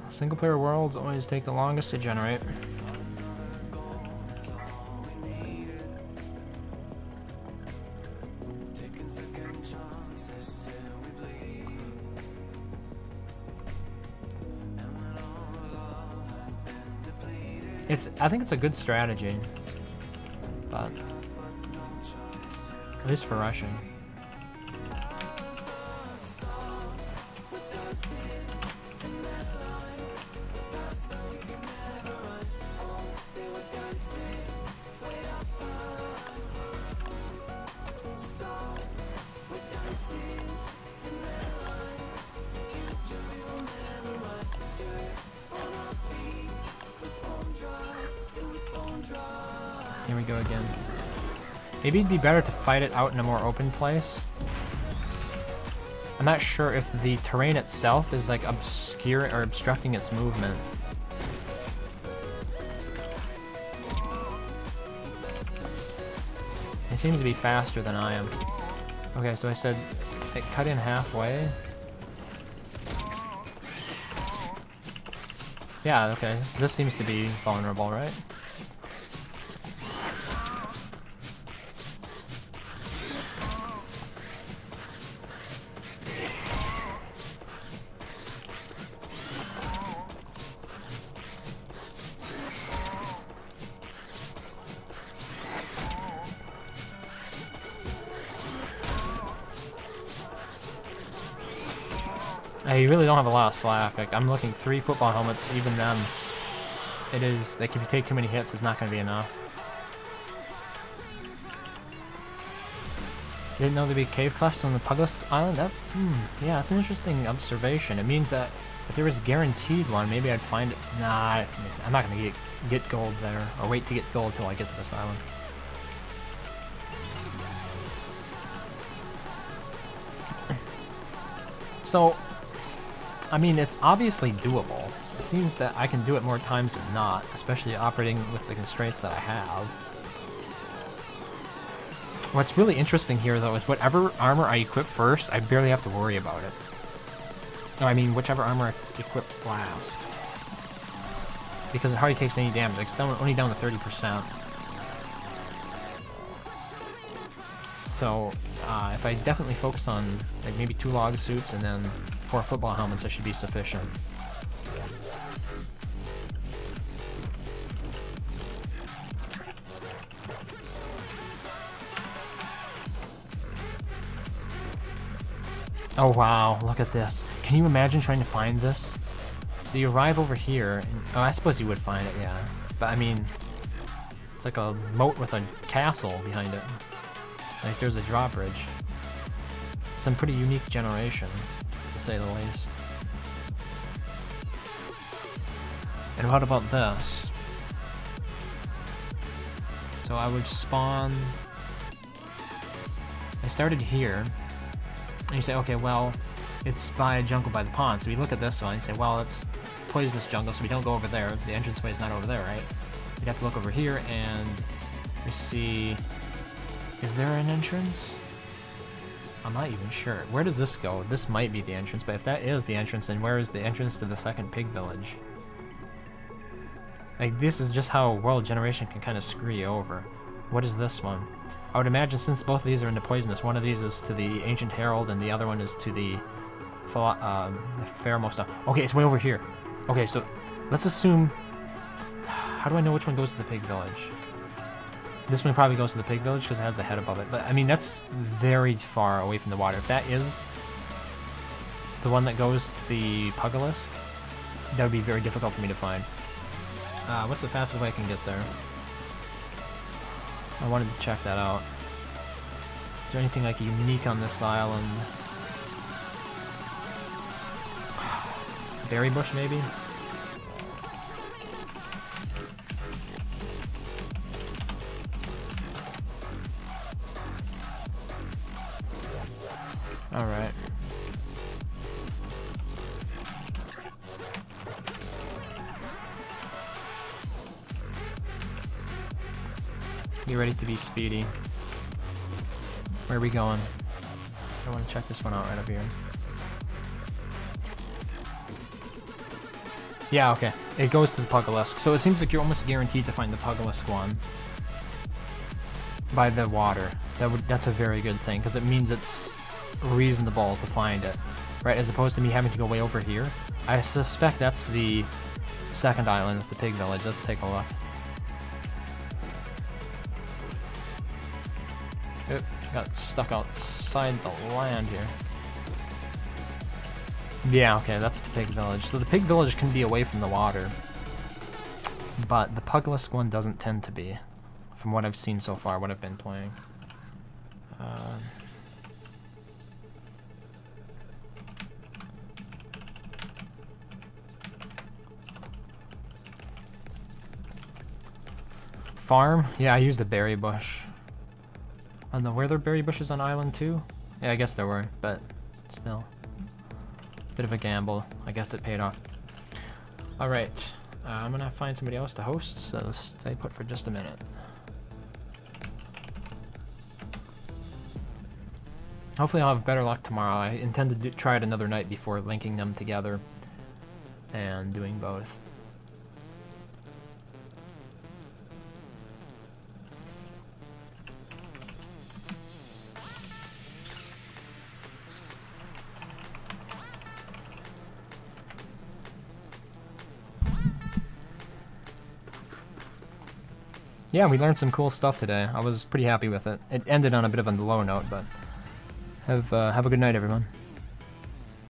Single player worlds always take the longest to generate. I think it's a good strategy, but at least for rushing. Here we go again. Maybe it'd be better to fight it out in a more open place. I'm not sure if the terrain itself is like obscure or obstructing its movement. It seems to be faster than I am. Okay, so I said it cut in halfway. Yeah, okay. This seems to be vulnerable, right? You really don't have a lot of slack. Like, I'm looking 3 football helmets, even then. It is, like, if you take too many hits, it's not going to be enough. Didn't know there'd be cave clefts on the Pugalisk Island? Yeah, that's an interesting observation. It means that if there was guaranteed one, maybe I'd find it. Nah, I'm not going to get gold there, or wait to get gold till I get to this island. So, I mean, it's obviously doable. It seems that I can do it more times than not, especially operating with the constraints that I have. What's really interesting here, though, is whatever armor I equip first, I barely have to worry about it. No, I mean, whichever armor I equip last. Because it hardly takes any damage. It's only down to 30%. So, if I definitely focus on, like, maybe 2 log suits and then 4 football helmets, that should be sufficient. Oh wow, look at this. Can you imagine trying to find this? So you arrive over here, and, oh, I suppose you would find it, yeah. But I mean, it's like a moat with a castle behind it. Like there's a drawbridge. Some pretty unique generation, to say the least. And what about this? So I would spawn... I started here, and you say, okay, well, it's by a jungle by the pond. So we look at this one and say, well, it's poisonous jungle, so we don't go over there. The entranceway is not over there, right? We'd have to look over here and we see... Is there an entrance? I'm not even sure. Where does this go? This might be the entrance, but if that is the entrance, then where is the entrance to the second pig village? Like, this is just how world generation can kind of screw you over. What is this one? I would imagine since both of these are into poisonous, one of these is to the Ancient Herald and the other one is to the Pharomost. Okay, it's way over here. Okay, so let's assume... How do I know which one goes to the pig village? This one probably goes to the pig village because it has the head above it. But, I mean, that's very far away from the water. If that is the one that goes to the Pugalisk, that would be very difficult for me to find. What's the fastest way I can get there? I wanted to check that out. Is there anything like unique on this island? berry bush, maybe? Alright. Be ready to be speedy. Where are we going? I want to check this one out right up here. Yeah, okay. It goes to the Pugalisk. So it seems like you're almost guaranteed to find the Pugalisk one by the water. That's a very good thing, because it means it's reasonable to find it, right? As opposed to me having to go way over here. I suspect that's the second island with the pig village. Let's take a look. Oop, got stuck outside the land here. Yeah, okay, that's the pig village. So the pig village can be away from the water, but the Pugalisk one doesn't tend to be, from what I've seen so far, what I've been playing. Farm? Yeah, I used the berry bush. I don't know, were there berry bushes on island too? Yeah, I guess there were, but still. Bit of a gamble. I guess it paid off. Alright, I'm gonna find somebody else to host, so stay put for just a minute. Hopefully I'll have better luck tomorrow. I intend to try it another night before linking them together and doing both. Yeah, we learned some cool stuff today. I was pretty happy with it. It ended on a bit of a low note, but have a good night, everyone.